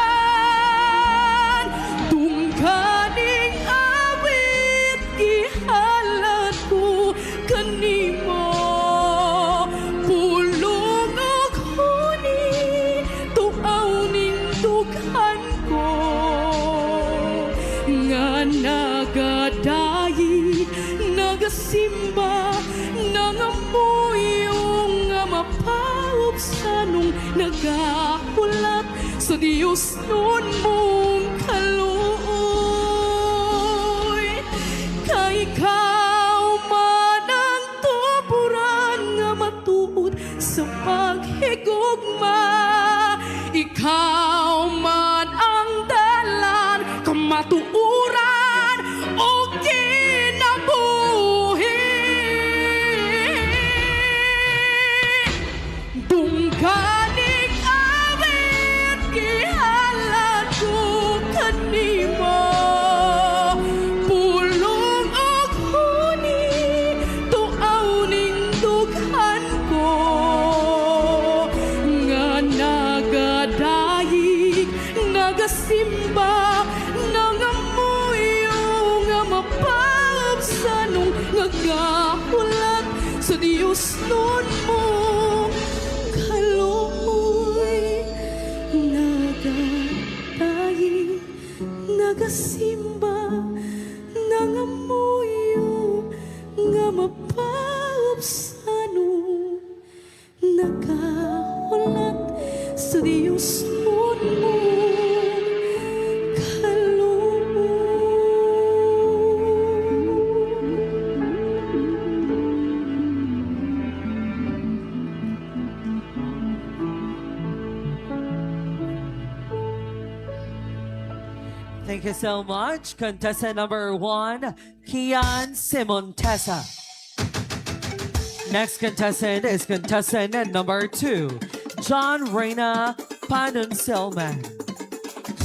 S10: Tungkaning awit gihalad ko kanimo. Pulong og huni, tuaw ning dughan ko. Nga nagadayi, nagasimba, nangamuyong nga mapaubsanong nagahulat sa Diyos nun mong kaluoy. Kay ikaw man ang tuburan nga matuod sa paghigugma, ikaw man ang dalan kamatuuran o kinabuhi. Dungkaning awit gihalad ko kanimo. Pulong og huni, tuaw ning dughan ko. Nga nagadayig, nagasimba, nangamuyo nga mapaubsanong nagahulat sa Diyos nun mong kaluoy. Nagadayig, nagasimba, nangamuyo nga mapaubsanong nagahulat sa Diyos nun mong
S3: Thank you so much, contestant number 1, Kian Simontesa. Next contestant is contestant number 2, John Reyna Panunsilman.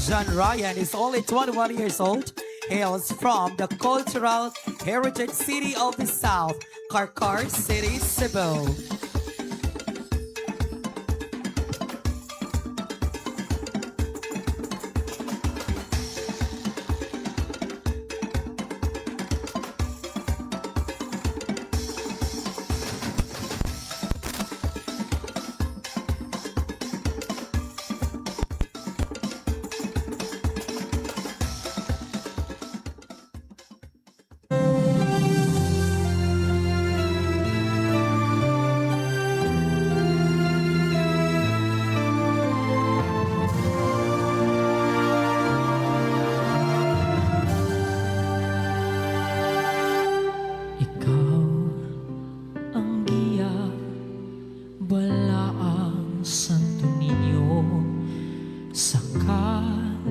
S2: John Ryan is only 21 years old, hails from the cultural heritage city of the South, Karkar City, Cebu.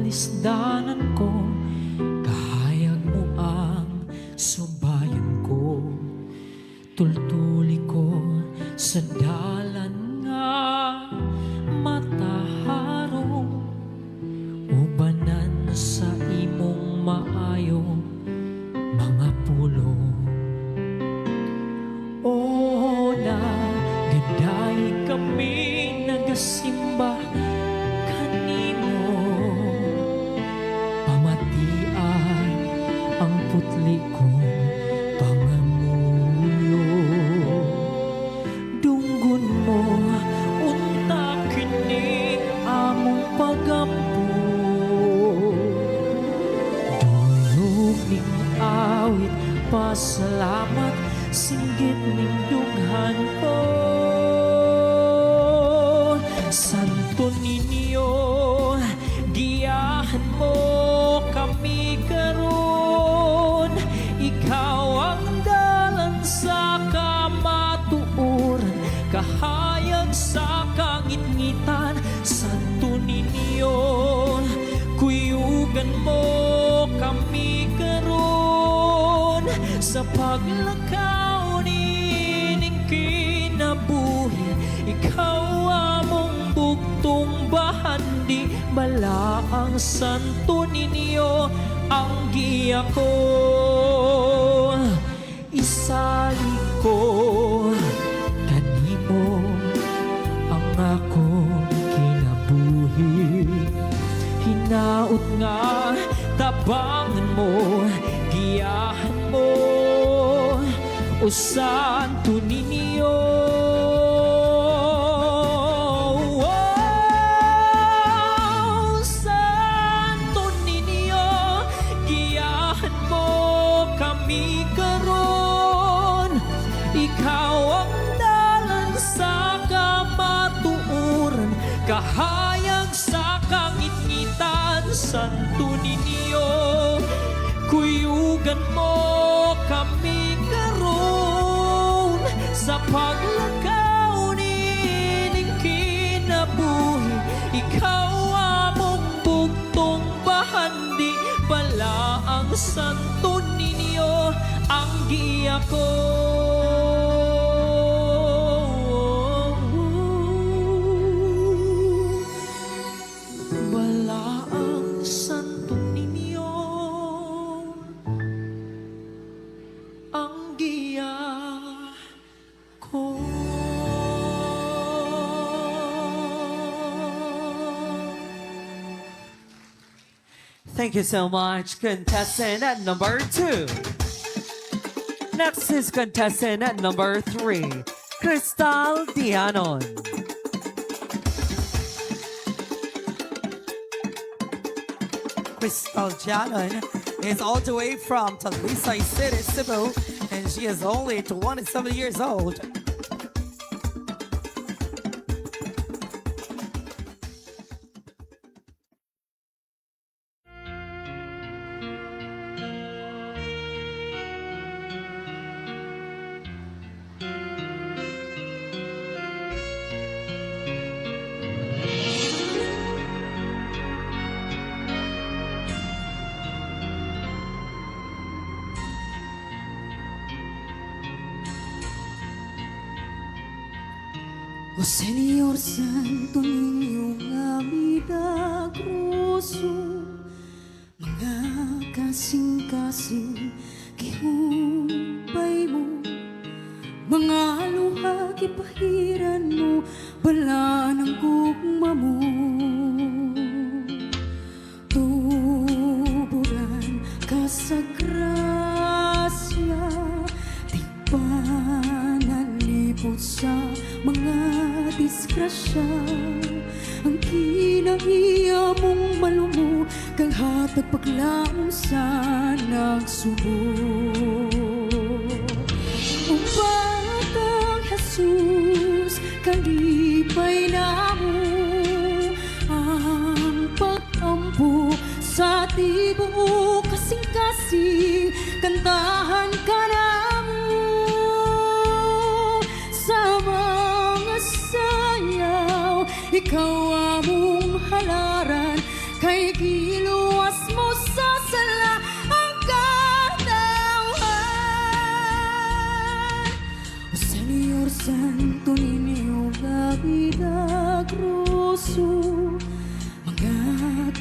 S11: Lisdanan ko, kahayag mo ang subayan ko. Tultuli ko sa dalan nga mataharong, ubanan sa imong maayo mga pulo. O na gaday kami nagasimba kanimo, pamatian ang putli ko. nagpasalamat singgit ning dughan ko. Santo Niño, giyahan mo kami karon. Ikaw ang dalan sa kamatuoran, kahayag sa kangitngitan. Santo Niño, kuyugan mo kami karon sa paglakaw nining kinabuhi. Ikaw among bugtong bahandi, bala ang Santo Niño ang giya ko. Isali ko kanimo ang akong kinabuhi. Hinaot nga tabangan mo, giyahan mo, o Santo Niño. Oh, Santo Niño, giyahan mo kami karon. Ikaw ang dalan sa kamatuoran, kahayag sa kangitngitan. Santo Niño, kuyugan mo kami karon sa paglakaw nining kinabuhi. Ikaw among bugtong bahandi, bala ang Santo Niño ang giya ko. Bala ang Santo Niño ang giya ko.
S3: Thank you so much, contestant at number 2. Next is contestant at number 3, Crystal Dianon.
S2: Crystal Dianon is all the way from Talisay City, Cebu, and she is only 27 years old.
S10: O Señor Santo Niño nga milagroso, mga kasing-kasing gihumpay mo, mga luha gipahiran mo, bala ng gugma mo. Tuburan ka sa grasya, di pa nalipot sa mga disgrasya. Ang kinaiya mong malumo, kang hatag paglaom sa nagsubo. O Batang Jesus, kalipay na mo ang pag-ampo sa tibuok kasing-kasing, kantahan ka na mo sa mga sayaw. Ikaw among halaran, kay giluwas mo sa sala ang katawan. O Señor Santo Niño nga milagroso, mga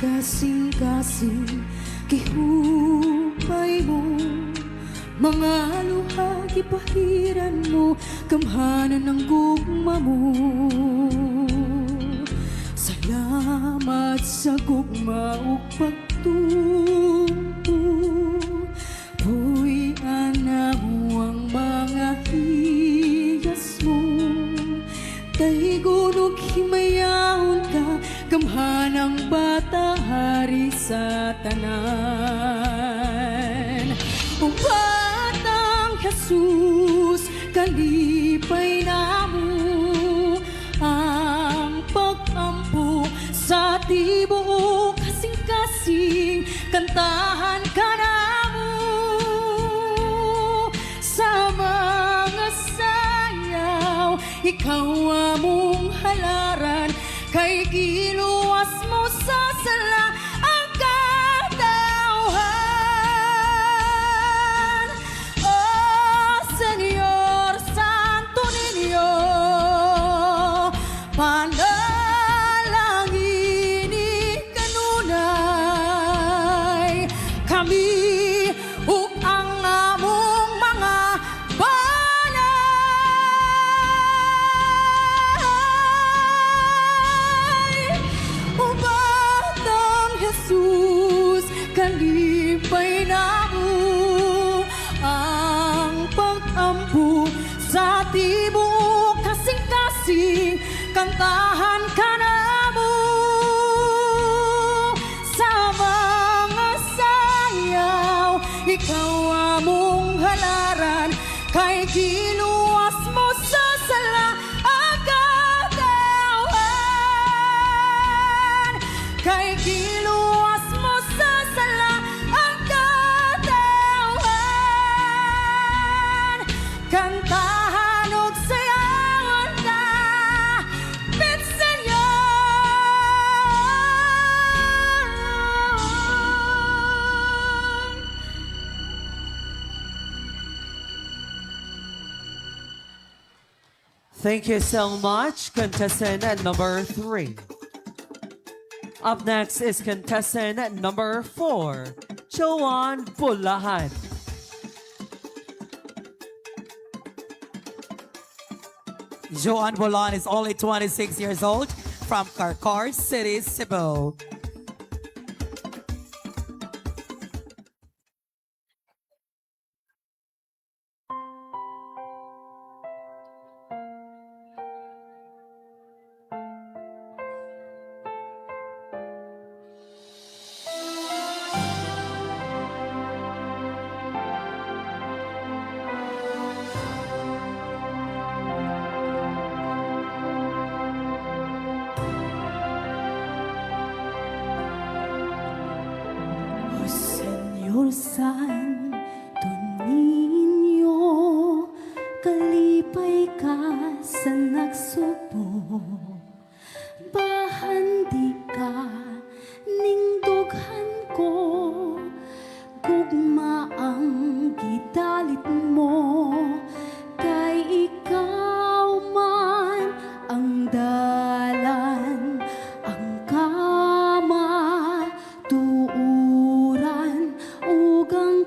S10: kasing-kasing gihupay mo, mga luha gipahiran mo, kamhanan ng gugma mo. Salamat sa gugma ug pagtumpo, buhian na mo ang mga hiyas mo. Taygunog himayahon ka, kamhanang bata hari sa tanan. O Batang Jesus, kalipay namo ang pag-ampo sa tibuok kasing-kasing kantahan ka namo sa mga sayaw ikaw among halaran kay giluwas mo sa sala ang katawhan. Oh, Señor Santo Niño, panalangin kanunay kami ug ang among mga balay. O Batang Jesus, kalipay namo ang pag-ampo sa tibuok kasing-kasing kantahan ka namo sa mga sayaw ikaw among halaran kay giluwas mo sa sala ang katawhan kay giluwas mo sa sala ang katawhan kantahan ug sayawan ka Pit Señor.
S3: Thank you so much, contestant number 3. Up next is contestant number 4, Joanne Bulahan.
S2: Joanne Bolan is only 26 years old from Karkar City, Cebu.
S10: Oh Señor Santo Niño, kalipay ka sa nagsubo. Bahandi ka ning dughan ko, gugma ang gidalit mo, kay ikaw man ang dalan, ang kama tuuran ug ang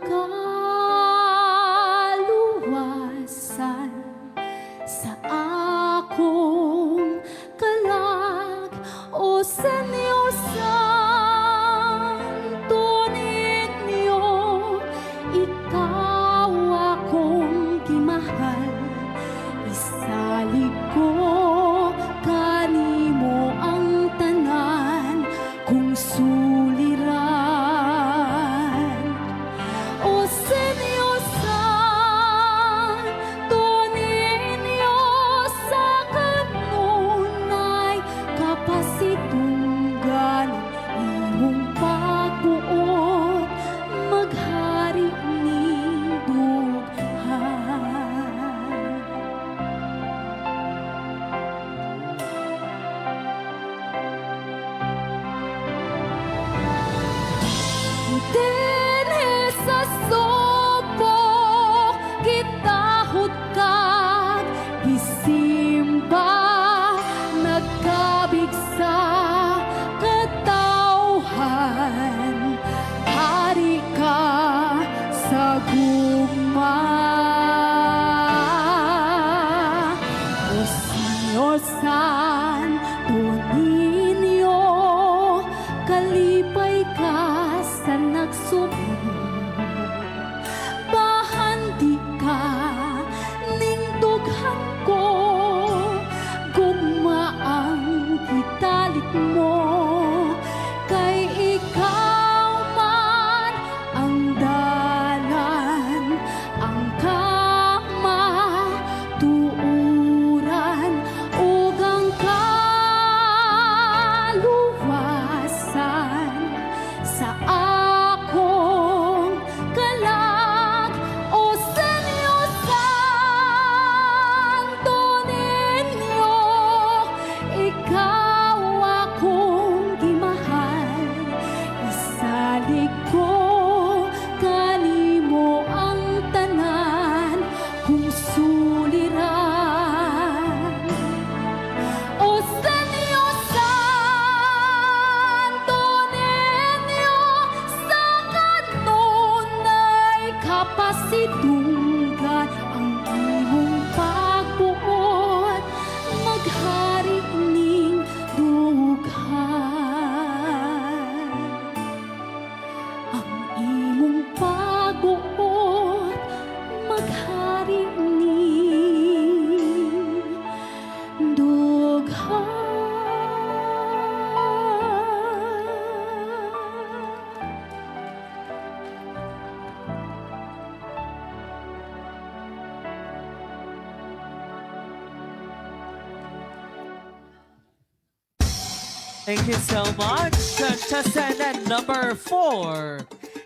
S3: Thank you so much, contestant number 4.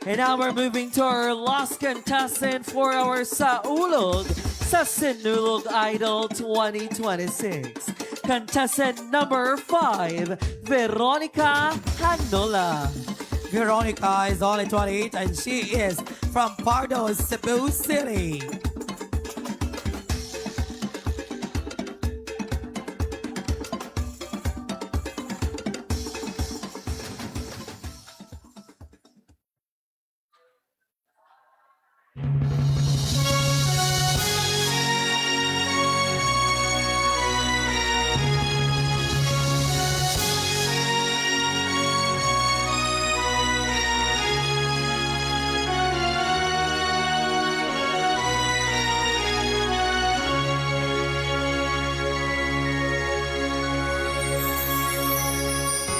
S3: And now we're moving to our last contestant for our Saulog sa Sinulog Idol 2026. Contestant number 5, Veronica Hanola.
S2: Veronica is only 28 and she is from Pardo, Cebu City.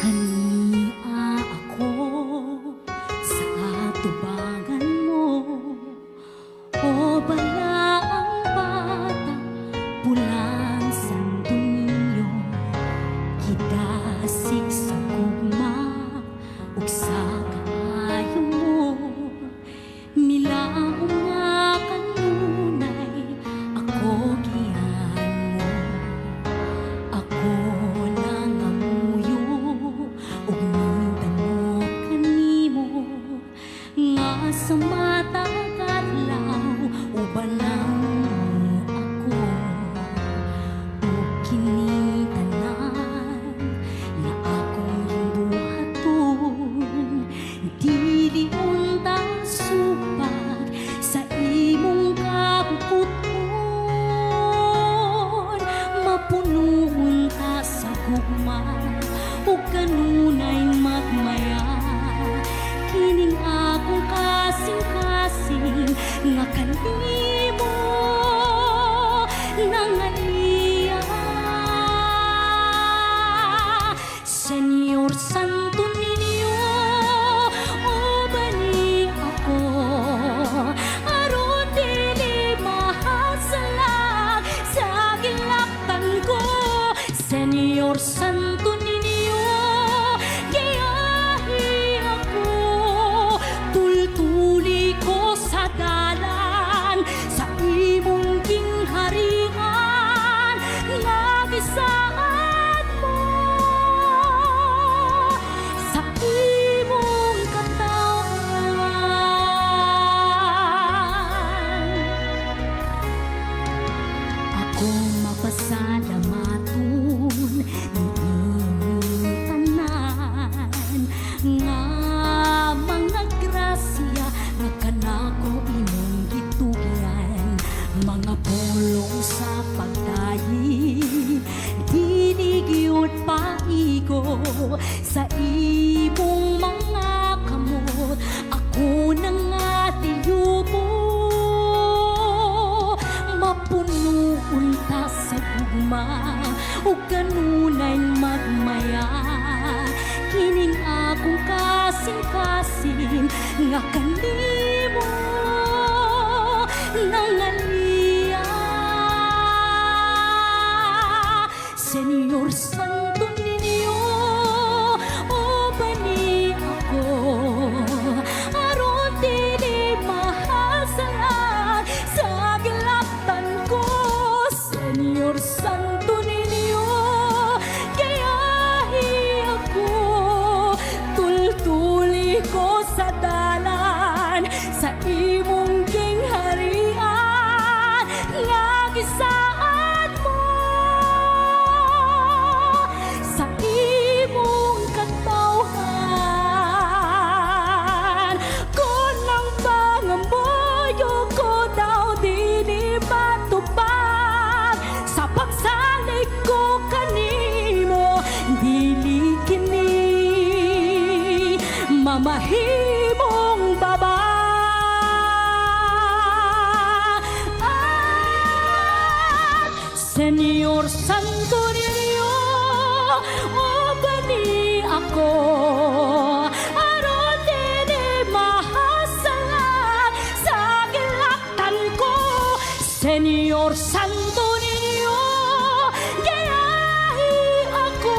S10: Hania ako sa atubangan mo, o balaang bata, pulang santo ninyo, gidasig sa gugma, ug sa kaayo mo, nilaong nga kanunay, ako gihan mo. Ako nangamuyo ug nindamot kanimo nga sa mata kadlaw uban lang ako ug kining tanan nga akong gibuhaton dili unta supag sa imong kabuputon mapunuon ta sa gugma ug kanunay magmaya kining akong kasing-kasing nga kanimo nangaliya Senyor Santo ninyo o bani ako aron dili mahasalag sa gilaktan ko Senyor Santo ninyo gayahi ako tultuli ko sa dalan sa imong gingharian nga gisaad mo sa imong katawan ako mapasalamaton niining tanan nga mga grasya nga kanako imong gitugyan mga pulong sa pagdayi dili gyud paigo sa imong mga kamot ako nang atiyubo mapunuon ta sa gugma ug kanunay magmaya kining akong kasing-kasing nga kanimo nangaliya Senyor Santo ninyo o bani ako aron dili mahasalag sa gilaktan ko Senyor Santo ninyo gayahi ako tultuli ko sa dalan sa imong gingharian nga gisaad mo sa imong katawhan kung ang pangamboyo ko daw dili matupad sa pagsalig ko kanimo dili kini mamahimong baba Senyor Santo ninyo o bani ako aron dili mahasalag sa gilaktan ko Senyor Santo ninyo gayahi ako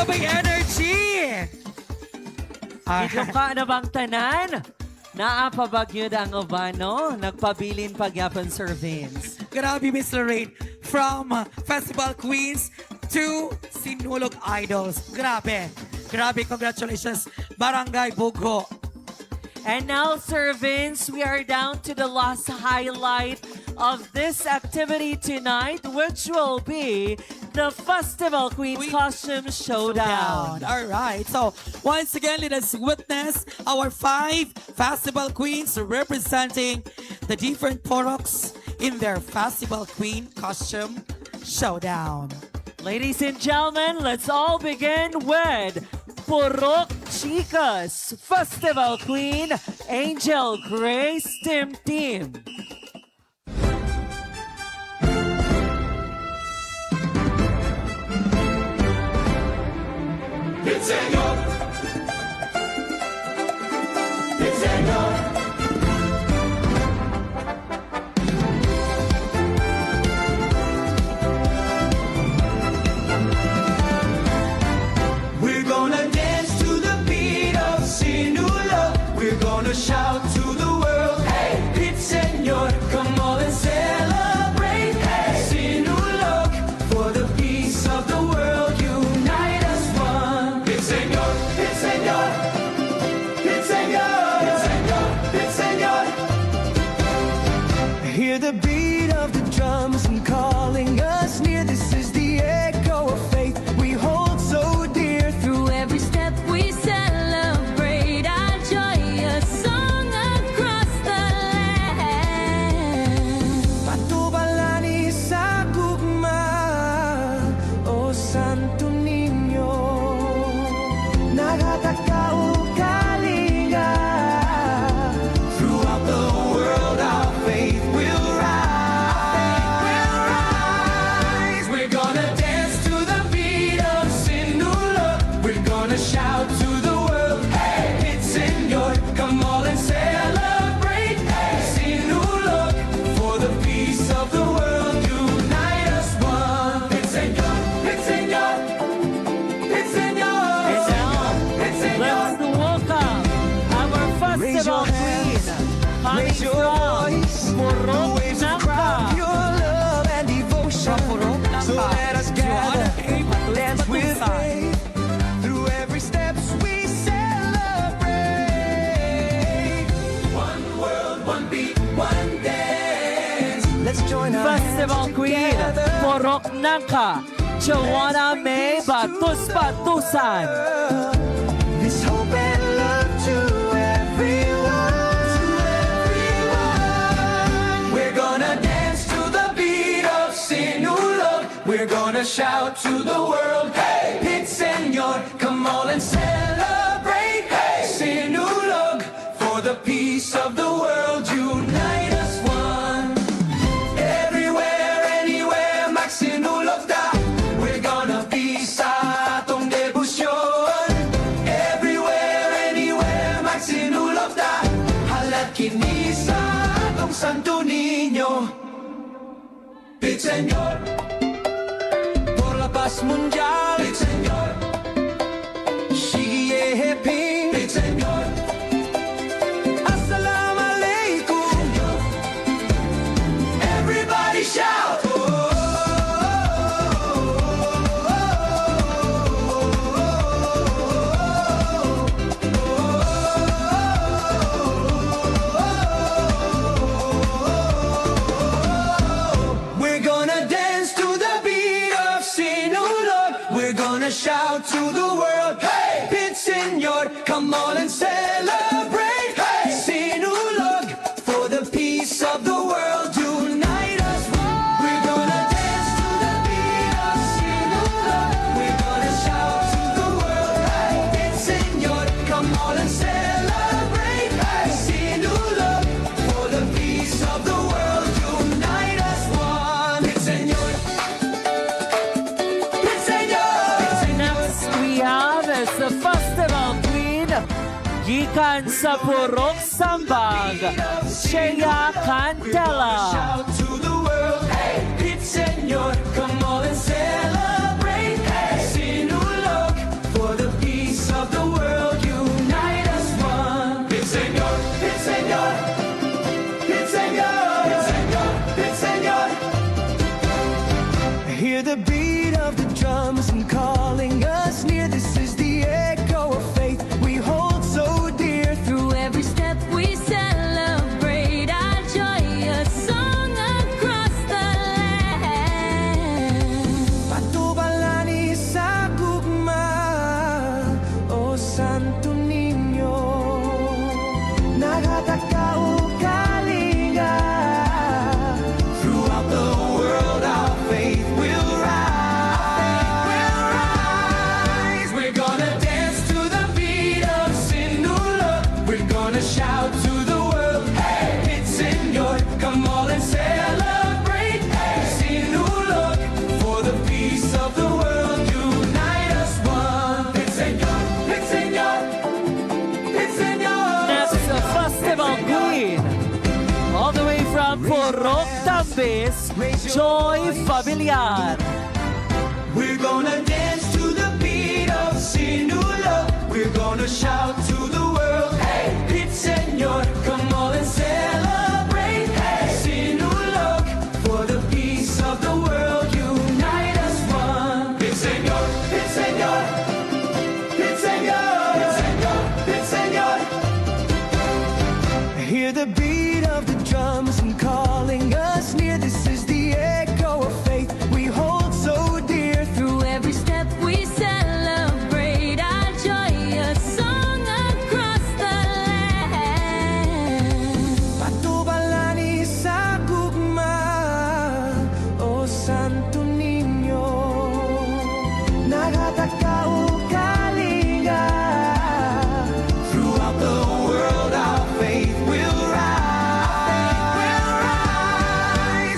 S2: Grabe energy!
S3: Ito ka na bang tanan? Naapabagyod ang ubano, nagpabilin pagyapon Sir Vince.
S2: Grabe, Miss Lorraine. From Festival Queens to Sinulog Idols. Grabe. Grabe, congratulations, Barangay Bugho.
S3: And now, Sir Vince, we are down to the last highlight of this activity tonight, which will be the Festival Queen Costume Showdown.
S2: All right. So, once again, let us witness our 5 Festival Queens representing the different Poroks in their Festival Queen Costume Showdown.
S3: Ladies and gentlemen, let's all begin with Purok Chicas Festival Queen Angel Grace Tim Team.
S8: We're gonna dance to the beat of Sinulog. We're gonna shout to the world, hey, Pit Señor, come on and celebrate. Hey, Sinulog, for the peace of the world, unite us one. Pit Señor, Pit Señor, Pit Señor, Pit Señor, Pit Señor. Hear the beat of the drums and calling us near. This is the echo of faith we hold so dear.
S10: Through every step we celebrate our joyous song across the land.
S8: Patubalani sa gugma, O Santo Niño. Nagatakao kalinga. Throughout the world our faith will rise. We're gonna dance to the beat of Sinulog. We're gonna shout to the world, hey, Pit Señor, come on and celebrate. Hey, Sinulog, for the peace of the world, unite us one. Pit Señor, Pit Señor, Pit Señor, Pit Señor, Pit Señor.
S3: Let's welcome our
S8: Raise
S3: Festival
S8: your
S3: Queen
S8: hands,
S3: coming
S8: raise your
S3: from
S8: voice,
S3: Purok
S8: waves of crowd,
S3: Nangka.
S8: your love and devotion. So let us gather, dance with faith. Through every steps we celebrate. One world, one beat, one dance. Let's join our
S3: Festival
S8: hands
S3: Queen
S8: together.
S3: Purok Nangka, Joanna May Batus Batusan.
S8: This hope and love to everyone. We're gonna dance to the beat of Sinulog. We're gonna shout to the world, hey, Pit Señor, come on and celebrate. Hey, Sinulog, for the peace of the world, unite us one. Everywhere, anywhere, magsinulog ta. We're gonna be sa atong debusyon. Everywhere, anywhere, magsinulog ta. Halat kini sa atong Santo Niño. Pit Señor, por la paz mundial. Pit Señor, Shige Ping. Pit Señor, Assalamu alaikum. Everybody shout. We're gonna dance to the beat of Sinulog. We're gonna shout to the world, hey, Pit Señor, come on and celebrate. Hey, Sinulog, for the peace of the world, unite us one. We're gonna dance to the beat of Sinulog. We're gonna shout to the world, hey, Pit Señor, come on and celebrate. Hey, Sinulog, for the peace of the world, unite us one. Pit Señor, Pit Señor, Pit Señor.
S3: Next we have is the Festival Queen gikan sa Purok Sambag, Shea Cantela.
S8: Shout to the world, hey, Pit Señor, come on and celebrate. Hey, Sinulog, Hear the beat of the drums and calling us near. This is the echo of faith we hold so dear.
S10: Through every step we celebrate our joy, a song across the land.
S8: Patubalani sa gugma, O Santo Niño. Nagatakao kalinga. Throughout the world our faith will rise. We're gonna dance to the beat of Sinulog. We're gonna shout to the world, hey, it's Señor. Come on and celebrate, hey, Sinulog. For the peace of the world, unite us one. It's Señor, it's Señor, it's Señor.
S3: That's the Festival Queen. All the way from Purok Tambis, Joy Familiar.
S8: We're gonna dance to the beat of Sinulog. We're gonna shout to the world, hey, it's Señor. Come on and celebrate, hey, Sinulog. For the peace of the world, unite us one. It's Señor, it's Señor, it's Señor, it's Señor, it's Señor. Hear the beat of the drums and calling us near. This is the echo of faith we hold so dear.
S10: Through every step we celebrate our joy, a song across the land.
S8: Patubalani sa gugma, O Santo Niño. Nagatakao kalinga. Throughout the world our faith will rise.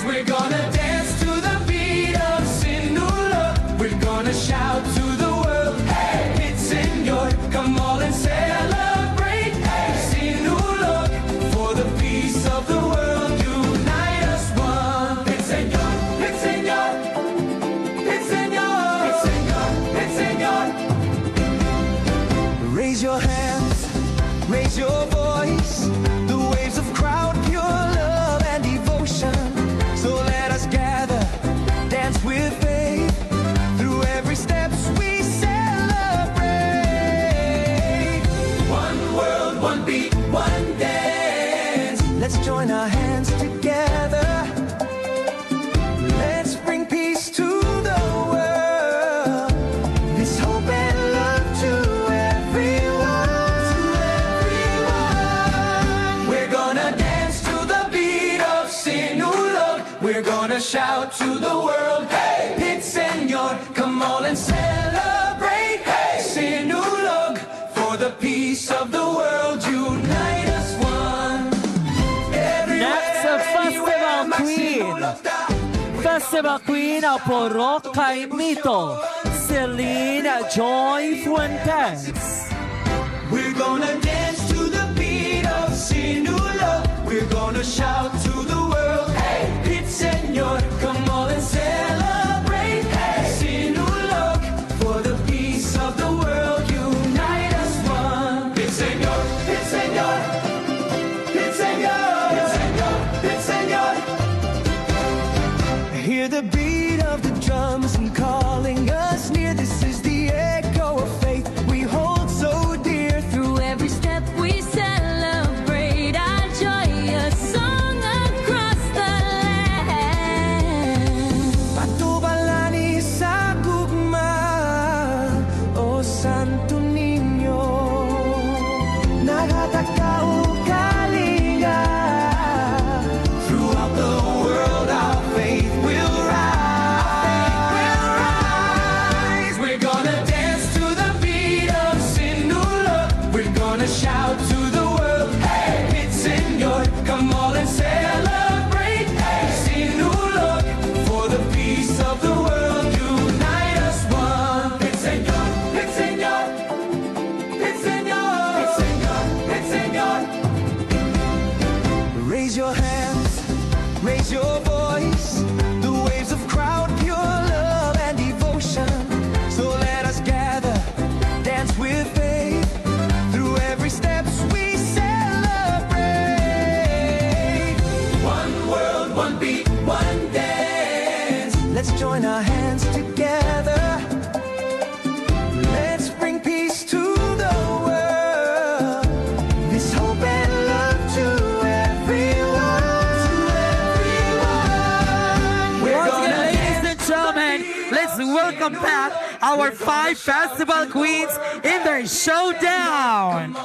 S8: We're gonna dance to the beat of Sinulog. We're gonna shout to the world, hey, it's Señor. Come on and celebrate, hey, Sinulog. For the peace of the world, unite us one. It's Señor, it's Señor, it's Señor, it's Señor, it's Señor. Raise your hands, raise your voice. The waves of crowd, pure love and devotion. So let us gather, dance with faith. Through every steps we celebrate. One world, one beat, one dance. Let's join our hands together. Let's bring peace to the world. This hope and love to everyone. We're gonna dance to the beat of Sinulog. We're gonna shout to the world, hey, it's Señor. Come on and celebrate, hey, Sinulog. For the peace of the world, unite us one.
S3: Next, a Festival Queen. Festival Queen of Purok kay Mito, Celine Joy Fuentes.
S8: We're gonna dance to the beat of Sinulog. We're gonna shout to the world, hey, it's Señor. Come on and celebrate, hey, Sinulog. For the peace of the world, unite us one. It's Señor, it's Señor, it's Señor, it's Señor, it's Señor. Hear the beat of the drums and calling us near. This is the echo of faith we hold so dear.
S10: Through every step we celebrate our joy, a song across the land.
S8: Patubalani sa gugma, O Santo Niño. Nagatakao kalinga. Throughout the world our faith will rise. We're gonna dance to the beat of Sinulog. We're gonna shout to the world, hey, it's Señor. Come on and celebrate, hey, Sinulog. For the peace of the world, unite us one. It's Señor, it's Señor, it's Señor, it's Señor, it's Señor. Raise your hands, raise your voice. The waves of crowd, pure love and devotion. So let us gather, dance with faith. Through every steps we celebrate. One world, one beat, one dance. Let's join our hands
S2: welcome back our 5 festival queens in their showdown.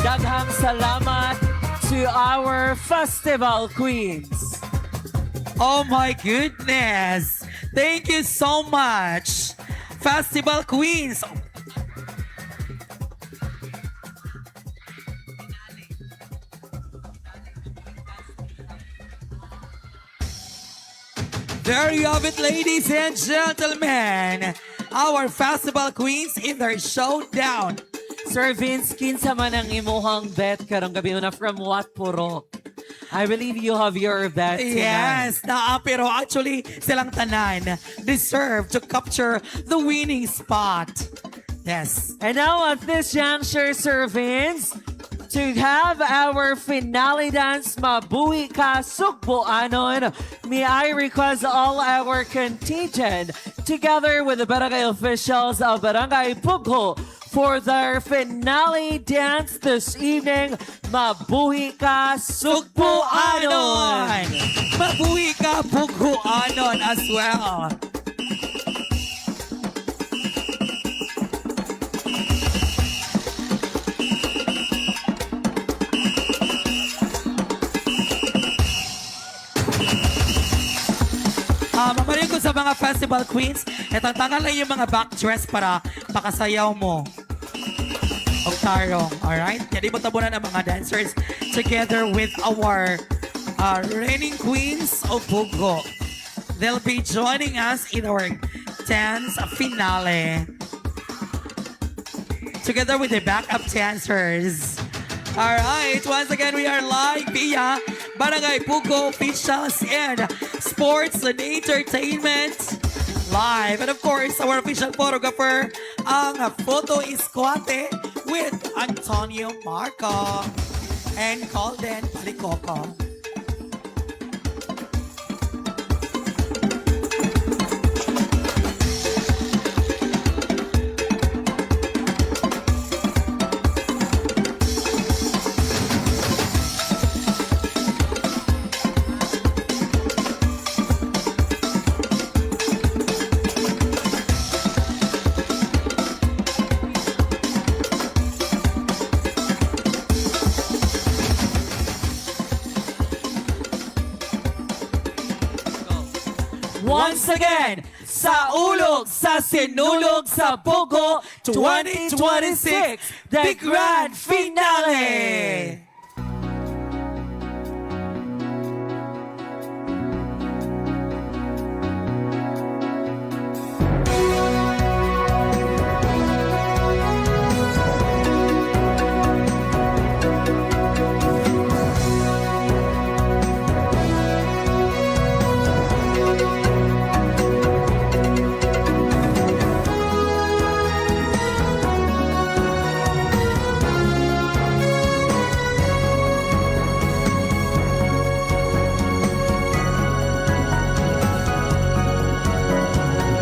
S3: Daghang salamat to our festival queens.
S2: Oh my goodness! Thank you so much, Festival Queens. There you have it, ladies and gentlemen. Our Festival Queens in their showdown.
S3: Sir Vince, kinsa man ang imuhang bet karong gabi una from what puro? I believe you have your bet tonight.
S2: Yes, pero actually silang tanan deserve to capture the winning spot. Yes.
S3: And now at this juncture, Sir Vince, to have our finale dance, Mabuhi Ka Sugboanon, may I request all our contingent, together with the barangay officials of Barangay Pugho, for their finale dance this evening, Mabuhi Ka Sugboanon!
S2: Mabuhi Ka Pughoanon as well. Mamarin ko sa mga festival queens, itang tangan lang yung mga back dress para pakasayaw mo. O tarong, alright? Kaya di mo tabunan ang mga dancers together with our reigning queens of Bugo. They'll be joining us in our dance finale. Together with the backup dancers. Alright, once again, we are live via Barangay Bugo Officials and Sports and Entertainment Live. And of course, our official photographer, ang Photo Esquate with Antonio Marco and Golden Palicoco.
S3: Once again, sa ulog, sa sinulog, sa Bugo 2026, the grand finale!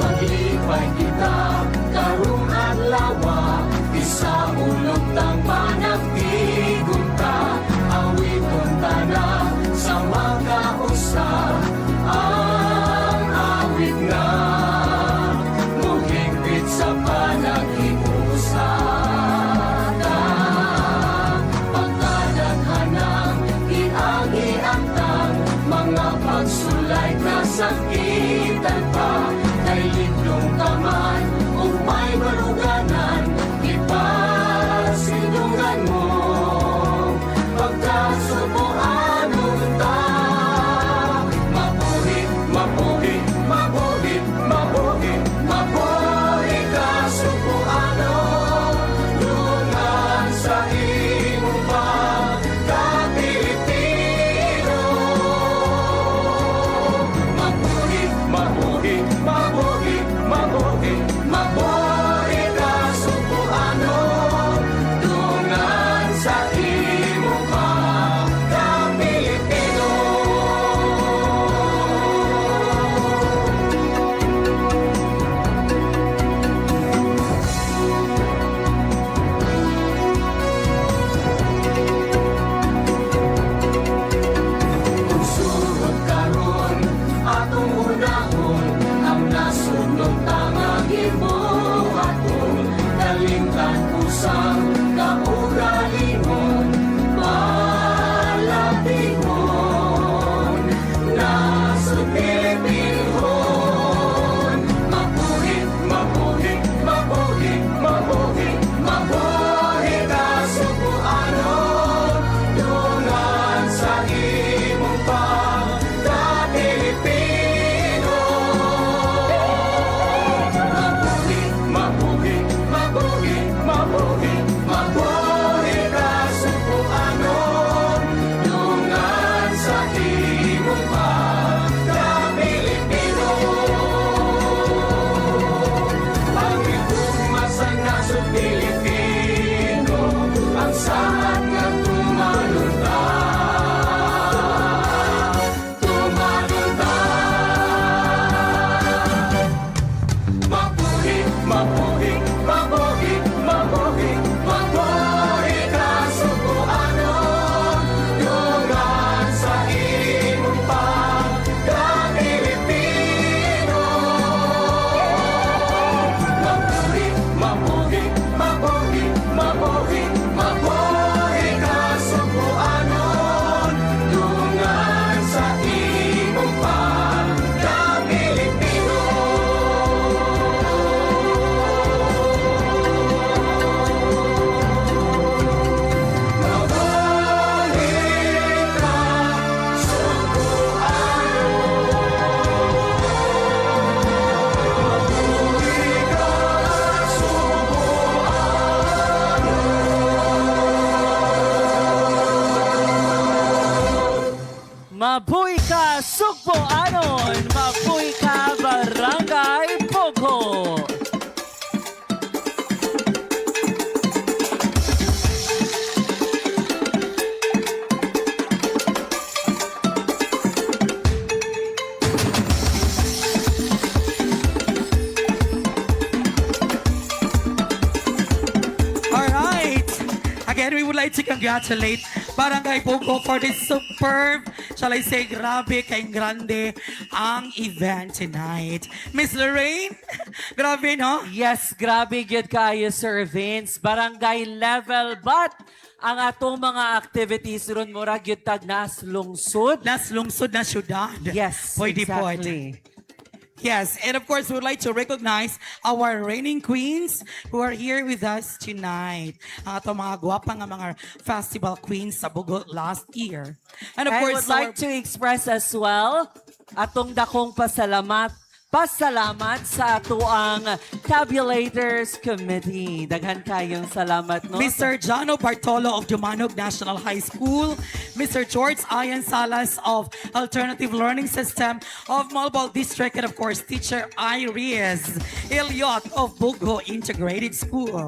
S8: Maglipay kita, karong adlaw, isa ulog tang panagtigong ta, awiton ta na sa mga usa, ang awit na muhigpit sa panag-iusata, pagkadaghanang iagi-antang mga pagsulay na sakitan pa. Kay liblong kaman o may maruganan, ipasinungan mo pagkasubuan ta. Mabuhi, mabuhi, mabuhi, mabuhi, mabuhi kasubuano, lungan sa imong pagka-Pilipino. Mabuhi, mabuhi,
S2: And we would like to congratulate Barangay Bugo for this superb, shall I say, grabe kay grande ang event tonight. Miss Lorraine, grabe no?
S3: Yes, grabe gyud kayo, Sir Vince. Barangay level, but ang atong mga activities ron mura gyud tag nas lungsod.
S2: Nas lungsod na syudad.
S3: Yes,
S2: Pwede po.
S3: exactly.
S2: Yes, and of course, we would like to recognize our reigning queens who are here with us tonight. Ang atong mga gwapa nga mga festival queens sa Bugo last year. And of
S3: I
S2: course,
S3: would like to express as well atong dakong pasalamat sa ato ang Tabulators Committee. Daghan kayong salamat, no?
S2: Mr. Jano Bartolo of Dumanog National High School, Mr. George Ian Salas of Alternative Learning System of Malbol District, and of course, Teacher Iris Eliot of Bugo Integrated School.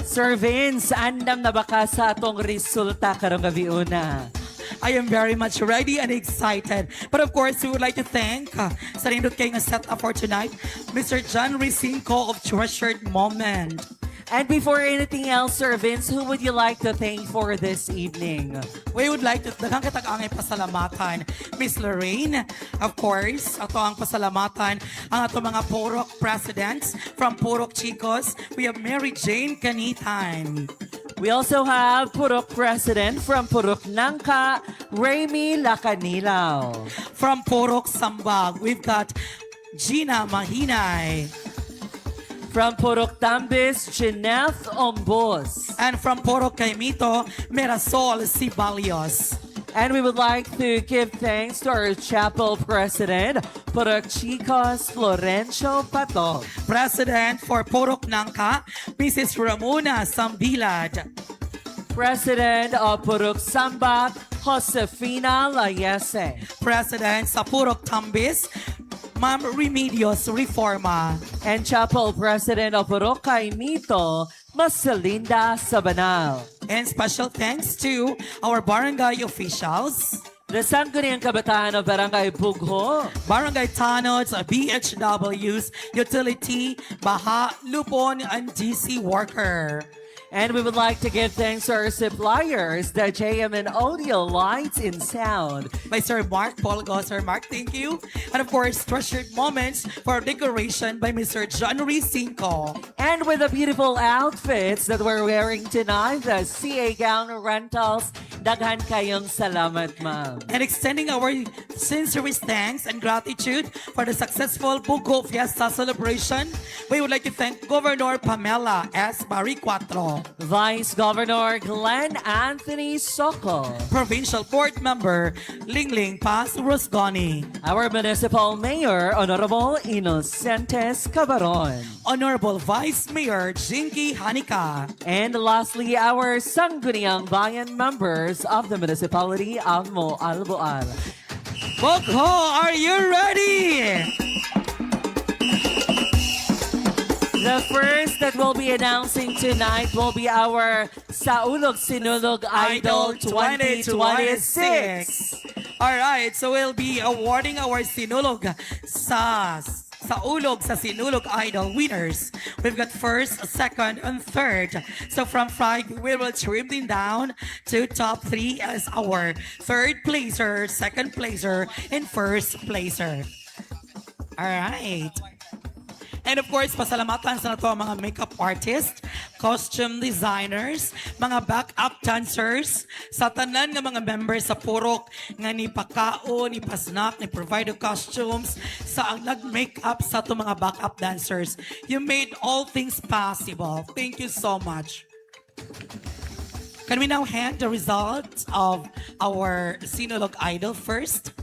S3: Sir Vince, andam na ba ka sa atong resulta karong gabi una?
S2: I am very much ready and excited. But of course, we would like to thank sa nindot kayo nga set up for tonight, Mr. John Ricinco of Treasured Moment.
S3: And before anything else, Sir Vince, who would you like to thank for this evening?
S2: We would like to daghang katag-angay pasalamatan Miss Lorraine, of course, ato ang pasalamatan ang ato mga Purok presidents from Purok Chicos. We have Mary Jane Canitan.
S3: We also have Purok President from Purok Nangka, Remy Lacanilaw.
S2: From Purok Sambag, we've got Gina Mahinay.
S3: From Purok Tambis, Jeanette Ombos.
S2: And from Purok Caimito, Mirasol Sibalios.
S3: And we would like to give thanks to our chapel president, Purok Chicos Florencio Pato.
S2: President for Purok Nangka, Mrs. Ramona Sambilad.
S3: President of Purok Sambak, Josefina Layese.
S2: President sa Purok Tambis, Ma'am Remedios Reforma.
S3: And chapel president of Purok Caimito, Marcelinda Sabanal.
S2: And special thanks to our barangay officials,
S3: the Sangguniang Kabataan of Barangay Bugho,
S2: Barangay Tanods, BHWs, Utility, Baha, Lupon, and DC Worker.
S3: and we would like to give thanks to our suppliers, the JMN Audio Lights in Sound.
S2: By Sir Mark Polgo. Sir Mark, thank you. And of course, Treasured Moments for decoration by Mr. John Ricinco.
S3: And with the beautiful outfits that we're wearing tonight, the CA Gown Rentals, daghan kayong salamat, ma'am.
S2: And extending our sincerest thanks and gratitude for the successful Bugo Fiesta celebration, we would like to thank Governor Pamela S. Baricuatro,
S3: Vice Governor Glenn Anthony Sokol,
S2: Provincial Board Member Lingling Paz Rosgoni,
S3: our Municipal Mayor, Honorable Inocentes Cabaron,
S2: Honorable Vice Mayor Jinky Hanika,
S3: and lastly, our Sangguniang Bayan members of the Municipality of Moalboal.
S2: Bugho, are you ready?
S3: The first that we'll be announcing tonight will be our Saulog Sinulog Idol 2026.
S2: All right, so we'll be awarding our Sinulog sa Saulog sa Sinulog Idol winners. We've got first, second, and third. So from 5, we will trim them down to top 3 as our third placer, second placer, and first placer. All right. And of course, pasalamatan sa nato ang mga makeup artists, costume designers, mga backup dancers, sa tanan nga mga members sa Purok nga ni pakao, ni pasnak, ni provide costumes, sa ang nag-makeup sa to mga backup dancers. You made all things possible. Thank you so much. Can we now hand the results of our Sinulog Idol first?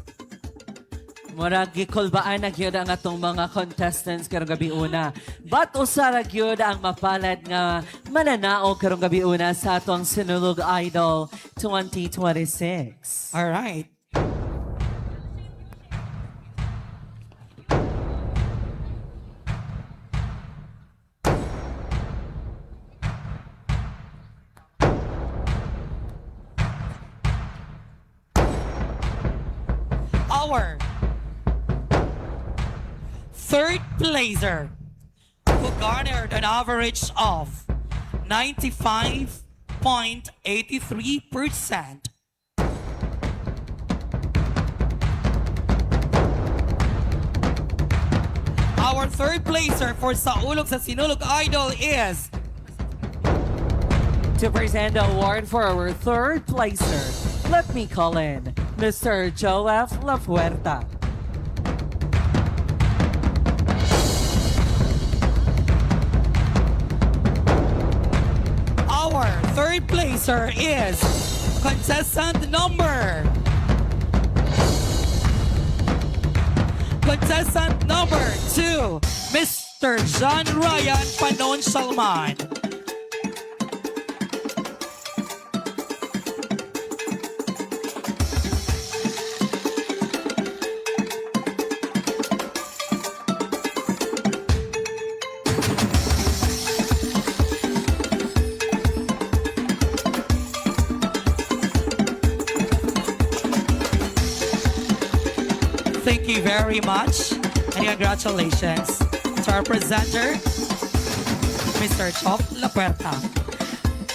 S3: Murag gikulbaan na gyud ang atong mga contestants karong gabi una. But usara gyud ang mapalad nga mananao karong gabi una sa atong Sinulog Idol 2026.
S2: All right. Our third placer who garnered an average of 95 83.83%. Our third placer for Saulog sa Sinulog Idol is
S3: To present the award for our third placer, let me call in Mr. Joef La Fuerta.
S2: our third placer is contestant number 2, Mr. John Ryan Panon Salman. Thank you very much and congratulations to our presenter, Mr. Chop La Puerta.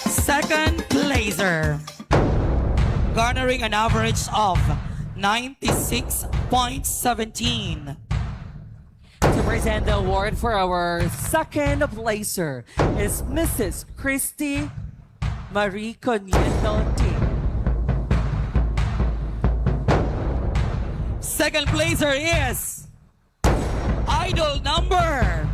S2: Second placer, garnering an average of 96.17.
S3: To present the award for our second placer is Mrs. Christy Marie Coniendo Ting.
S2: Second placer is idol number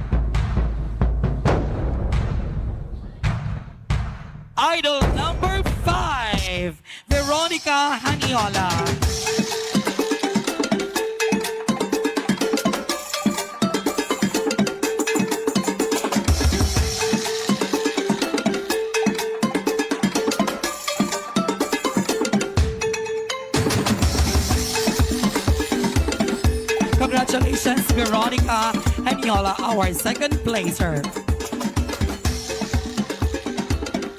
S2: 5, Veronica Haniola. Congratulations, Veronica Haniola, our second placer.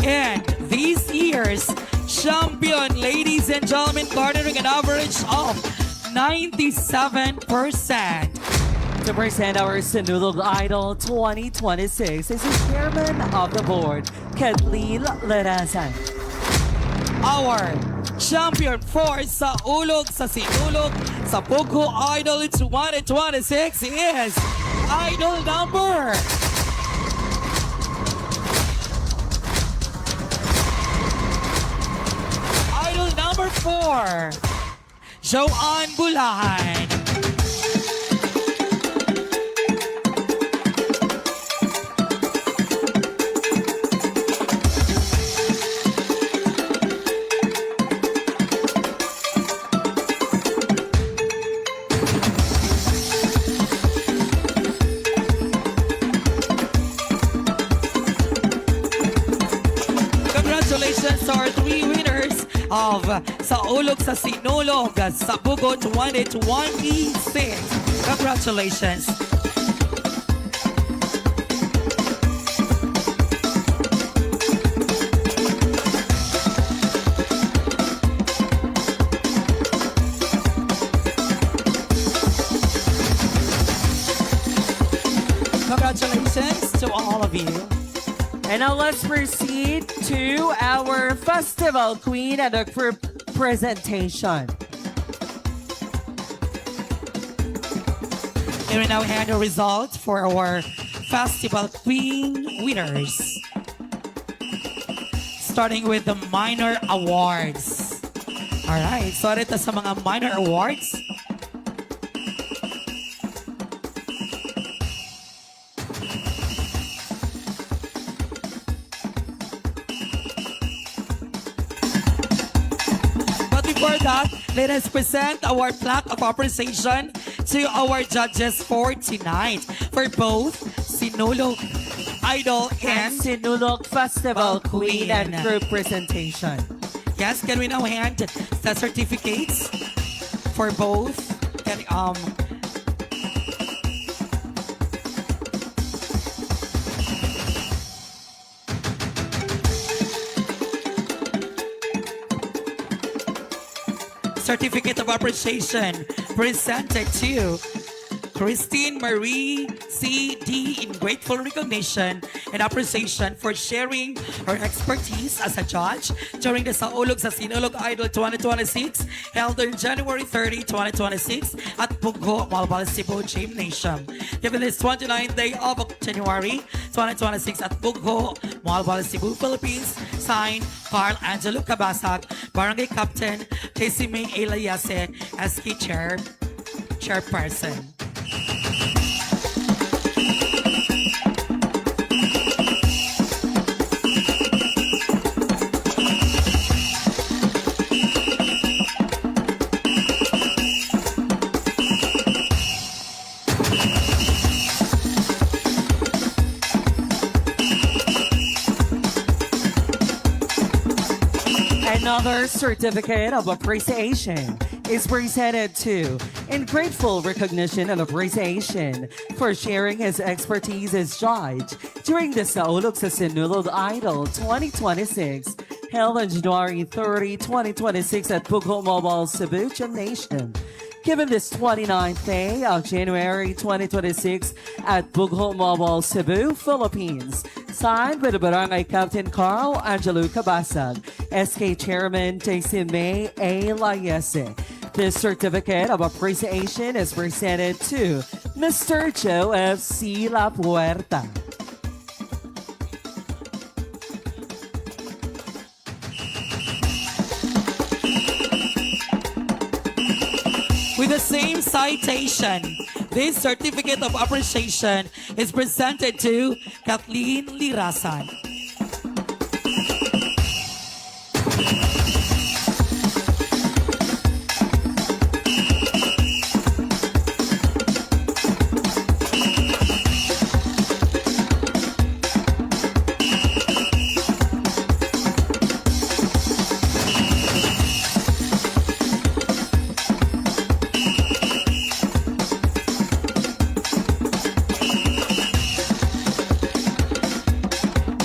S2: And this year's champion, ladies and gentlemen, garnering an average of 97%.
S3: To present our Sinulog Idol 2026 is the chairman of the board, Kathleen Lerasan.
S2: Our champion for Saulog sa Sinulog sa Bugho Idol 2026 is idol number 4, Joanne Bulahan. Congratulations to our 3 winners of Saulog sa Sinulog sa Bugho 2026. Congratulations. Congratulations to all of you.
S3: And now let's proceed to our festival queen and the group presentation.
S2: And we now hand the results for our festival queen winners. Starting with the minor awards. Alright, so ito sa mga minor awards. For that, let us present our plaque of appreciation to our judges for tonight for both Sinulog Idol
S3: And
S2: and
S3: Sinulog Festival Queen and Group Presentation.
S2: yes, can we now hand the certificates for both? Can, certificate of appreciation presented to Christine Marie C.D. in grateful recognition and appreciation for sharing her expertise as a judge during the Saulog sa Sinulog Idol 2026 held on January 30, 2026 at Bugho, Malbal, Cebu Gymnasium. Given this 29th day of January 2026 at Bugho, Malbal, Cebu, Philippines, signed Carl Angelo Cabasag, Barangay Captain, Casey May Elayase, SK Chairperson.
S3: Another certificate of appreciation is presented to, in grateful recognition and appreciation for sharing his expertise as judge during the Saulog sa Sinulog Idol 2026 held on January 30, 2026 at Bugho Mobile, Cebu Gymnasium. Given this 29th day of January 2026 at Bugho Mobile, Cebu, Philippines, signed by the Barangay Captain Carl Angelo Cabasag, SK Chairman Casey May A. Layese. This certificate of appreciation is presented to Mr. Joe F. C. La Puerta.
S2: With the same citation, this certificate of appreciation is presented to Kathleen Lirasan.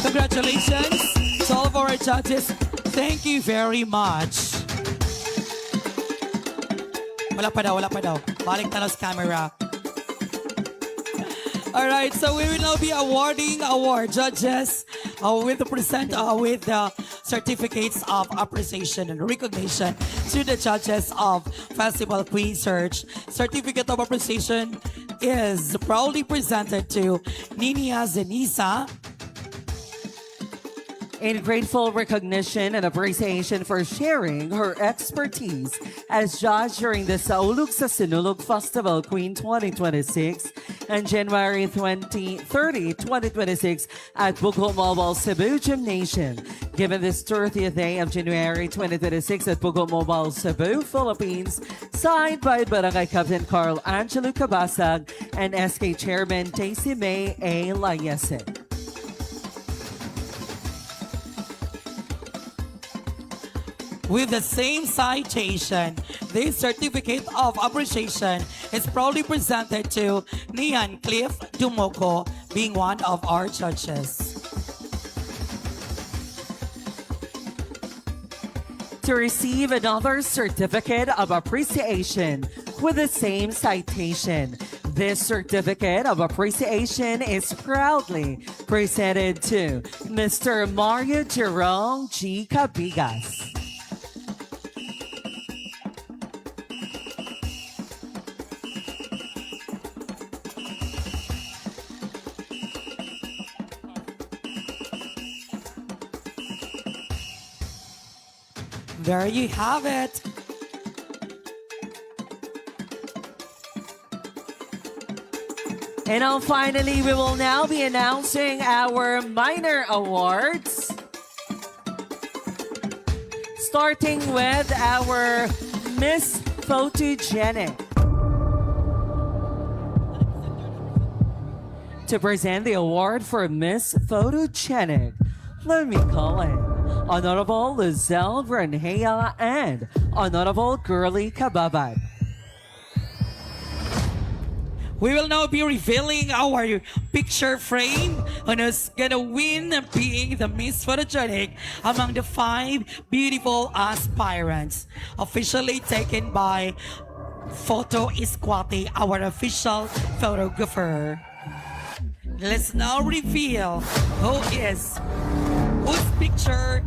S2: Congratulations to all of our judges. Thank you very much. Wala pa daw. Balik na sa camera. Alright, so we will now be awarding our judges with the certificates of appreciation and recognition to the judges of Festival Queen Search. Certificate of appreciation is proudly presented to Ninia Zenisa,
S3: in grateful recognition and appreciation for sharing her expertise as judge during the Saulog sa Sinulog Festival Queen 2026 and January 30, 2026 at Bugho Mobile, Cebu Gymnasium. Given this 30th day of January 2026 at Bugho Mobile, Cebu, Philippines, signed by Barangay Captain Carl Angelo Cabasag and SK Chairman Casey May A. Layese.
S2: With the same citation, this certificate of appreciation is proudly presented to Nian Cliff Dumoco, being one of our judges.
S3: To receive another certificate of appreciation with the same citation, this certificate of appreciation is proudly presented to Mr. Mario Jerome G. Cabigas.
S2: There you have it.
S3: And now finally, we will now be announcing our minor awards. Starting with our Miss Photogenic. To present the award for Miss Photogenic, let me call in Honorable Lizelle Renhea and Honorable Girly Kababat.
S2: We will now be revealing our picture frame on who's gonna win being the Miss Photogenic among the 5 beautiful aspirants, officially taken by Photo Squatty, our official photographer. Let's now reveal whose picture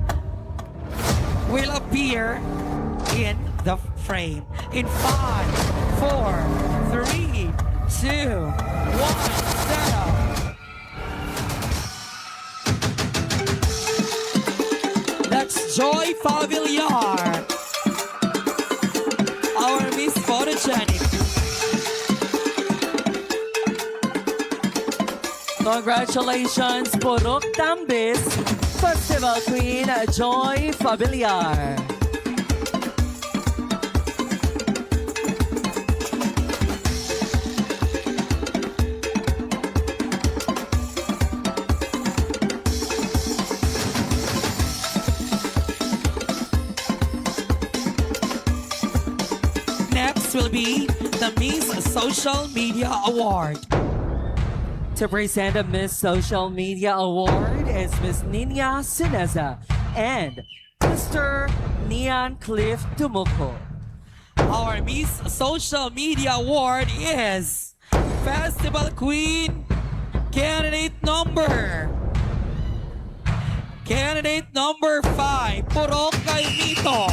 S2: will appear in the frame. In 5, 4, 3, 2, 1, set up. That's Joy Favillar, our Miss Photogenic.
S3: Congratulations, Purok Tambis, Festival Queen Joy Favillar.
S2: Next will be the Miss Social Media Award.
S3: To present the Miss Social Media Award is Miss Nina Sineza and Mr. Nian Cliff Tumuco.
S2: Our Miss Social Media Award is Festival Queen Candidate number 5, Purok Kaimito.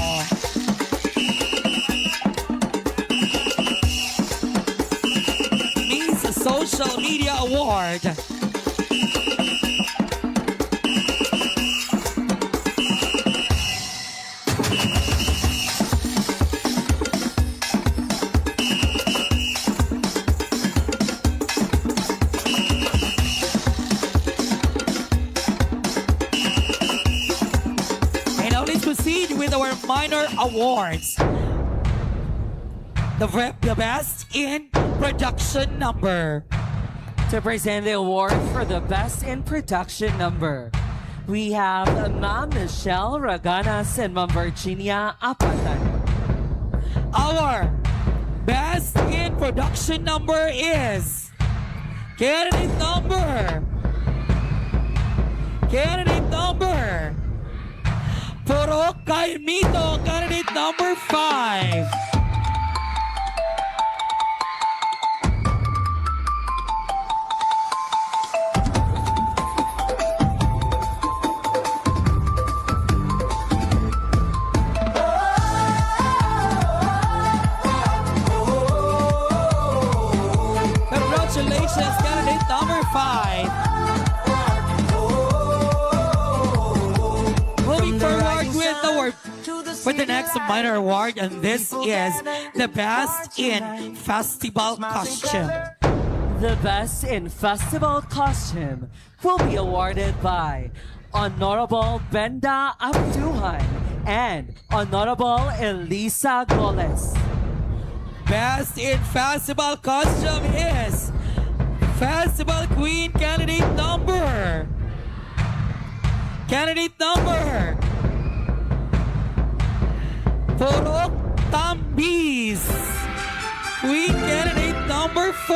S2: Social Media Award. And now let's proceed with our minor awards. The best in production number.
S3: To present the award for the Best in Production Number, we have Ma'am Michelle Raganas and Ma'am Virginia Apatan.
S2: Our best in production number is candidate number Purok Kaimito, candidate number 5. Congratulations, candidate number 5. Moving forward with the next minor award, and this is the Best in Festival Costume.
S3: The Best in Festival Costume will be awarded by Honorable Benda Abduhan and Honorable Elisa Goles.
S2: Best in Festival Costume is Festival Queen candidate number Purok Tambis, Queen candidate number 4.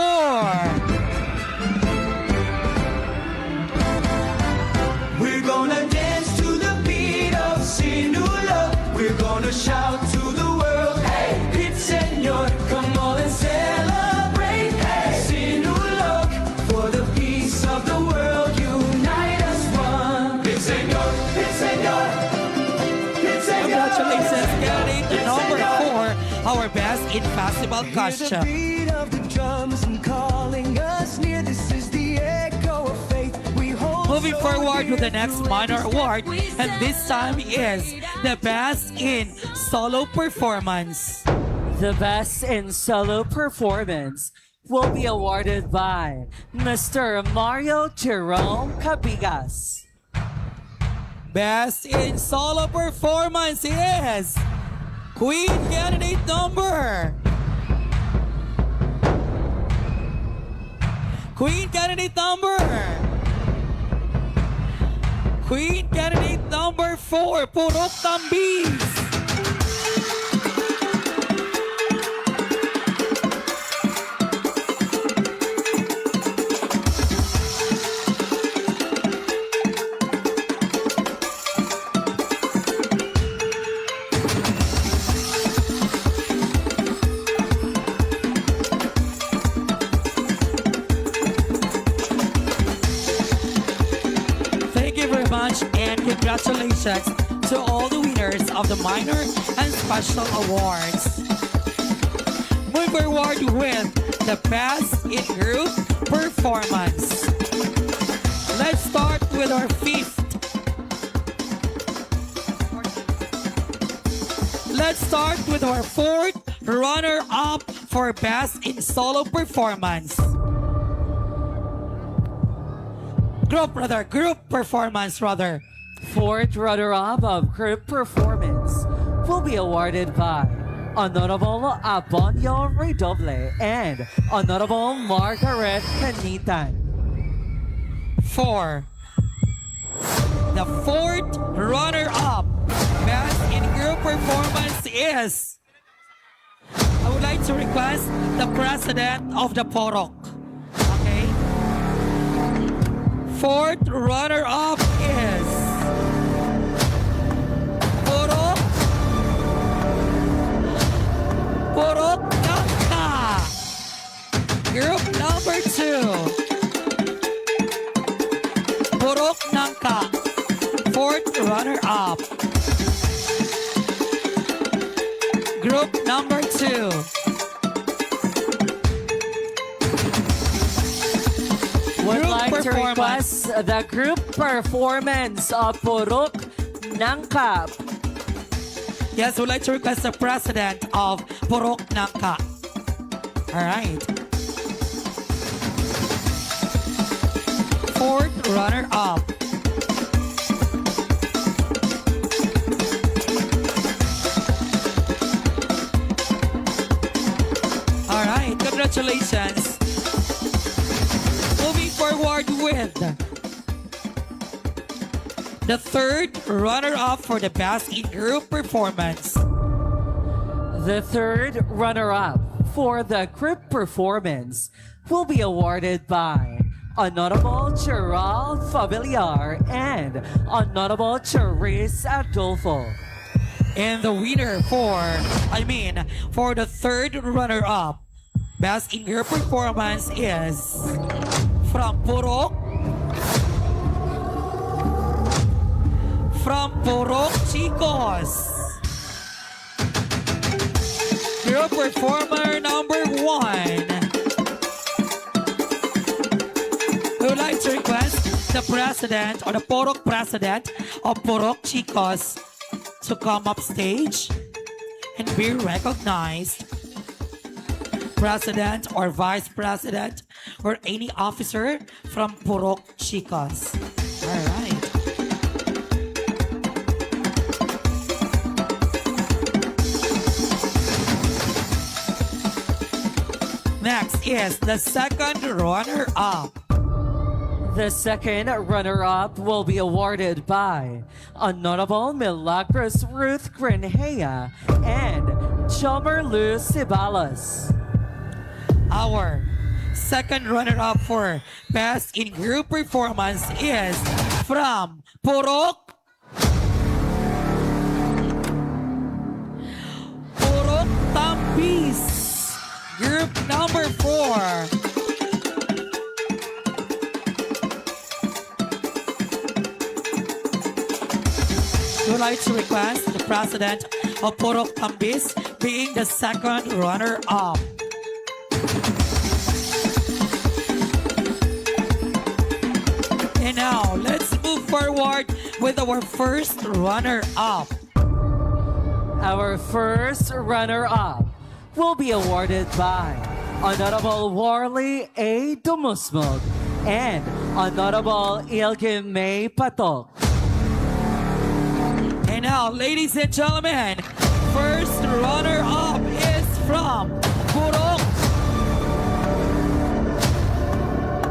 S8: We're gonna dance to the beat of Sinulog. We're gonna shout to the world, hey, Pit Senor, come on and celebrate. Hey, Sinulog, for the peace of the world, unite us one. Pit Senor, Pit Senor, Pit Senor.
S2: Congratulations, candidate number 4, our Best in Festival Costume.
S8: Beat of the drums and calling us near. This is the echo of faith. We hold.
S2: Moving forward with the next minor award, and this time is the Best in Solo Performance.
S3: The Best in Solo Performance will be awarded by Mr. Mario Jerome Cabigas.
S2: Best in Solo Performance is Queen candidate number Queen candidate number 4, Purok Tambis. congratulations to all the winners of the minor and special awards. Move forward with the best in group performance. Let's start with our fifth. Let's start with our fourth runner-up for best in solo performance. Group performance rather.
S3: Fourth runner-up of group performance will be awarded by Honorable Abonio Redoble and Honorable Margaret Canitan.
S2: The fourth runner-up best in group performance is, I would like to request the president of the Porok. Okay? Fourth runner-up is Porok Nangka. Group number 2. Porok Nangka. Fourth runner-up. Group number 2.
S3: Would
S2: Group
S3: like to
S2: performance.
S3: request the group performance of Purok Nangka.
S2: Yes, we'd like to request the president of Porok Nangka. All right. Fourth runner-up. All right, congratulations. Moving forward with the third runner-up for the best in group performance.
S3: The third runner-up for the group performance will be awarded by Honorable Gerald Familiar and Honorable Charisse Adolfo.
S2: And the winner for the third runner-up, best in group performance is from Purok Chicos. Group performer number 1. We would like to request the president or the Porok president of Porok Chicos to come up stage and be recognized. President or vice president or any officer from Porok Chicos. All right. Next is the second runner-up.
S3: The second runner-up will be awarded by Honorable Milagros Ruth Grenhea and Chomer Luz Cibalas.
S2: Our second runner-up for best in group performance is from Porok Tampis. Group number 4. We would like to request the president of Porok Tampis being the second runner-up. And now, let's move forward with our first runner-up.
S3: Our first runner-up will be awarded by Honorable Warley A. Dumusmog and Honorable Ilgin May Patok.
S2: And now, ladies and gentlemen, first runner-up is from Purok.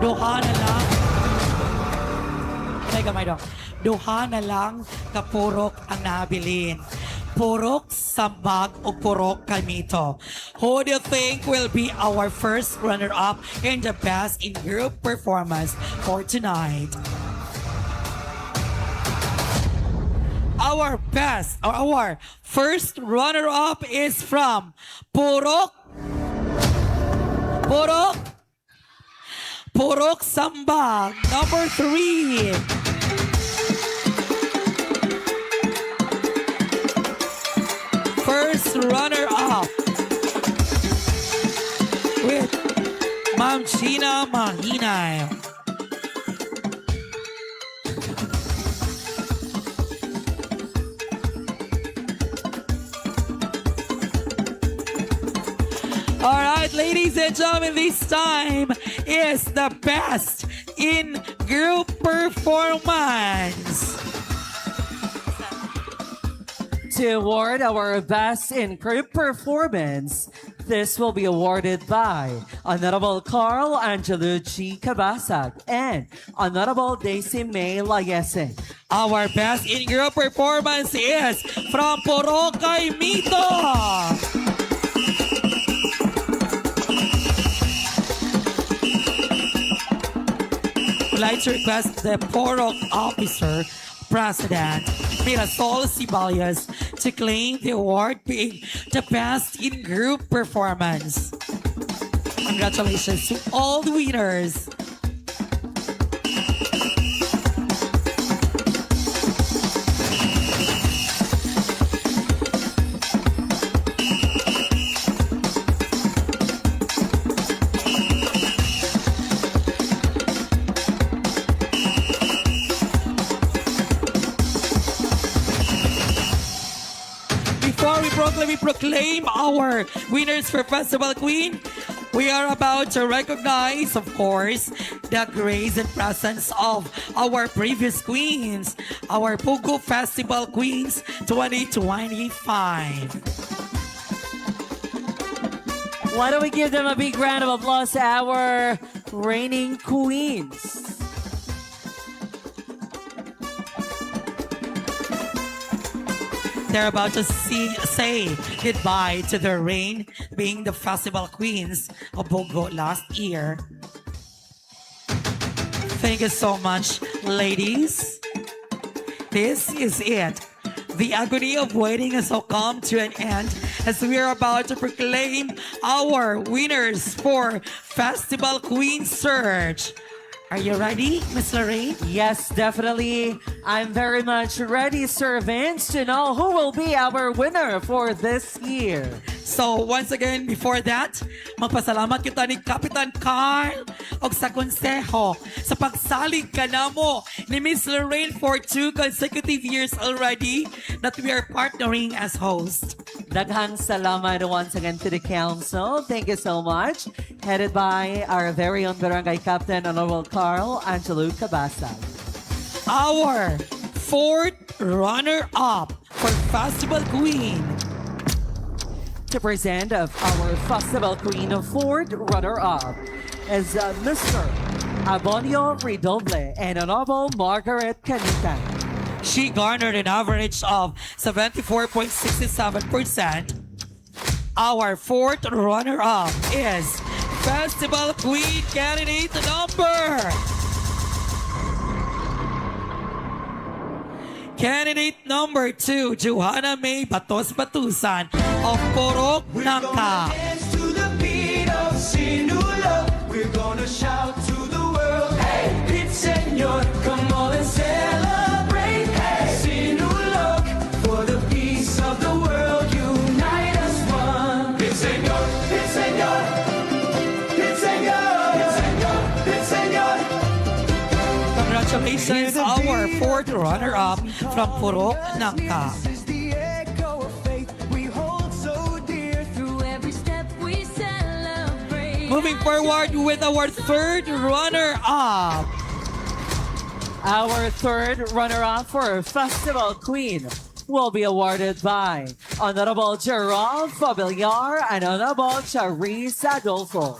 S2: Duha na lang. Ay, gamay daw. Duha na lang ka Purok ang nabilin. Purok Sambag o Purok Kalmito. Who do you think will be our first runner-up in the best in group performance for tonight? Our first runner-up is from Purok Sambag, number 3.
S13: Best Runner-Up with Ma'am Gina Mahinay. All right, ladies and gentlemen, this time is the best in group performance.
S3: To award our best in group performance, this will be awarded by Honorable Carl Angelucci Cabasag and Honorable Daisy May Layese.
S13: Our best in group performance is from Porokay Mito. I'd like to request the Porok officer, President Mirasol Sibayas, to claim the award being the best in group performance. Congratulations to all the winners. We proclaim our winners for Festival Queen. We are about to recognize, of course, the grace and presence of our previous queens, our Pugo Festival Queens 2025.
S3: Why don't we give them a big round of applause, our reigning queens?
S13: They're about to say goodbye to their reign, being the festival queens of Bogo last year. Thank you so much, ladies. This is it. The agony of waiting has now come to an end as we are about to proclaim our winners for Festival Queen Search. Are you ready, Miss Lorraine?
S3: Yes, definitely. I'm very much ready, Sir Vince, to know who will be our winner for this year.
S13: So, once again, before that, magpasalamat kita ni Kapitan Carl o sa konseho sa pagsalig ka na mo ni Miss Lorraine for 2 consecutive years already that we are partnering as host.
S3: Daghang salamat once again to the council. Thank you so much. Headed by our very own Barangay Captain, Honorable Carl Angelo Cabasag.
S13: Our 4th runner-up for Festival Queen.
S3: To present of our Festival Queen of 4th runner-up is Mr. Abonio Redoble and Honorable Margaret Canitan.
S13: She garnered an average of 74.67%. Our 4th runner-up is Festival Queen candidate number 2, Johanna May Batos Batusan of Porok Nangka.
S8: We're gonna shout to the world, hey, Pit Señor, come on and celebrate, hey, Sinulog, for the peace of the world, unite us one. Pit Señor, Pit Señor, Pit Señor, Pit Señor, Pit Señor.
S13: Congratulations, our 4th runner-up from Porok Nangka.
S8: This is the echo of faith we hold so dear.
S10: Through every step we celebrate.
S13: Moving forward with our 3rd runner-up.
S3: Our 3rd runner-up for Festival Queen will be awarded by Honorable Gerald Fabiliar and Honorable Charisse Adolfo.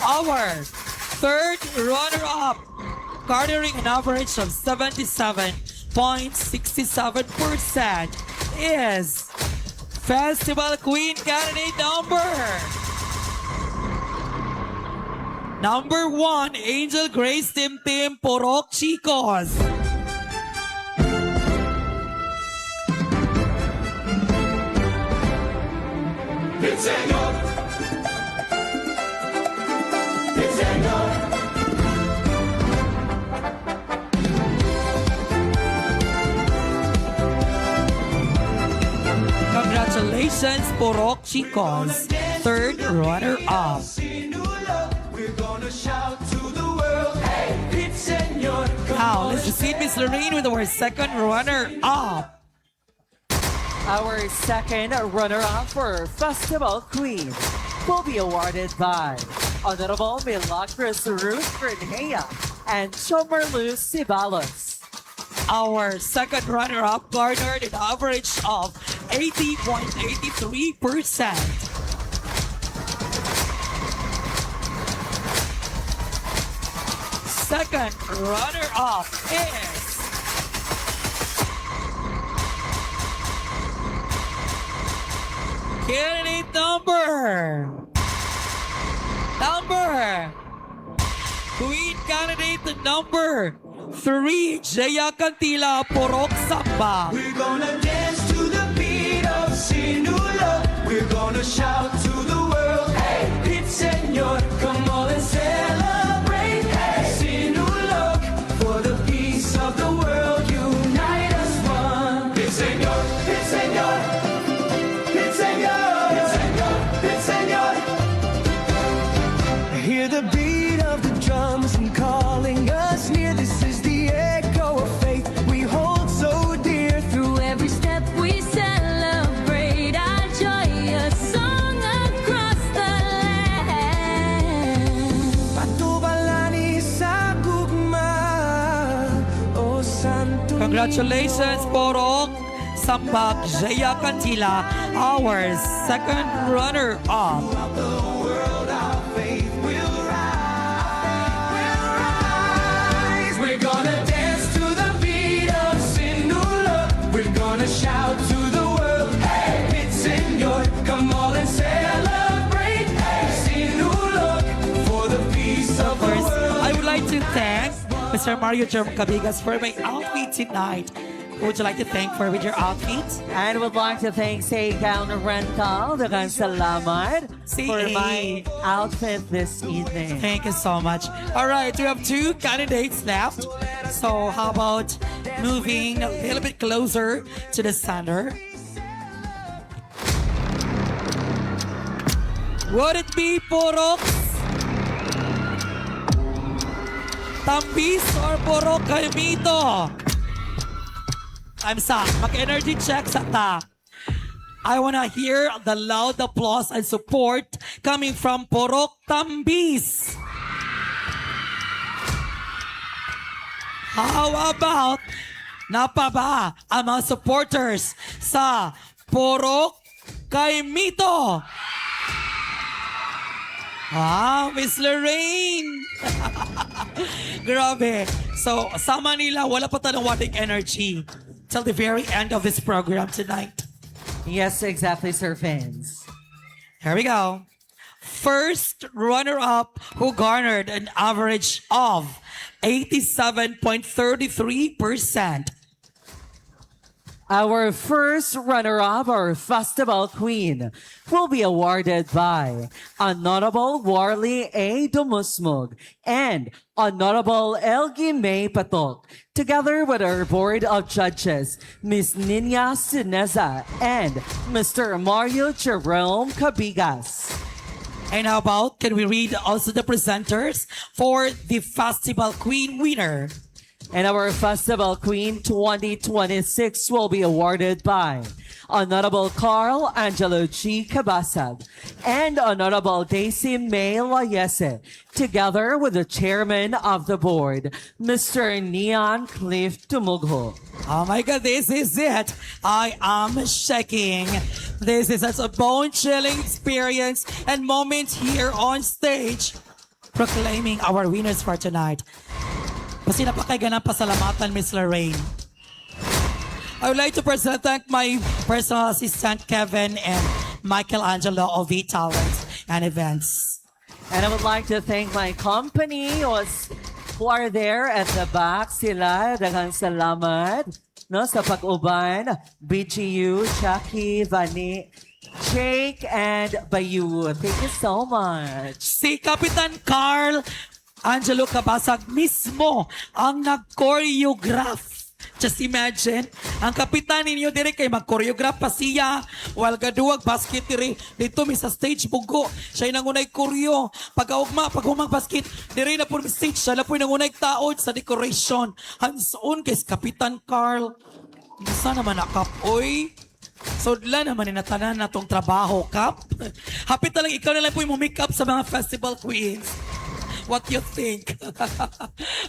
S13: Our 3rd runner-up, garnering an average of 77.67%, is Festival Queen candidate number 1, Angel Grace Tim Porok Chicos.
S8: Pit Señor, Pit Señor.
S13: Congratulations, Porok Chicos, third runner-up.
S8: We're gonna shout to the world, hey, Pete Senor.
S13: Now, let's proceed, Miss Lorraine, with our second runner-up.
S3: Our second runner-up for Festival Queen will be awarded by Honorable Milagros Ruth Grenea and Chomarlu Sibalos.
S13: Our second runner-up garnered an average of 80.83%. Second runner-up is candidate Queen candidate number 3, Jaya Cantila, Porok Samba.
S8: We're gonna dance to the beat of Sinulog. We're gonna shout to the world, hey, Pete Senor, come on and celebrate, hey, Sinulog, for the peace of the world, unite us one. Pete Senor, Pete Senor, Pete Senor, Pete Senor, Pete Senor. Hear the beat of the drums and calling us near. This is the echo of faith we hold so dear.
S10: Through every step we celebrate our joy, a song across the land.
S8: Patubalani sa gugma, O Santo
S13: Congratulations, Porok Sambak, Jaya Cantila, our second runner-up.
S8: We're gonna dance to the beat of Sinulog. We're gonna shout to the world, hey, Pete Senor, come on and celebrate, hey, Sinulog, for the peace of the
S13: First,
S8: world.
S13: I would like to thank Mr. Mario Jerome Cabigas for my outfit tonight. Who would you like to thank for with your outfit?
S3: And would like to thank Say Gown Rental, Dagan Salamat, for my outfit this evening.
S13: Thank you so much. All right, we have 2 candidates left. So how about moving a little bit closer to the center? Would it be Porok Tambis or Porok Caimito? I'm sa mag-energy check sa ta. I wanna hear the loud applause and support coming from Porok Tambis. How about napaba ang mga supporters sa Porok Caimito? Miss Lorraine! Grabe. So, sa Manila, wala pa tanong wating energy till the very end of this program tonight.
S3: Yes, exactly, Sir Vince.
S13: Here we go. First runner-up who garnered an average of 87.33%.
S3: Our first runner-up, our Festival Queen, will be awarded by Honorable Warley A. Dumusmog and Honorable Elgie May Patok, together with our Board of Judges, Ms. Nina Sineza and Mr. Mario Jerome Cabigas.
S13: And how about, can we read also the presenters for the Festival Queen winner?
S3: And our Festival Queen 2026 will be awarded by Honorable Carl Angelo G. Cabasag and Honorable Daisy May Layese, together with the Chairman of the Board, Mr. Neon Cliff Tumugho.
S13: Oh my God, this is it. I am shaking. This is such a bone-chilling experience and moment here on stage, proclaiming our winners for tonight. Kasi napakagandang pasalamatan, Miss Lorraine. I would like to personally thank my personal assistant, Kevin, and Michelangelo of V Talent and Events.
S3: And I would like to thank my company who are there at the back. Sila, daghang salamat. No, sa pag-uban, BGU, Jackie, Vani, Jake, and Bayu. Thank you so much.
S13: Si Kapitan Carl Angelo Cabasag mismo ang nag-choreograph Just imagine, ang kapitan ninyo dire kay mag-choreograph pa siya while gaduwag basket dire dito mi sa stage bugo. Siya nangunay koreo. Pag humang basket dire na po mi stage siya na po nangunay taod sa decoration. Hands-on kay Kapitan Carl. Isa naman na Kap, oy. Sodla naman ni natanan na tong trabaho, Kap. Hapit na lang ikaw na lang po yung make up sa mga festival queens. What you think?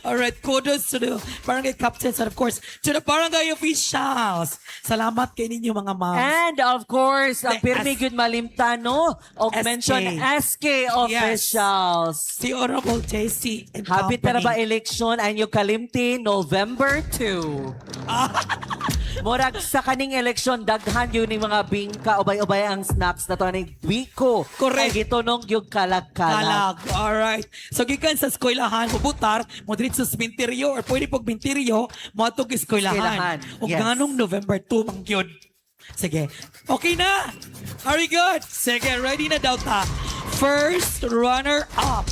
S13: All right, kudos to the barangay captains and of course to the barangay officials. Salamat kay ninyo mga moms.
S3: And of course, ang
S13: The
S3: pirmi good malimtano og
S13: SK.
S3: mention SK officials.
S13: Si Honorable JC and
S3: Happy
S13: company.
S3: na ba election anyo kalimti November 2. Murag sa kaning eleksyon daghan yun ng mga bingka ubay-ubay ang snacks na to ning biko.
S13: Correct.
S3: Ay gitunong yung kalag-kalag.
S13: Kalag. Alright. So, gikan sa eskwelahan, pubutar, mo dito sa sementeryo or pwede pag binteryo, mo atong eskwelahan.
S3: Eskwelahan,
S13: O
S3: yes.
S13: ganong November 2, mangyod. Sige. Okay na? Very good. Sige, ready na daw ta. First runner-up.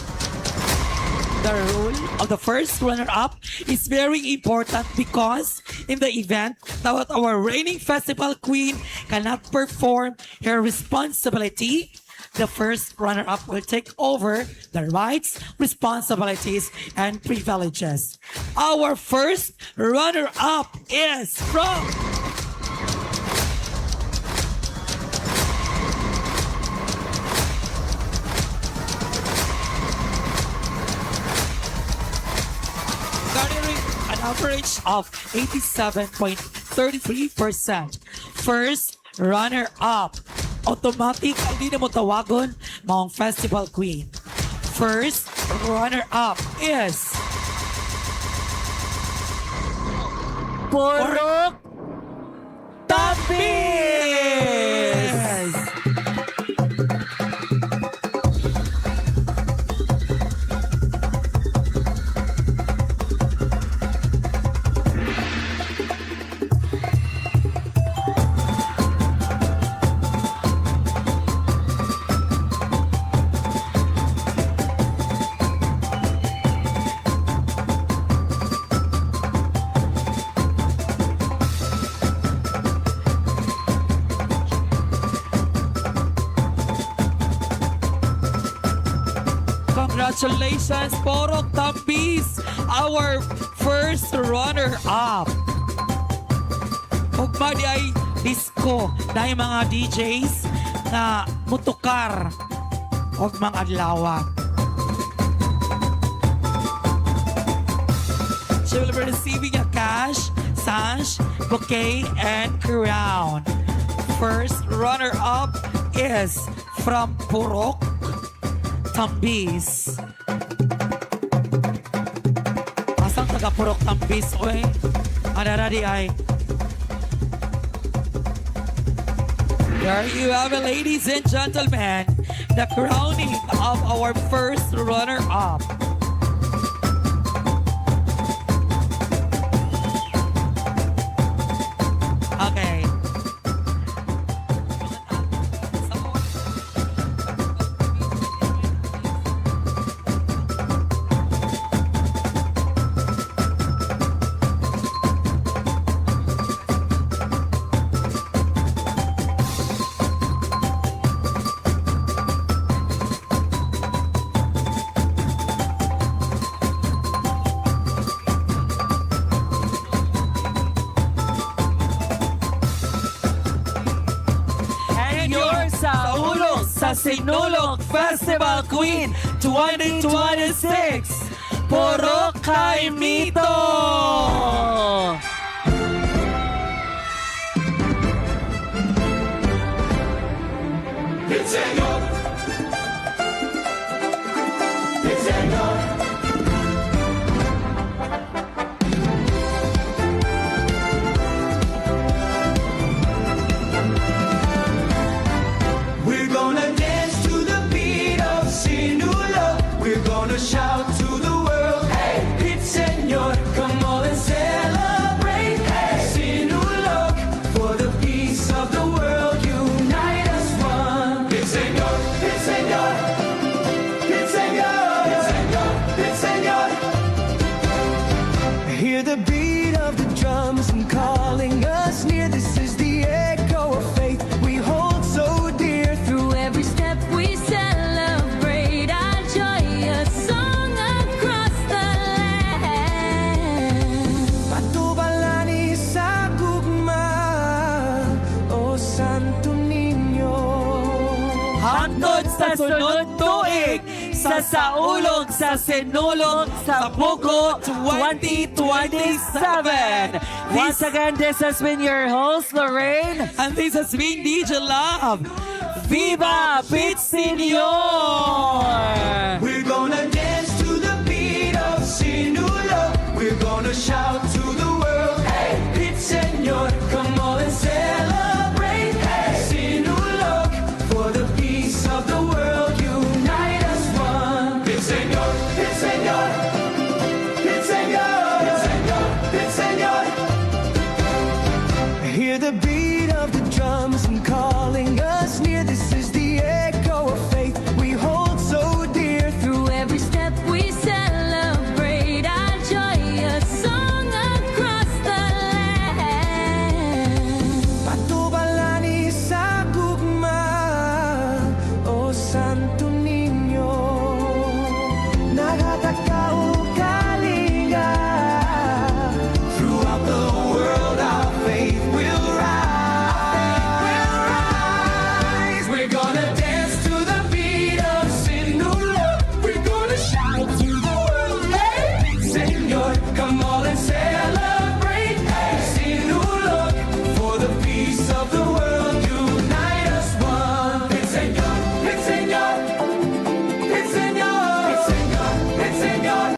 S13: The role of the first runner-up is very important because in the event that our reigning festival queen cannot perform her responsibility, the first runner-up will take over the rights, responsibilities, and privileges. Our first runner-up is from garnering an average of 87.33%. First runner-up. Automatic, hindi na mo tawagon, maong festival queen. First runner-up is
S3: Purok Tampis!
S13: Congratulations, Porok Tampis, our first runner-up. Ugma di ay disco dahil mga DJs na mutukar og mga adlaw. She will be receiving a cash, sash, bouquet, and crown. First runner-up is from Purok Tampis. Asang taga Purok Tampis, oy? Adaradi ay. There you have it, ladies and gentlemen, the crowning of our first runner-up. Okay.
S3: And your Saulog sa Sinulog Festival Queen 2026, Purok Kaimito!
S8: We're gonna dance to the beat of Sinula. We're gonna shout to the world, hey, Pit Señor, come on and celebrate. Hey, Sinulog, for the peace of the world, unite us one. Pit Señor, Pit Señor, Pit Señor, Pit Señor, Pit Señor. Hear the beat of the drums
S3: sa ulog sa sinulog sa buko 2027. Once again, this has been your host, Lorraine.
S13: And this has been DJ Love.
S3: Viva Pit Senior!
S8: We're gonna dance to the beat of Sinulog. We're gonna shout to the world, hey, Pit Senor, come on and celebrate. Hey, Sinulog, for the peace of the world, unite us one. Pit Senor, Pit Senor, Pit Senor, Pit Senor, Pit Senor. Hear the beat of the drums and calling us near. This is the echo of faith we hold so dear.
S10: Through every step we celebrate our joy, a song across the land.
S8: Patubalani sa gugma, O Santo Niño, nagatagao kalinga. Throughout the world our faith will rise. We're gonna dance to the beat of Sinulog. We're gonna shout to the world, hey, Señor, come on and celebrate. Hey, Sinulog, for the peace of the world, unite us one. Hey, Señor, hey, Señor, hey, Señor, hey, Señor, hey, Señor.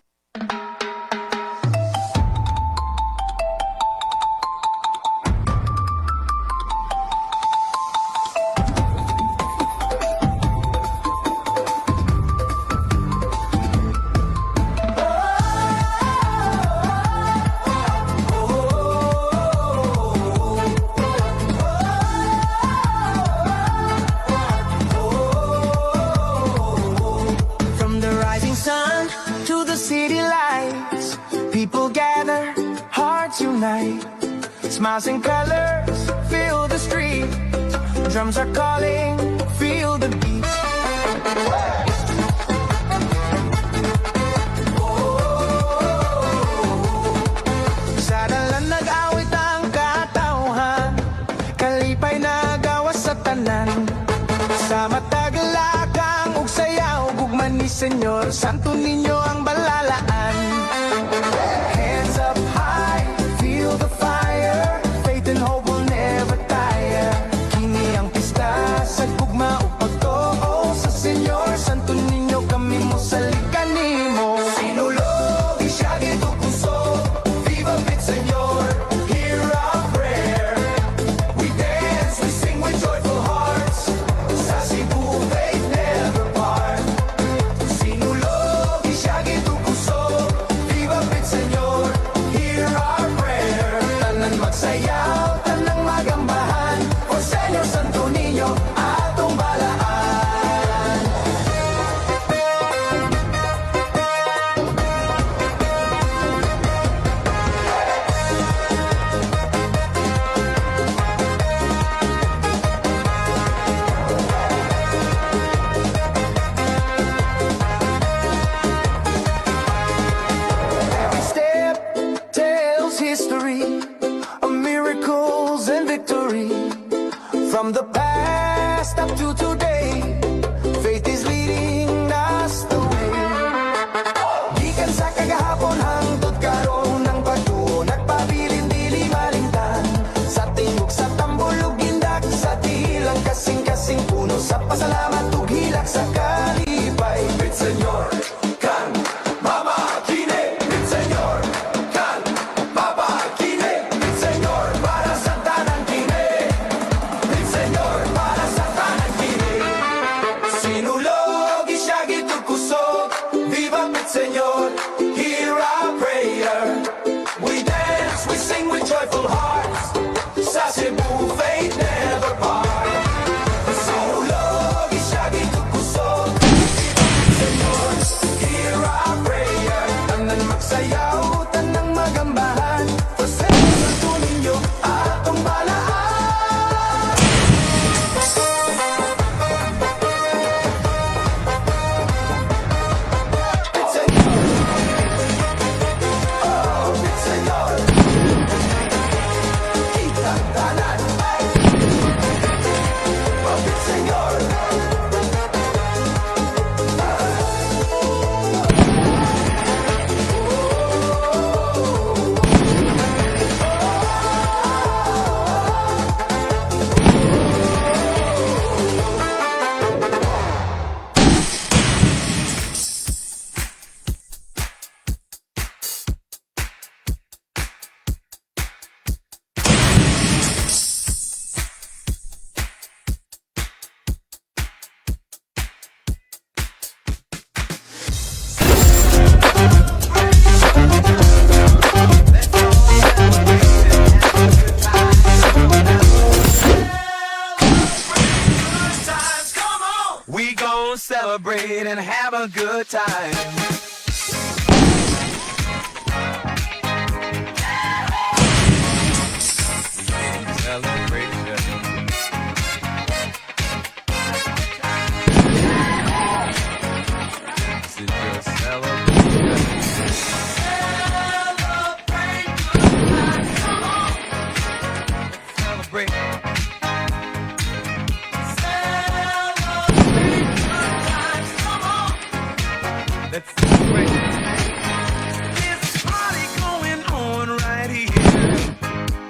S8: From the rising sun to the city lights, people gather, hearts unite. Smiles and colors fill the street. Drums are calling, feel the beat. Sa dalan nag-awit ang katauhan, kalipay na gawas sa tanan. Sa matagalagang ug sayaw gugman ni Senyor Santo Niño ang balalaan. Hands up high, feel the fire. Faith and hope will never tire. Kini ang pista sa gugma ug pagtuo sa Senyor Santo Niño, kami mo salikan nimo. Sinulog siya dito puso, viva Pit Senyor, hear our prayer. We dance, we sing with joyful hearts. Sa Cebu, they never part. Sinulog siya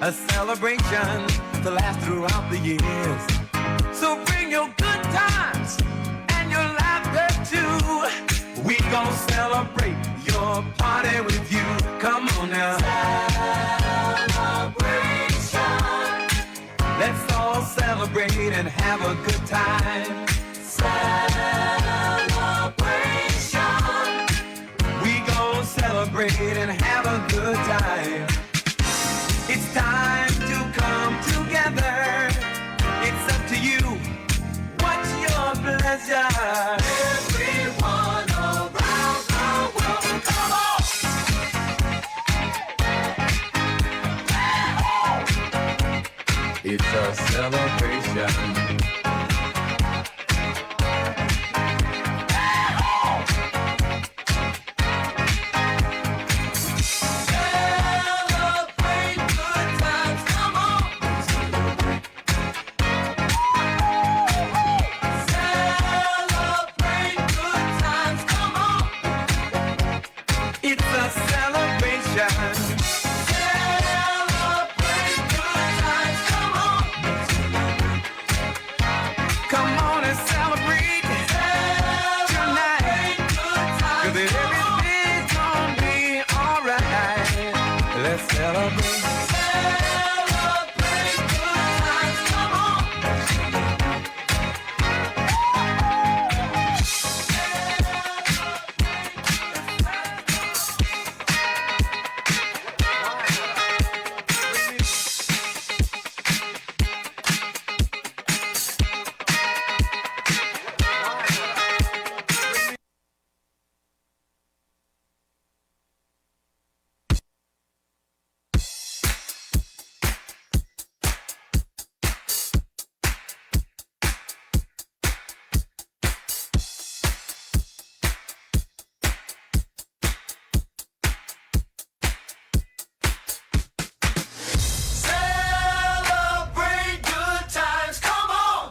S8: a celebration to last throughout the years. So bring your good times and your laughter too. We gon' celebrate your party with you. Come on now. Celebration. Let's all celebrate and have a good time. Celebration. We gon' celebrate and have a good time. It's time to come together. It's up to you. What's your pleasure? Everyone around the world, come on! It's a celebration.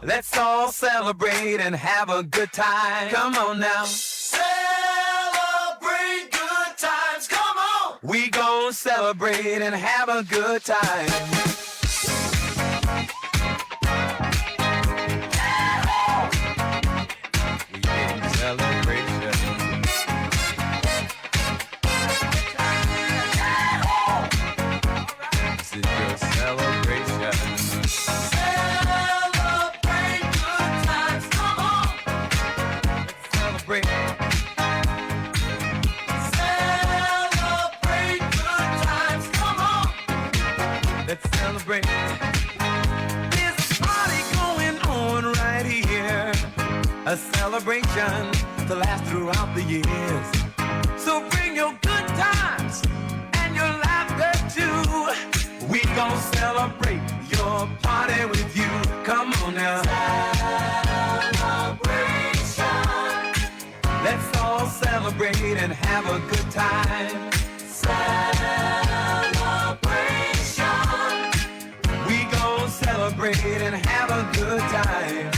S8: Let's all celebrate and have a good time. Come on now. Celebrate good times. Come on. We gon' celebrate and have a good time. We getting celebration. This is your celebration. Let's celebrate. There's a party going on right here. A celebration to last throughout the years. So bring your good times and your laughter too. We gon' celebrate your party with you. Come on now. Celebration. Let's all celebrate and have a good time. Celebration. We gon' celebrate and have a good time.